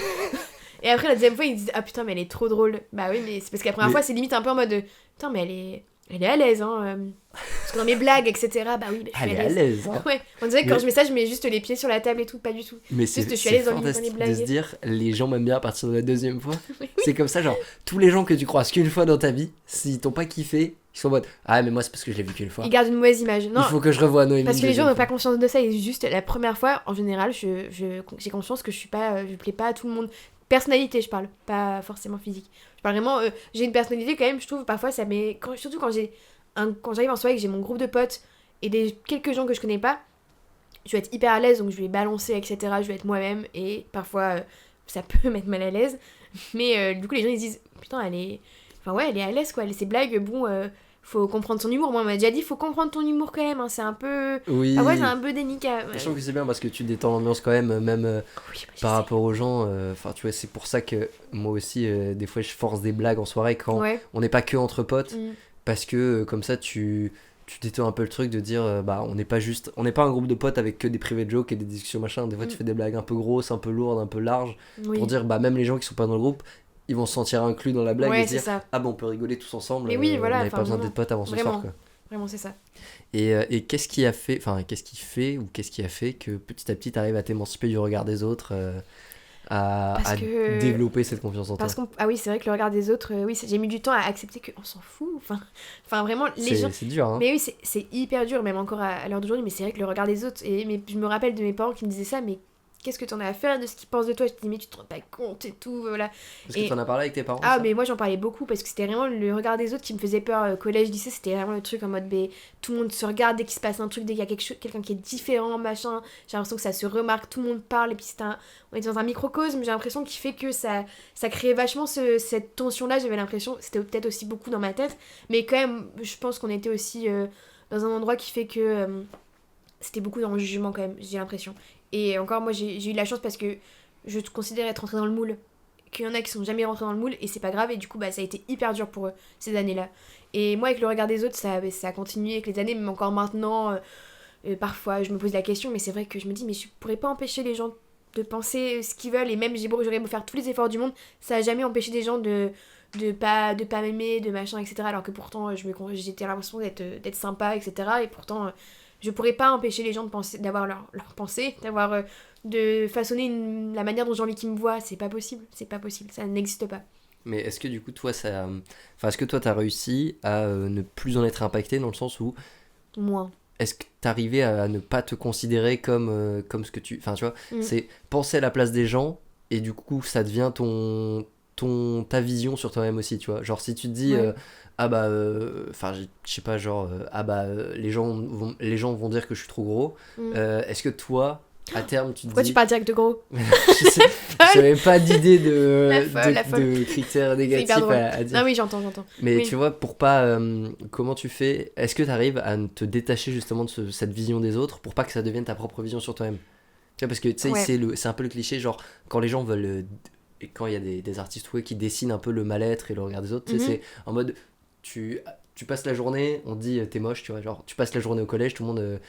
Et après, la deuxième fois, ils disent, ah putain, mais elle est trop drôle. Bah oui, mais c'est parce que la première fois, c'est limite un peu en mode, putain, mais elle est à l'aise, hein. Parce que dans mes blagues, etc., bah oui, bah, je suis Elle est à l'aise. Hein. Ouais, on dirait que quand je mets ça, je mets juste les pieds sur la table et tout, pas du tout. Mais c'est je suis à l'aise dans les fantastique blagues. de se dire les gens m'aiment bien à partir de la deuxième fois. Oui. C'est comme ça, genre tous les gens que tu croises qu'une fois dans ta vie, s'ils t'ont pas kiffé, ils sont en mode ah mais moi c'est parce que je l'ai vu qu'une fois. Ils gardent une mauvaise image. Non, Il faut que je revoie Noémie. parce que les gens n'ont pas conscience de ça et juste la première fois, en général, j'ai conscience que je plais pas à tout le monde. Personnalité, je parle, pas forcément physique. Je parle vraiment, j'ai une personnalité quand même, je trouve, parfois ça met. Surtout quand j'arrive en soirée et que j'ai mon groupe de potes et quelques gens que je connais pas, je vais être hyper à l'aise donc je vais balancer, etc. Je vais être moi-même et parfois ça peut mettre mal à l'aise. Mais du coup, les gens ils se disent putain, elle est à l'aise quoi, ses blagues, bon. Faut comprendre son humour. Moi, on m'a déjà dit, faut comprendre ton humour quand même. Hein. C'est un peu. Oui. Ah ouais, c'est un peu délicat. Je trouve que c'est bien parce que tu détends l'ambiance quand même, même Oui, bah, par rapport aux gens. Enfin, tu vois, c'est pour ça que moi aussi, des fois, je force des blagues en soirée quand Ouais. on n'est pas que entre potes. Mm. Parce que comme ça, tu détends un peu le truc de dire, bah, on n'est pas un groupe de potes avec que des private jokes et des discussions machin. Des fois, tu fais des blagues un peu grosses, un peu lourdes, un peu larges. Oui. Pour dire, bah, même les gens qui sont pas dans le groupe, ils vont se sentir inclus dans la blague Ouais, et se c'est dire ça. ah bon on peut rigoler tous ensemble, Mais oui, voilà, on n'avait pas enfin, besoin vraiment. d'être potes avant ce Vraiment. soir quoi. Vraiment, c'est ça. Et qu'est-ce qui a fait que petit à petit t'arrives à t'émanciper du regard des autres à développer cette confiance en toi? Ah oui, c'est vrai que le regard des autres, oui, j'ai mis du temps à accepter qu'on s'en fout. Enfin vraiment, les gens... C'est dur, hein. Mais oui, c'est hyper dur, même encore à l'heure d'aujourd'hui, mais c'est vrai que le regard des autres... Mais je me rappelle de mes parents qui me disaient ça, mais qu'est-ce que t'en as à faire de ce qu'ils pensent de toi? Je te dis, mais tu te rends pas compte et tout, voilà. Est-ce que t'en as parlé avec tes parents? Ah, mais moi j'en parlais beaucoup parce que c'était vraiment le regard des autres qui me faisait peur. Collège, lycée, c'était vraiment le truc en mode, tout le monde se regarde dès qu'il se passe un truc, dès qu'il y a quelqu'un qui est différent, machin. J'ai l'impression que ça se remarque, tout le monde parle, et puis on était dans un microcosme, j'ai l'impression qui fait que ça créait vachement cette tension-là, j'avais l'impression, c'était peut-être aussi beaucoup dans ma tête, mais quand même, je pense qu'on était aussi dans un endroit qui fait que c'était beaucoup dans le jugement quand même, j'ai l'impression. Et encore, moi, j'ai eu de la chance parce que je considère être rentrée dans le moule. Qu'il y en a qui sont jamais rentrés dans le moule et c'est pas grave. Et du coup, ça a été hyper dur pour eux, ces années-là. Et moi, avec le regard des autres, ça a continué avec les années. Même encore maintenant, parfois, je me pose la question. Mais c'est vrai que je me dis, mais je pourrais pas empêcher les gens de penser ce qu'ils veulent. Et même, j'aurais beau faire tous les efforts du monde. Ça a jamais empêché des gens de pas m'aimer, de machin, etc. Alors que pourtant, j'étais l'impression d'être sympa, etc. Et pourtant... je pourrais pas empêcher les gens de penser, d'avoir leur pensée, de façonner la manière dont j'ai envie qu'ils me voient. C'est pas possible, ça n'existe pas. Mais est-ce que du coup toi est-ce que toi t'as réussi à ne plus en être impacté, dans le sens où moins, est-ce que t'arrivais à ne pas te considérer comme ce que tu... Enfin tu vois, c'est penser à la place des gens et du coup ça devient ta vision sur toi-même aussi, tu vois. Genre si tu te dis je sais pas, genre les gens vont dire que je suis trop gros, est-ce que toi à terme tu te pourquoi dis... tu parles direct de gros? Je n'avais pas d'idée la folle. de critères négatifs à dire. Non oui, j'entends. Mais oui. tu vois, pour pas... comment tu fais? Est-ce que tu arrives à te détacher justement de cette vision des autres pour pas que ça devienne ta propre vision sur toi-même? Tu vois, parce que tu sais, Ouais. c'est un peu le cliché, genre quand les gens veulent... et quand il y a des artistes qui dessinent un peu le mal-être et le regard des autres, tu sais, c'est en mode... Tu passes la journée, on te dit t'es moche, tu vois, genre tu passes la journée au collège, tout le monde...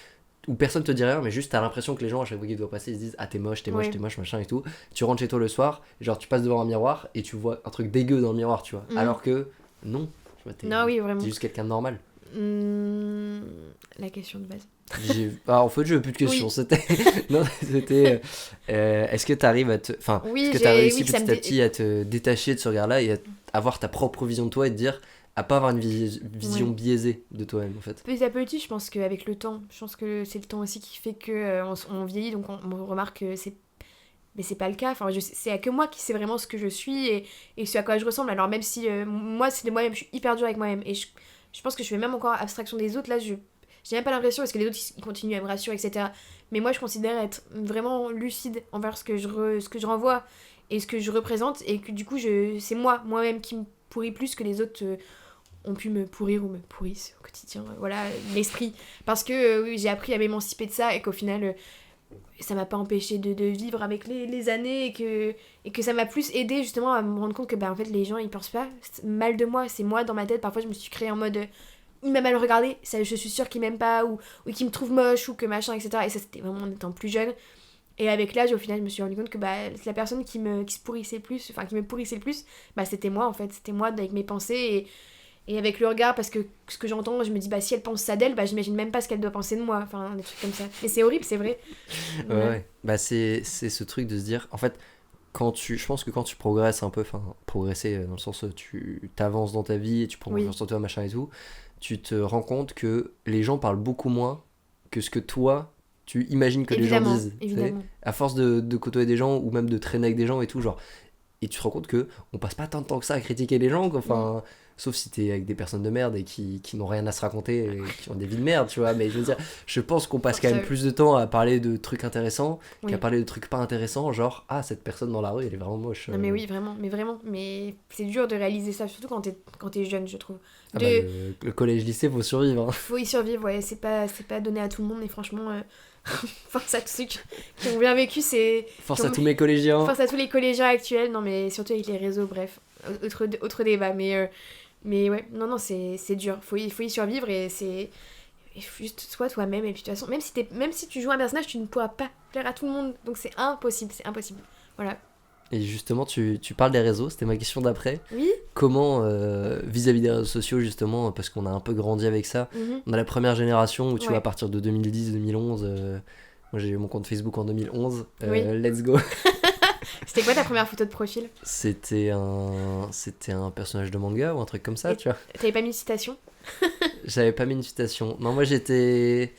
où personne te dit rien, mais juste t'as l'impression que les gens à chaque fois qu'ils doivent passer, ils se disent ah t'es moche, machin et tout. Tu rentres chez toi le soir, genre tu passes devant un miroir et tu vois un truc dégueu dans le miroir, tu vois. Alors que non, tu vois, non, oui, vraiment. T'es juste quelqu'un de normal. La question de base. En fait, je veux plus de questions. Oui. C'était. Est-ce que t'arrives à te. Enfin, est-ce que t'as réussi petit à petit à te détacher de ce regard-là et à avoir ta propre vision de toi et te dire. À pas avoir une vision biaisée de toi-même, en fait. Petit à petit, je pense qu'avec le temps, je pense que c'est le temps aussi qui fait que on vieillit, donc on remarque que mais c'est pas le cas. Enfin, c'est que moi qui sais vraiment ce que je suis et ce à quoi je ressemble. Alors même si moi, c'est de moi-même, je suis hyper dure avec moi-même. Et je pense que je fais même encore abstraction des autres. Là, j'ai même pas l'impression, parce que les autres, ils continuent à me rassurer, etc. Mais moi, je considère être vraiment lucide envers ce que je renvoie et ce que je représente. Et que du coup, c'est moi-même qui me pourris plus que les autres... ont pu me pourrir ou me pourrissent au quotidien, voilà, l'esprit. Parce que oui, j'ai appris à m'émanciper de ça et qu'au final, ça m'a pas empêché de vivre avec les années et que ça m'a plus aidé justement à me rendre compte que en fait, les gens ils pensent pas mal de moi, c'est moi dans ma tête. Parfois, je me suis créée en mode il m'a mal regardé, ça, je suis sûre qu'il m'aime pas ou qu'il me trouve moche ou que machin, etc. Et ça, c'était vraiment en étant plus jeune. Et avec l'âge, au final, je me suis rendu compte que la personne qui me pourrissait le plus, c'était moi en fait, c'était moi avec mes pensées et avec le regard, parce que ce que j'entends, je me dis, si elle pense ça d'elle, j'imagine même pas ce qu'elle doit penser de moi. Enfin, des trucs comme ça. Mais c'est horrible, c'est vrai. Ouais. C'est ce truc de se dire, en fait, je pense que quand tu progresses un peu, enfin, progresser dans le sens où tu t'avances dans ta vie et tu prends confiance en toi, machin et tout, tu te rends compte que les gens parlent beaucoup moins que ce que toi, tu imagines que les gens disent. Évidemment. À force de côtoyer des gens ou même de traîner avec des gens et tout, genre. Et tu te rends compte que on passe pas tant de temps que ça à critiquer les gens, quoi. Enfin... Sauf si t'es avec des personnes de merde et qui n'ont rien à se raconter et qui ont des vies de merde, tu vois. Mais je veux dire, je pense qu'on passe quand même plus de temps à parler de trucs intéressants qu'à parler de trucs pas intéressants, genre, cette personne dans la rue, elle est vraiment moche. Non mais oui, vraiment. Mais c'est dur de réaliser ça, surtout quand t'es jeune, je trouve. Le collège-lycée, faut survivre. Hein. Faut y survivre, ouais. C'est pas donné à tout le monde et franchement... force à tous ceux qui ont bien vécu, Force à tous mes collégiens. Force à tous les collégiens actuels, non mais surtout avec les réseaux, bref. Autre débat, mais ouais, non, c'est dur. Faut y survivre et c'est... juste sois toi-même et puis de toute façon, même si tu joues un personnage, tu ne pourras pas plaire à tout le monde. Donc c'est impossible. Voilà. Et justement, tu parles des réseaux, c'était ma question d'après. Oui. Comment, vis-à-vis des réseaux sociaux, justement, parce qu'on a un peu grandi avec ça, on a la première génération où tu vois, à partir de 2010-2011, moi j'ai eu mon compte Facebook en 2011, let's go. C'était quoi ta première photo de profil? C'était un personnage de manga ou un truc comme ça, Et tu vois. t'avais pas mis de citation? J'avais pas mis une citation. Non, moi j'étais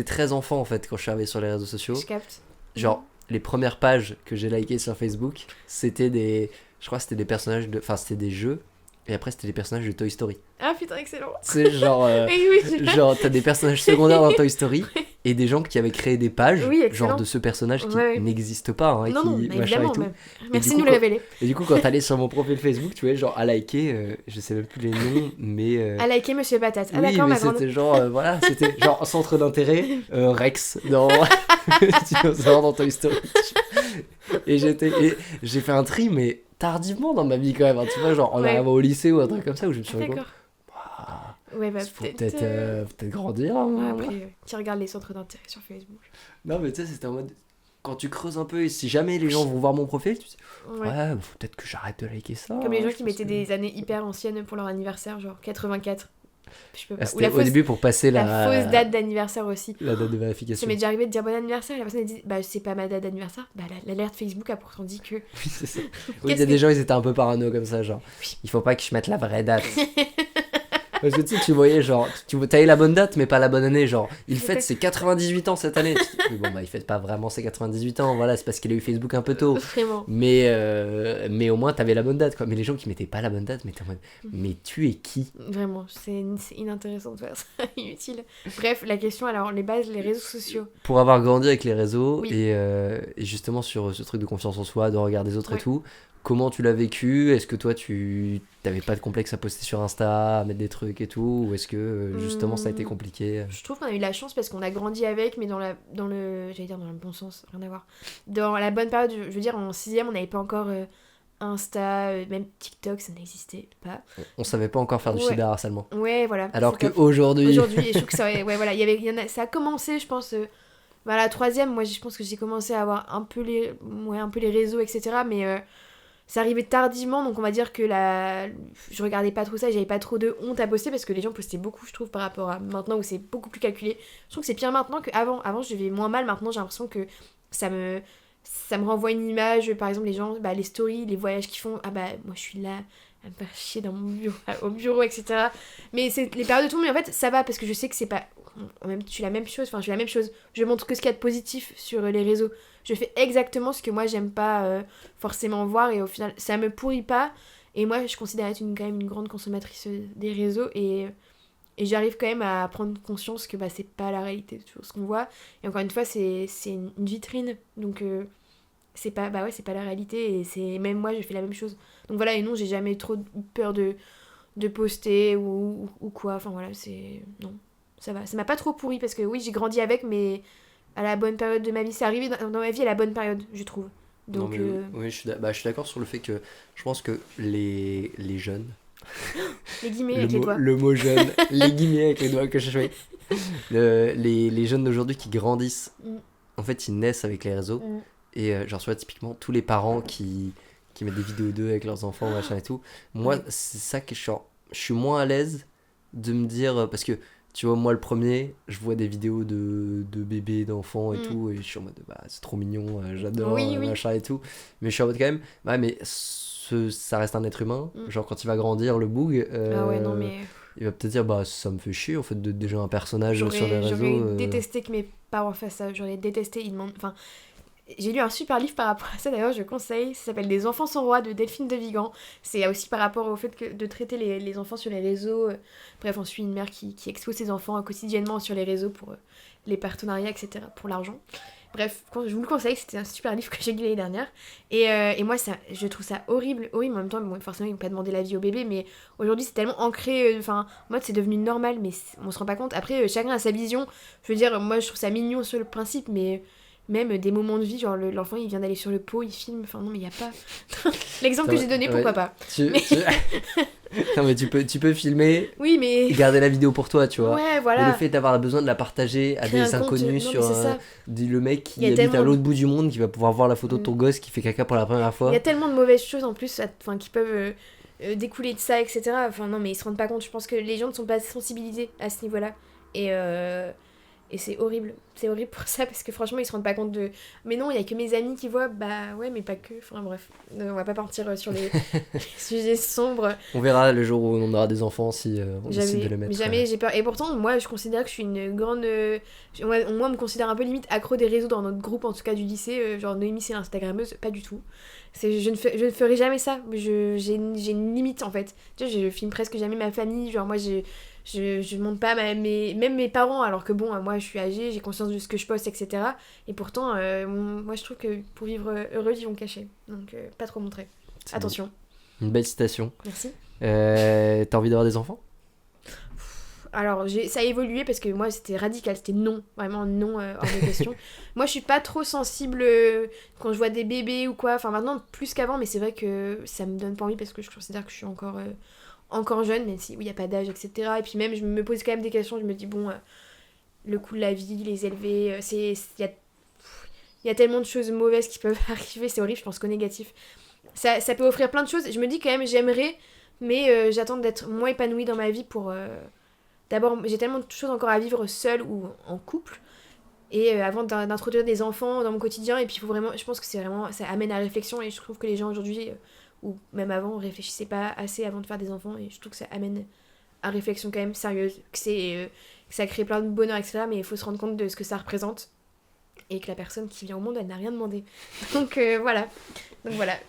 très enfant en fait quand je suis arrivé sur les réseaux sociaux. Je capte. Genre, les premières pages que j'ai likées sur Facebook, c'était je crois que c'était des personnages de. Enfin, c'était des jeux. Et après, c'était des personnages de Toy Story. Ah putain, excellent. C'est genre. Oui, oui, Genre, t'as des personnages secondaires dans Toy Story et des gens qui avaient créé des pages, Oui, excellent. genre de ce personnage qui Ouais. n'existe pas, hein, Non, qui, non, machin évidemment. et tout. Même. Merci du de coup, nous le révéler. Et du coup, quand t'allais sur mon profil Facebook, tu vois, genre à liker, je sais même plus les noms, mais. À liker Monsieur Patate. Ah oui, d'accord, mais ma grande. c'était genre, voilà, c'était genre centre d'intérêt, Rex dans dinosaure dans Toy Story. Et j'ai fait un tri, mais tardivement dans ma vie quand même, hein, tu vois, genre en Ouais. arrivant au lycée ou un truc comme ça où je me suis rendu compte, D'accord. ah, Ouais, bah faut peut-être. peut-être grandir. Hein, Ouais, moi. après, tu regardes les centres d'intérêt sur Facebook. Non, mais tu sais, c'était en mode. Quand tu creuses un peu, et si jamais les gens vont voir mon profil, tu sais, Ouais. ouais, faut peut-être que j'arrête de liker ça. Comme les hein, gens je qui pense mettaient que- des années hyper anciennes pour leur anniversaire, genre 84. Je peux pas. Ah, Ou c'était la au fausse, début pour passer la fausse date d'anniversaire aussi. la date de Ça vérification. m'est déjà arrivé de dire bon anniversaire et la personne elle dit bah c'est pas ma date d'anniversaire. Bah l'alerte Facebook a pourtant dit que. Oui, c'est ça. Oui, il y Qu'est-ce a des que- gens, ils étaient un peu parano comme ça, genre. Oui. Il faut pas que je mette la vraie date. Parce que tu voyais, genre, t'avais la bonne date, mais pas la bonne année. Genre, il fête ses 98 ans cette année. Tu te dis, oui, bon, bah, il fête pas vraiment ses 98 ans, voilà, c'est parce qu'il a eu Facebook un peu tôt. Vraiment. Mais au moins, t'avais la bonne date, quoi. Mais les gens qui mettaient pas la bonne date, mais t'es en mode, mais tu es qui? Vraiment, c'est inintéressant de faire ça, inutile. Bref, la question alors, les bases, les réseaux sociaux. Pour avoir grandi avec les réseaux Oui. et justement sur ce truc de confiance en soi, de regard des autres Ouais. et tout, comment tu l'as vécu? Est-ce que toi tu t'avais pas de complexe à poster sur Insta, à mettre des trucs et tout? Ou est-ce que justement ça a été compliqué? Je trouve qu'on a eu la chance parce qu'on a grandi avec, mais dans le, j'allais dire dans le bon sens, rien à voir. Dans la bonne période, je veux dire en 6ème, on n'avait pas encore Insta, même TikTok, ça n'existait pas. On savait pas encore faire du Ouais. cyberharcèlement. Ouais, voilà. Alors c'est pas- qu'aujourd'hui, Aujourd'hui, et je trouve que ça, ouais, voilà, ça a commencé, je pense, à la 3ème, moi je pense que j'ai commencé à avoir un peu les réseaux, etc. Mais ça arrivait tardivement, donc on va dire que je regardais pas trop ça et j'avais pas trop de honte à poster parce que les gens postaient beaucoup, je trouve, par rapport à maintenant où c'est beaucoup plus calculé. Je trouve que c'est pire maintenant qu'avant. Avant, je vivais moins mal, maintenant j'ai l'impression que ça me renvoie une image, par exemple, les gens, bah, les stories, les voyages qu'ils font, ah bah moi je suis là à me faire chier dans mon bureau, au bureau, etc. Mais c'est les périodes de tout, mais en fait ça va parce que je sais que c'est pas. Je suis la même chose, enfin je suis la même chose. Je montre que ce qu'il y a de positif sur les réseaux. Je fais exactement ce que moi j'aime pas forcément voir et au final ça me pourrit pas. Et moi je considère être quand même une grande consommatrice des réseaux et j'arrive quand même à prendre conscience que bah, c'est pas la réalité de tout ce qu'on voit. Et encore une fois, c'est une vitrine. Donc c'est pas, bah ouais, c'est pas la réalité. Et c'est même moi, je fais la même chose. Donc voilà, et non, j'ai jamais trop eu peur de poster ou quoi. Enfin voilà, c'est. Non, ça va. Ça m'a pas trop pourri parce que oui, j'ai grandi avec, mais à la bonne période de ma vie. C'est arrivé dans ma vie à la bonne période, je trouve. Donc. non, mais, oui, je suis d'accord sur le fait que je pense que les jeunes, Les guillemets avec les doigts. le mot jeune, les guillemets avec les doigts que je fais, les jeunes d'aujourd'hui qui grandissent, Mm. en fait, ils naissent avec les réseaux. Mm. Et genre, tu vois, typiquement, tous les parents qui mettent des vidéos d'eux avec leurs enfants, machin et tout, moi, Ouais. c'est ça que je suis moins à l'aise de me dire, parce que, tu vois, moi, le premier, je vois des vidéos de bébés, d'enfants et Mm. tout, et je suis en mode, bah, c'est trop mignon, j'adore, Oui, oui. machin et tout. Mais je suis en mode quand même, ouais, mais ça reste un être humain. Mm. Genre, quand il va grandir, le boug, Ah ouais, non, mais. il va peut-être dire, bah, ça me fait chier, en fait, d'être déjà un personnage sur les réseaux. J'aurais détesté que mes parents fassent ça. J'aurais détesté. Ils demandent. Enfin, j'ai lu un super livre par rapport à ça. D'ailleurs, je conseille. Ça s'appelle Les enfants sont rois de Delphine de Vigan. C'est aussi par rapport au fait de traiter les enfants sur les réseaux. Bref, on suit une mère qui expose ses enfants quotidiennement sur les réseaux pour les partenariats, etc. Pour l'argent. Bref, je vous le conseille, c'était un super livre que j'ai lu l'année dernière. Et moi, je trouve ça horrible. En même temps, bon, forcément, ils m'ont pas demandé l'avis au bébé, mais aujourd'hui, c'est tellement ancré. En mode, c'est devenu normal, mais on se rend pas compte. Après, chacun a sa vision. Je veux dire, moi, je trouve ça mignon sur le principe, mais même des moments de vie, genre l'enfant, il vient d'aller sur le pot, il filme. Enfin, non, mais il y a pas. L'exemple que j'ai donné, pourquoi pas. Non, mais tu peux filmer Oui, mais. et garder la vidéo pour toi, tu vois. Ouais, Mais voilà. le fait d'avoir besoin de la partager à Créer des un compte, inconnus non, sur mais c'est ça. le mec Il qui y a habite à tellement l'autre bout du monde qui va pouvoir voir la photo de ton Mm. gosse qui fait caca pour la première fois. Il y a tellement de mauvaises choses en plus qui peuvent découler de ça, etc. Enfin non mais ils se rendent pas compte. Je pense que les gens ne sont pas sensibilisés à ce niveau-là. Et c'est horrible pour ça, parce que franchement, ils se rendent pas compte de... Mais non, il y a que mes amis qui voient, bah ouais, mais pas que. Enfin bref, on va pas partir sur les sujets sombres. On verra le jour où on aura des enfants si on décide de les mettre. Jamais j'ai peur. Et pourtant, moi, je considère que je suis une grande... moi, on me considère un peu limite accro des réseaux dans notre groupe, en tout cas du lycée. Genre, Noémie, c'est l'instagrammeuse, pas du tout. Je ne ferai jamais ça. J'ai une limite, en fait. Tu vois, je filme presque jamais ma famille. Genre, moi, je montre pas même mes parents, alors que bon, moi je suis âgée, j'ai conscience de ce que je poste, etc. Et pourtant, moi je trouve que pour vivre heureux, vivons cachés. Donc pas trop montrer. Attention. Une belle citation. Merci. T'as envie d'avoir des enfants ? Alors ça a évolué parce que moi c'était radical, c'était non, vraiment non, hors de question. Moi je suis pas trop sensible quand je vois des bébés ou quoi, enfin maintenant plus qu'avant, mais c'est vrai que ça me donne pas envie parce que je considère que je suis encore jeune, même si il n'y a pas d'âge, etc. Et puis même, je me pose quand même des questions, je me dis, bon, le coût de la vie, les élever, il y a tellement de choses mauvaises qui peuvent arriver, c'est horrible, je pense qu'au négatif. Ça peut offrir plein de choses, je me dis quand même, j'aimerais, mais j'attends d'être moins épanouie dans ma vie pour... D'abord, j'ai tellement de choses encore à vivre seule ou en couple, et avant d'introduire des enfants dans mon quotidien, et puis il faut vraiment, je pense que c'est vraiment, ça amène à réflexion, et je trouve que les gens aujourd'hui... ou même avant, on réfléchissait pas assez avant de faire des enfants, et je trouve que ça amène à réflexion quand même sérieuse, que ça crée plein de bonheur, etc. Mais il faut se rendre compte de ce que ça représente, et que la personne qui vient au monde, elle n'a rien demandé. Donc voilà,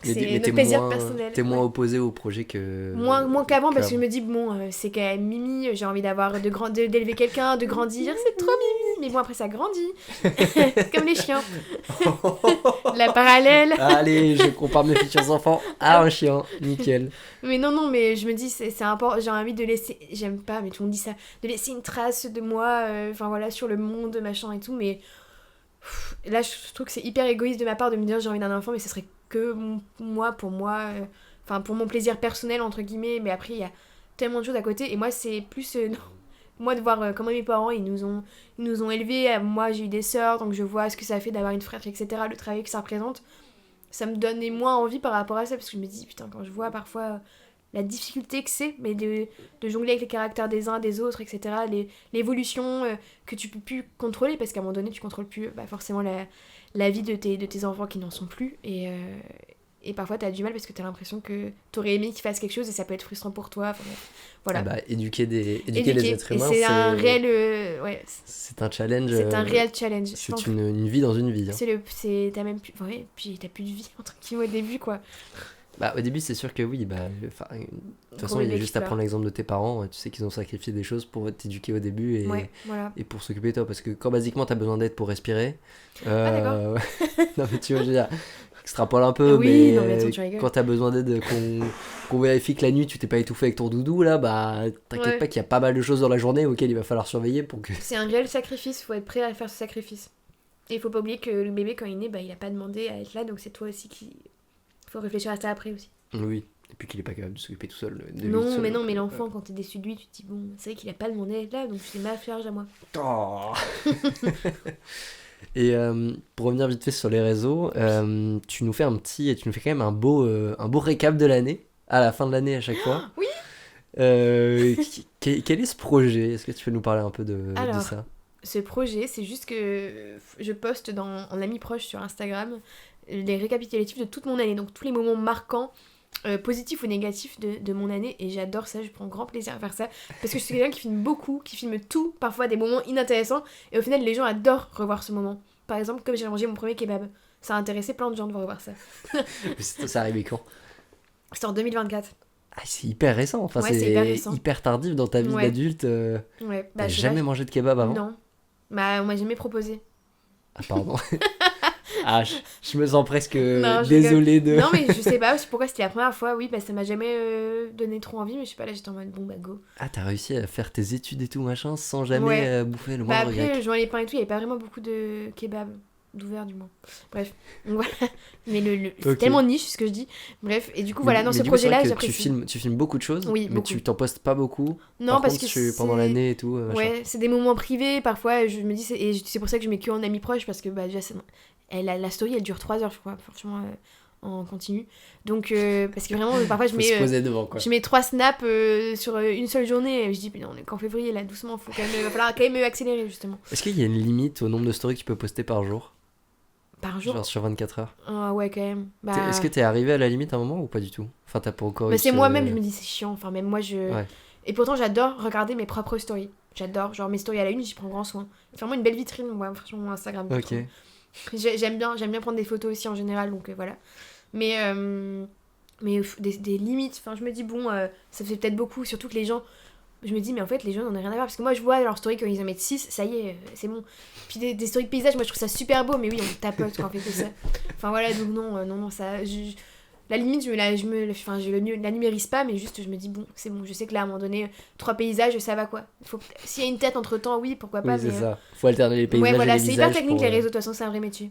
c'est notre plaisir personnel. T'es moins opposé au projet que... Moins qu'avant, parce que je me dis, bon, c'est quand même Mimi, j'ai envie d'élever quelqu'un, de grandir, c'est trop Mimi, mais bon, après ça grandit, comme les chiens. La parallèle. Allez, je compare mes futurs enfants à un chien, nickel. Mais non, mais je me dis, c'est important, j'ai envie de laisser, j'aime pas, mais tout le monde dit ça, de laisser une trace de moi, sur le monde, machin et tout, mais là, je trouve que c'est hyper égoïste de ma part de me dire j'ai envie d'un enfant, mais ce serait que moi, pour moi, pour mon plaisir personnel, entre guillemets, mais après, il y a tellement de choses à côté, et moi, c'est plus... moi, de voir comment mes parents, ils nous ont élevés, moi, j'ai eu des sœurs, donc je vois ce que ça fait d'avoir une frère, etc., le travail que ça représente, ça me donnait moins envie par rapport à ça, parce que je me dis, putain, quand je vois parfois la difficulté que c'est, mais de jongler avec les caractères des uns, des autres, etc., l'évolution que tu peux plus contrôler, parce qu'à un moment donné, tu contrôles plus forcément la vie de tes enfants qui n'en sont plus, et parfois t'as du mal parce que t'as l'impression que t'aurais aimé qu'ils fassent quelque chose et ça peut être frustrant pour toi. Voilà. Éduquer les êtres humains, c'est un réel c'est un challenge. C'est un réel challenge. C'est une vie dans une vie. Hein. T'as même plus, puis t'as plus de vie entre guillemets au début quoi. Au début c'est sûr que oui, de toute façon il y a juste à prendre l'exemple de tes parents, tu sais qu'ils ont sacrifié des choses pour t'éduquer au début et pour s'occuper de toi, parce que quand basiquement t'as besoin d'aide pour respirer, d'accord. non mais tu vois, je veux dire, extrapole un peu, oui, mais attends, tu rigoles. Quand t'as besoin d'aide, qu'on vérifie que la nuit tu t'es pas étouffé avec ton doudou là, t'inquiète pas qu'il y a pas mal de choses dans la journée auxquelles il va falloir surveiller pour que... C'est un réel sacrifice, faut être prêt à faire ce sacrifice. Et il faut pas oublier que le bébé quand il naît, il a pas demandé à être là, donc c'est toi aussi qui... Faut réfléchir à ça après aussi. Oui, et puis qu'il est pas capable de s'occuper tout seul. Mais l'enfant, quand t'es déçu de lui, tu te dis, bon, c'est vrai qu'il a pas demandé à être là, donc c'est ma charge à moi. Oh. Et pour revenir vite fait sur les réseaux, tu nous fais quand même un beau récap de l'année, à la fin de l'année à chaque fois. Oui. Quel est ce projet ? Est-ce que tu peux nous parler un peu de ça ? Ce projet, c'est juste que je poste en ami proche sur Instagram les récapitulatifs de toute mon année, donc tous les moments marquants, positifs ou négatifs de mon année, et j'adore ça, je prends grand plaisir à faire ça, parce que je suis quelqu'un qui filme beaucoup, qui filme tout, parfois des moments inintéressants, et au final les gens adorent revoir ce moment. Par exemple, comme j'ai mangé mon premier kebab, ça a intéressé plein de gens de revoir ça. Ça arrivé quand ? C'était en 2024. Ah, c'est hyper récent, c'est hyper tardif dans ta vie d'adulte. T'as jamais mangé de kebab avant ? Non, on m'a jamais proposé. Ah pardon. Ah, je me sens presque désolée de... Non, mais je sais pas pourquoi c'était la première fois, oui, ça m'a jamais donné trop envie, mais je sais pas, là j'étais en mode go. Ah, t'as réussi à faire tes études et tout machin sans jamais bouffer le moindre grec. Après, jouant les pains et tout, il y avait pas vraiment beaucoup de kebab, d'ouvert du moins. Bref, donc voilà. Mais c'est tellement niche ce que je dis. Bref, et du coup, voilà, dans ce projet-là, j'apprécie. Tu filmes beaucoup de choses, oui, mais tu t'en postes pas beaucoup. Non, par parce contre, que pendant l'année et tout. Ouais, c'est des moments privés, parfois, je me dis, et c'est pour ça que je mets que en amis proches, parce que déjà, la story, elle dure 3 heures, je crois. Franchement, en continu. Donc, parce que vraiment, parfois, Faut se poser devant, quoi. je mets 3 snaps sur une seule journée. Et je dis, mais on est qu'en février, là, doucement, va falloir quand même accélérer, justement. Est-ce qu'il y a une limite au nombre de stories que tu peux poster par jour? Par jour? Genre sur 24 heures? Ah ouais, quand même. Est-ce que t'es arrivé à la limite à un moment ou pas du tout? Enfin, t'as pas encore eu c'est moi-même, je me dis, c'est chiant. Enfin, même moi, Ouais. Et pourtant, j'adore regarder mes propres stories. J'adore. Genre, mes stories à la une, j'y prends grand soin. C'est vraiment une belle vitrine, moi, franchement, mon Instagram. Ok. J'aime bien prendre des photos aussi en général, donc voilà. Mais des limites, enfin, je me dis, bon, ça fait peut-être beaucoup, surtout que les gens. Je me dis, mais en fait, les gens n'en ont rien à voir. Parce que moi, je vois leur story quand ils en mettent 6, ça y est, c'est bon. Puis des stories de paysages, moi, je trouve ça super beau, mais oui, on tapote quand on fait que ça. Enfin, voilà, donc non, ça. La limite, je la numérise pas, mais juste, je me dis, bon, c'est bon, je sais que là, à un moment donné, 3 paysages, ça va quoi. S'il y a une tête entre temps, oui, pourquoi pas. Oui, c'est mais, ça. Faut alterner les paysages ouais, voilà, et les c'est visages hyper technique, pour, les réseaux, de toute façon, c'est un vrai métier.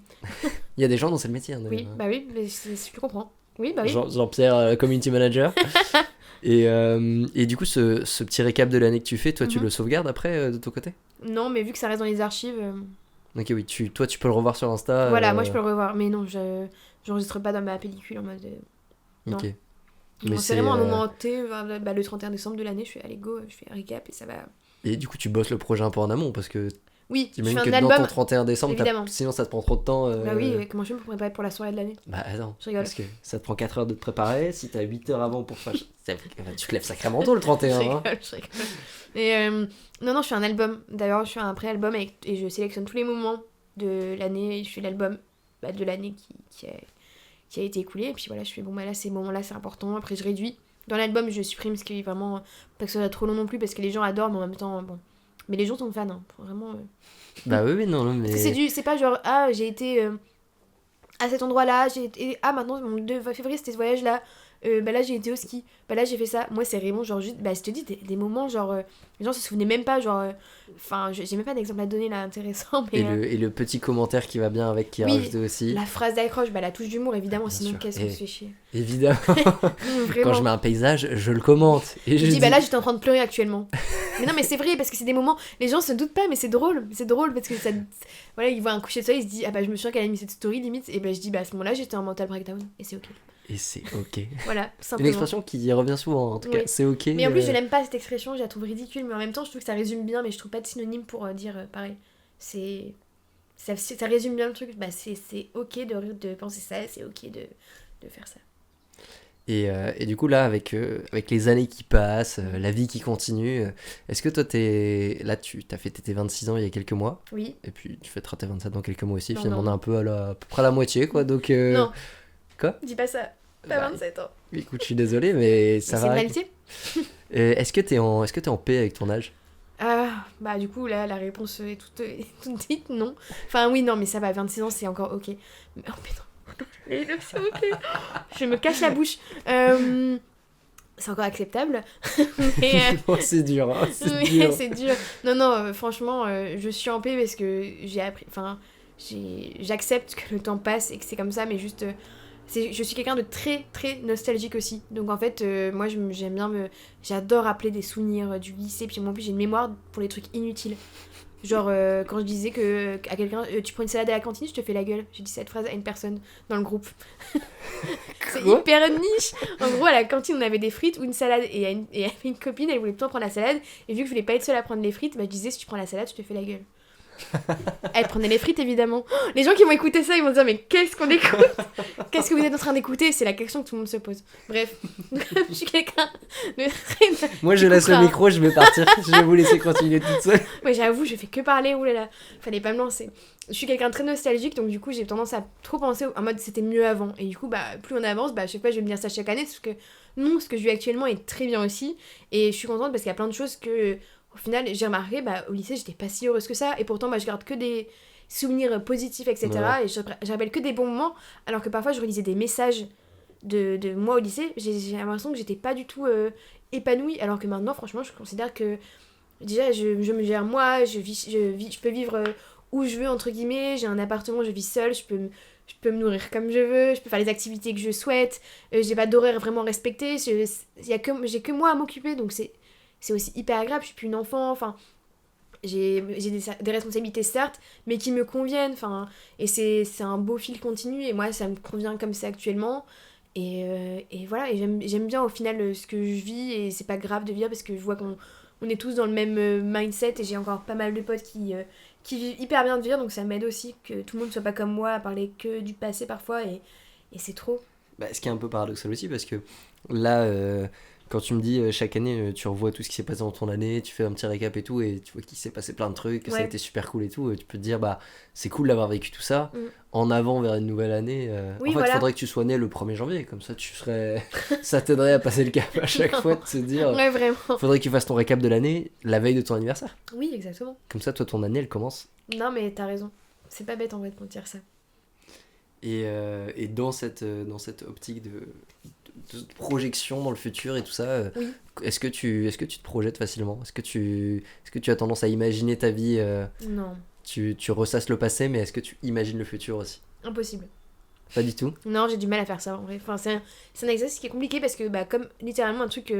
Il y a des gens dont c'est le métier. Hein, Oui, bah oui, mais je comprends. Oui, bah oui. Jean-Pierre, community manager. Et du coup, ce petit récap de l'année que tu fais, toi, tu le sauvegardes après de ton côté? Non, mais vu que ça reste dans les archives. Ok, oui, toi, tu peux le revoir sur Insta. Voilà, moi, je peux le revoir. Mais non, j'enregistre pas dans ma pellicule en mode. Non. Ok. Mais c'est vraiment un moment T, le 31 décembre de l'année, je fais allez go, je fais un récap et ça va. Et du coup, tu bosses le projet un peu en amont parce que oui, je fais t'imagines un que album. dans ton 31 décembre, sinon ça te prend trop de temps. Bah oui, comment je fais pour préparer pour la soirée de l'année? Bah attends, je rigole. parce que ça te prend 4 heures de te préparer, si t'as 8 heures avant pour faire. Tu te lèves sacrément tôt le 31. Je rigole. Et non, je fais un album. D'ailleurs, je fais un pré-album et je sélectionne tous les moments de l'année et je fais l'album de l'année qui a été écoulé. Et puis voilà, je fais bon, bah là, ces moments-là, c'est important. Après, je réduis. Dans l'album, je supprime ce qui est vraiment. Pas que ça soit trop long non plus, parce que les gens adorent, mais en même temps, bon. Mais les gens sont fans, hein. Vraiment. Bah oui, non, mais. C'est pas genre, ah, j'ai été à cet endroit-là, maintenant, mon 2 février, c'était ce voyage-là. Bah là, j'ai été au ski. Bah là, j'ai fait ça. Moi, c'est vraiment genre juste. Bah, je te dis, des moments, genre. Les gens se souvenaient même pas, genre. Enfin, j'ai même pas d'exemple à donner là intéressant. Mais, et le petit commentaire qui va bien avec, qui est oui, rajouté aussi. La phrase d'accroche, bah la touche d'humour, évidemment, bien sinon sûr. qu'est-ce qu'on se fait chier. Évidemment. Quand je mets un paysage, je le commente. Et je dis, bah là, j'étais en train de pleurer actuellement. Mais non, mais c'est vrai, parce que c'est des moments. Les gens se doutent pas, mais c'est drôle. C'est drôle parce que ça. Voilà, ils voient un coucher de soleil, ils se disent, ah bah je me souviens qu'elle a mis cette story limite. Et bah je dis, bah à ce moment-là, j'étais en mental breakdown. Et c'est ok. Et c'est ok. Voilà, simplement. Une expression qui revient souvent, en tout cas. C'est ok. Mais en plus, je l'aime pas cette expression, je la trouve ridicule. Mais en même temps, je trouve que ça résume bien, mais je trouve pas de synonyme pour dire pareil. Ça résume bien le truc. Bah c'est ok de penser ça, c'est ok de faire ça. Et du coup, là, avec les années qui passent, la vie qui continue, est-ce que toi, là, tu t'as fêté tes 26 ans il y a quelques mois? Oui. Et puis, tu fêteras tes 27 dans quelques mois aussi. Non, finalement, on est un peu à peu près à la moitié, quoi. Donc, non. Quoi? Dis pas ça. Pas 27 ans. Écoute, je suis désolé, mais ça va. C'est une réalité. Est-ce que t'es en paix avec ton âge? Bah du coup là la réponse est toute dite, non. Enfin oui, non, mais ça va, 26 ans c'est encore ok. Mais, oh putain, c'est ok. Je me cache la bouche. C'est encore acceptable. Mais, c'est dur, hein, c'est dur. Non, franchement, je suis en paix parce que j'ai appris. Enfin, j'accepte que le temps passe et que c'est comme ça, mais juste. Je suis quelqu'un de très très nostalgique aussi. Donc en fait, moi j'aime bien j'adore rappeler des souvenirs du lycée. Puis moi en plus j'ai une mémoire pour les trucs inutiles. Genre quand je disais à quelqu'un tu prends une salade à la cantine, je te fais la gueule. J'ai dit cette phrase à une personne dans le groupe. C'est hyper niche. En gros à la cantine on avait des frites ou une salade et il y avait une copine, elle voulait plutôt prendre la salade. Et vu que je voulais pas être seule à prendre les frites, bah je disais si tu prends la salade je te fais la gueule. Elle prenait les frites évidemment. Les gens qui vont écouter ça ils vont dire mais qu'est-ce qu'on écoute? Qu'est-ce que vous êtes en train d'écouter? C'est la question que tout le monde se pose. Bref, je suis quelqu'un de très... Moi je laisse le micro, je vais partir. Je vais vous laisser continuer toute seule. Ouais j'avoue je fais que parler, oulala, fallait pas me lancer. Je suis quelqu'un de très nostalgique donc du coup j'ai tendance à trop penser en mode c'était mieux avant. Et du coup bah plus on avance, bah je sais pas, je vais me dire ça chaque année parce que non, ce que je vis actuellement est très bien aussi. Et je suis contente parce qu'il y a plein de choses que au final j'ai remarqué, bah au lycée j'étais pas si heureuse que ça. Et pourtant bah je garde que des souvenirs positifs etc. Ouais. Et je rappelle que des bons moments alors que parfois je relisais des messages de moi au lycée, j'ai l'impression que j'étais pas du tout épanouie alors que maintenant franchement je considère que déjà je me gère moi, je peux vivre où je veux entre guillemets, j'ai un appartement, je vis seule, je peux me nourrir comme je veux, je peux faire les activités que je souhaite, j'ai pas d'horaire vraiment respecté, j'ai que moi à m'occuper donc c'est aussi hyper agréable, je suis plus une enfant, enfin j'ai des responsabilités certes, mais qui me conviennent, enfin, et c'est un beau fil continu, et moi ça me convient comme c'est actuellement, et voilà, et j'aime bien au final ce que je vis, et c'est pas grave de vivre parce que je vois qu'on est tous dans le même mindset, et j'ai encore pas mal de potes qui vivent hyper bien de vivre, donc ça m'aide aussi que tout le monde soit pas comme moi à parler que du passé parfois, et c'est trop. Bah, ce qui est un peu paradoxal aussi, parce que là, quand tu me dis chaque année, tu revois tout ce qui s'est passé dans ton année, tu fais un petit récap et tout, et tu vois qu'il s'est passé plein de trucs, que ça a Ouais. été super cool et tout, tu peux te dire, bah, c'est cool d'avoir vécu tout ça, Mm. en avant vers une nouvelle année. Oui, En fait, il voilà. faudrait que tu sois né le 1er janvier, comme ça, ça t'aiderait à passer le cap à chaque fois, de se dire, Ouais, vraiment. faudrait que tu fasses ton récap de l'année la veille de ton anniversaire. Oui, exactement. Comme ça, toi, ton année, elle commence. Non, mais t'as raison. C'est pas bête en vrai de dire ça. Et dans cette optique de projection dans le futur et tout ça, Oui. est-ce que tu te projettes facilement? Est-ce que tu as tendance à imaginer ta vie? Non, Tu ressasses le passé, mais est-ce que tu imagines le futur aussi? impossible. Pas du tout. Non, j'ai du mal à faire ça en vrai. Enfin, c'est un exercice qui est compliqué parce que, bah, comme littéralement un truc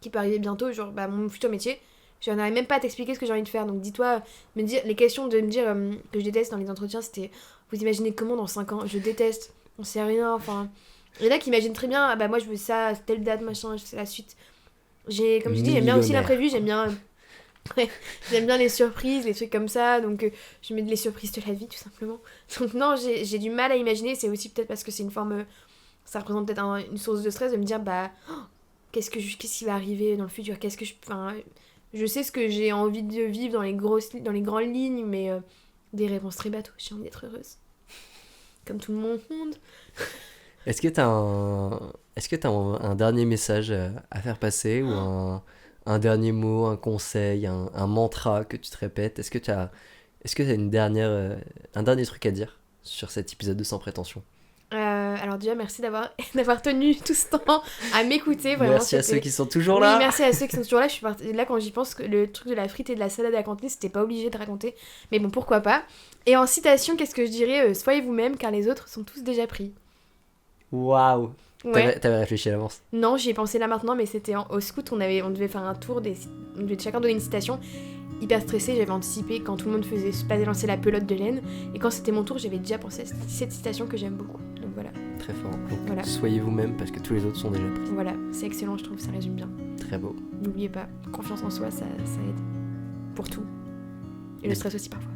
qui peut arriver bientôt, genre bah, mon futur métier, je n'arrive même pas à t'expliquer ce que j'ai envie de faire. Donc dis-toi, les questions de me dire que je déteste dans les entretiens, c'était vous imaginez comment dans 5 ans? Je déteste, on sait rien, enfin. Il y en a qui imaginent très bien, ah bah moi je veux ça, telle date, machin, c'est la suite. Comme je dis, j'aime bien aussi Millionnaire. l'imprévu, j'aime bien. Ouais, j'aime bien les surprises, les trucs comme ça, donc je mets les surprises de la vie tout simplement. Donc non, j'ai du mal à imaginer, c'est aussi peut-être parce que c'est une forme, ça représente peut-être une source de stress de me dire bah qu'est-ce qui va arriver dans le futur, enfin, je sais ce que j'ai envie de vivre dans les grandes lignes, mais des réponses très bateaux, j'ai envie d'être heureuse, comme tout le monde. Est-ce que t'as un dernier message à faire passer ou un dernier mot, un conseil, un mantra que tu te répètes? Est-ce que t'as un dernier truc à dire sur cet épisode de Sans Prétention? Alors déjà merci d'avoir tenu tout ce temps à m'écouter, vraiment. Merci à ceux qui sont toujours Oui, là. merci à ceux qui sont toujours là. Là quand j'y pense, que le truc de la frite et de la salade à la cantine, c'était pas obligé de raconter, mais bon, pourquoi pas. Et en citation, qu'est-ce que je dirais? Soyez vous-même car les autres sont tous déjà pris. Waouh. Ouais. T'avais réfléchi à l'avance. Non, j'y ai pensé là maintenant, mais c'était au scout, on devait faire un tour, on devait chacun donner une citation. Hyper stressée, j'avais anticipé quand tout le monde faisait pas lancer la pelote de laine, et quand c'était mon tour, j'avais déjà pensé à cette citation que j'aime beaucoup. Donc voilà, Très fort. Donc, Voilà. soyez vous-même parce que tous les autres sont déjà pris. voilà, c'est excellent, je trouve, ça résume bien. Très beau. N'oubliez pas, confiance en soi, ça aide pour tout. Et le stress aussi parfois.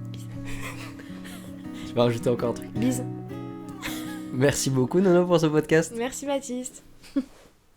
Tu vas rajouter encore un truc. Bise. Merci beaucoup Nono pour ce podcast. Merci Baptiste.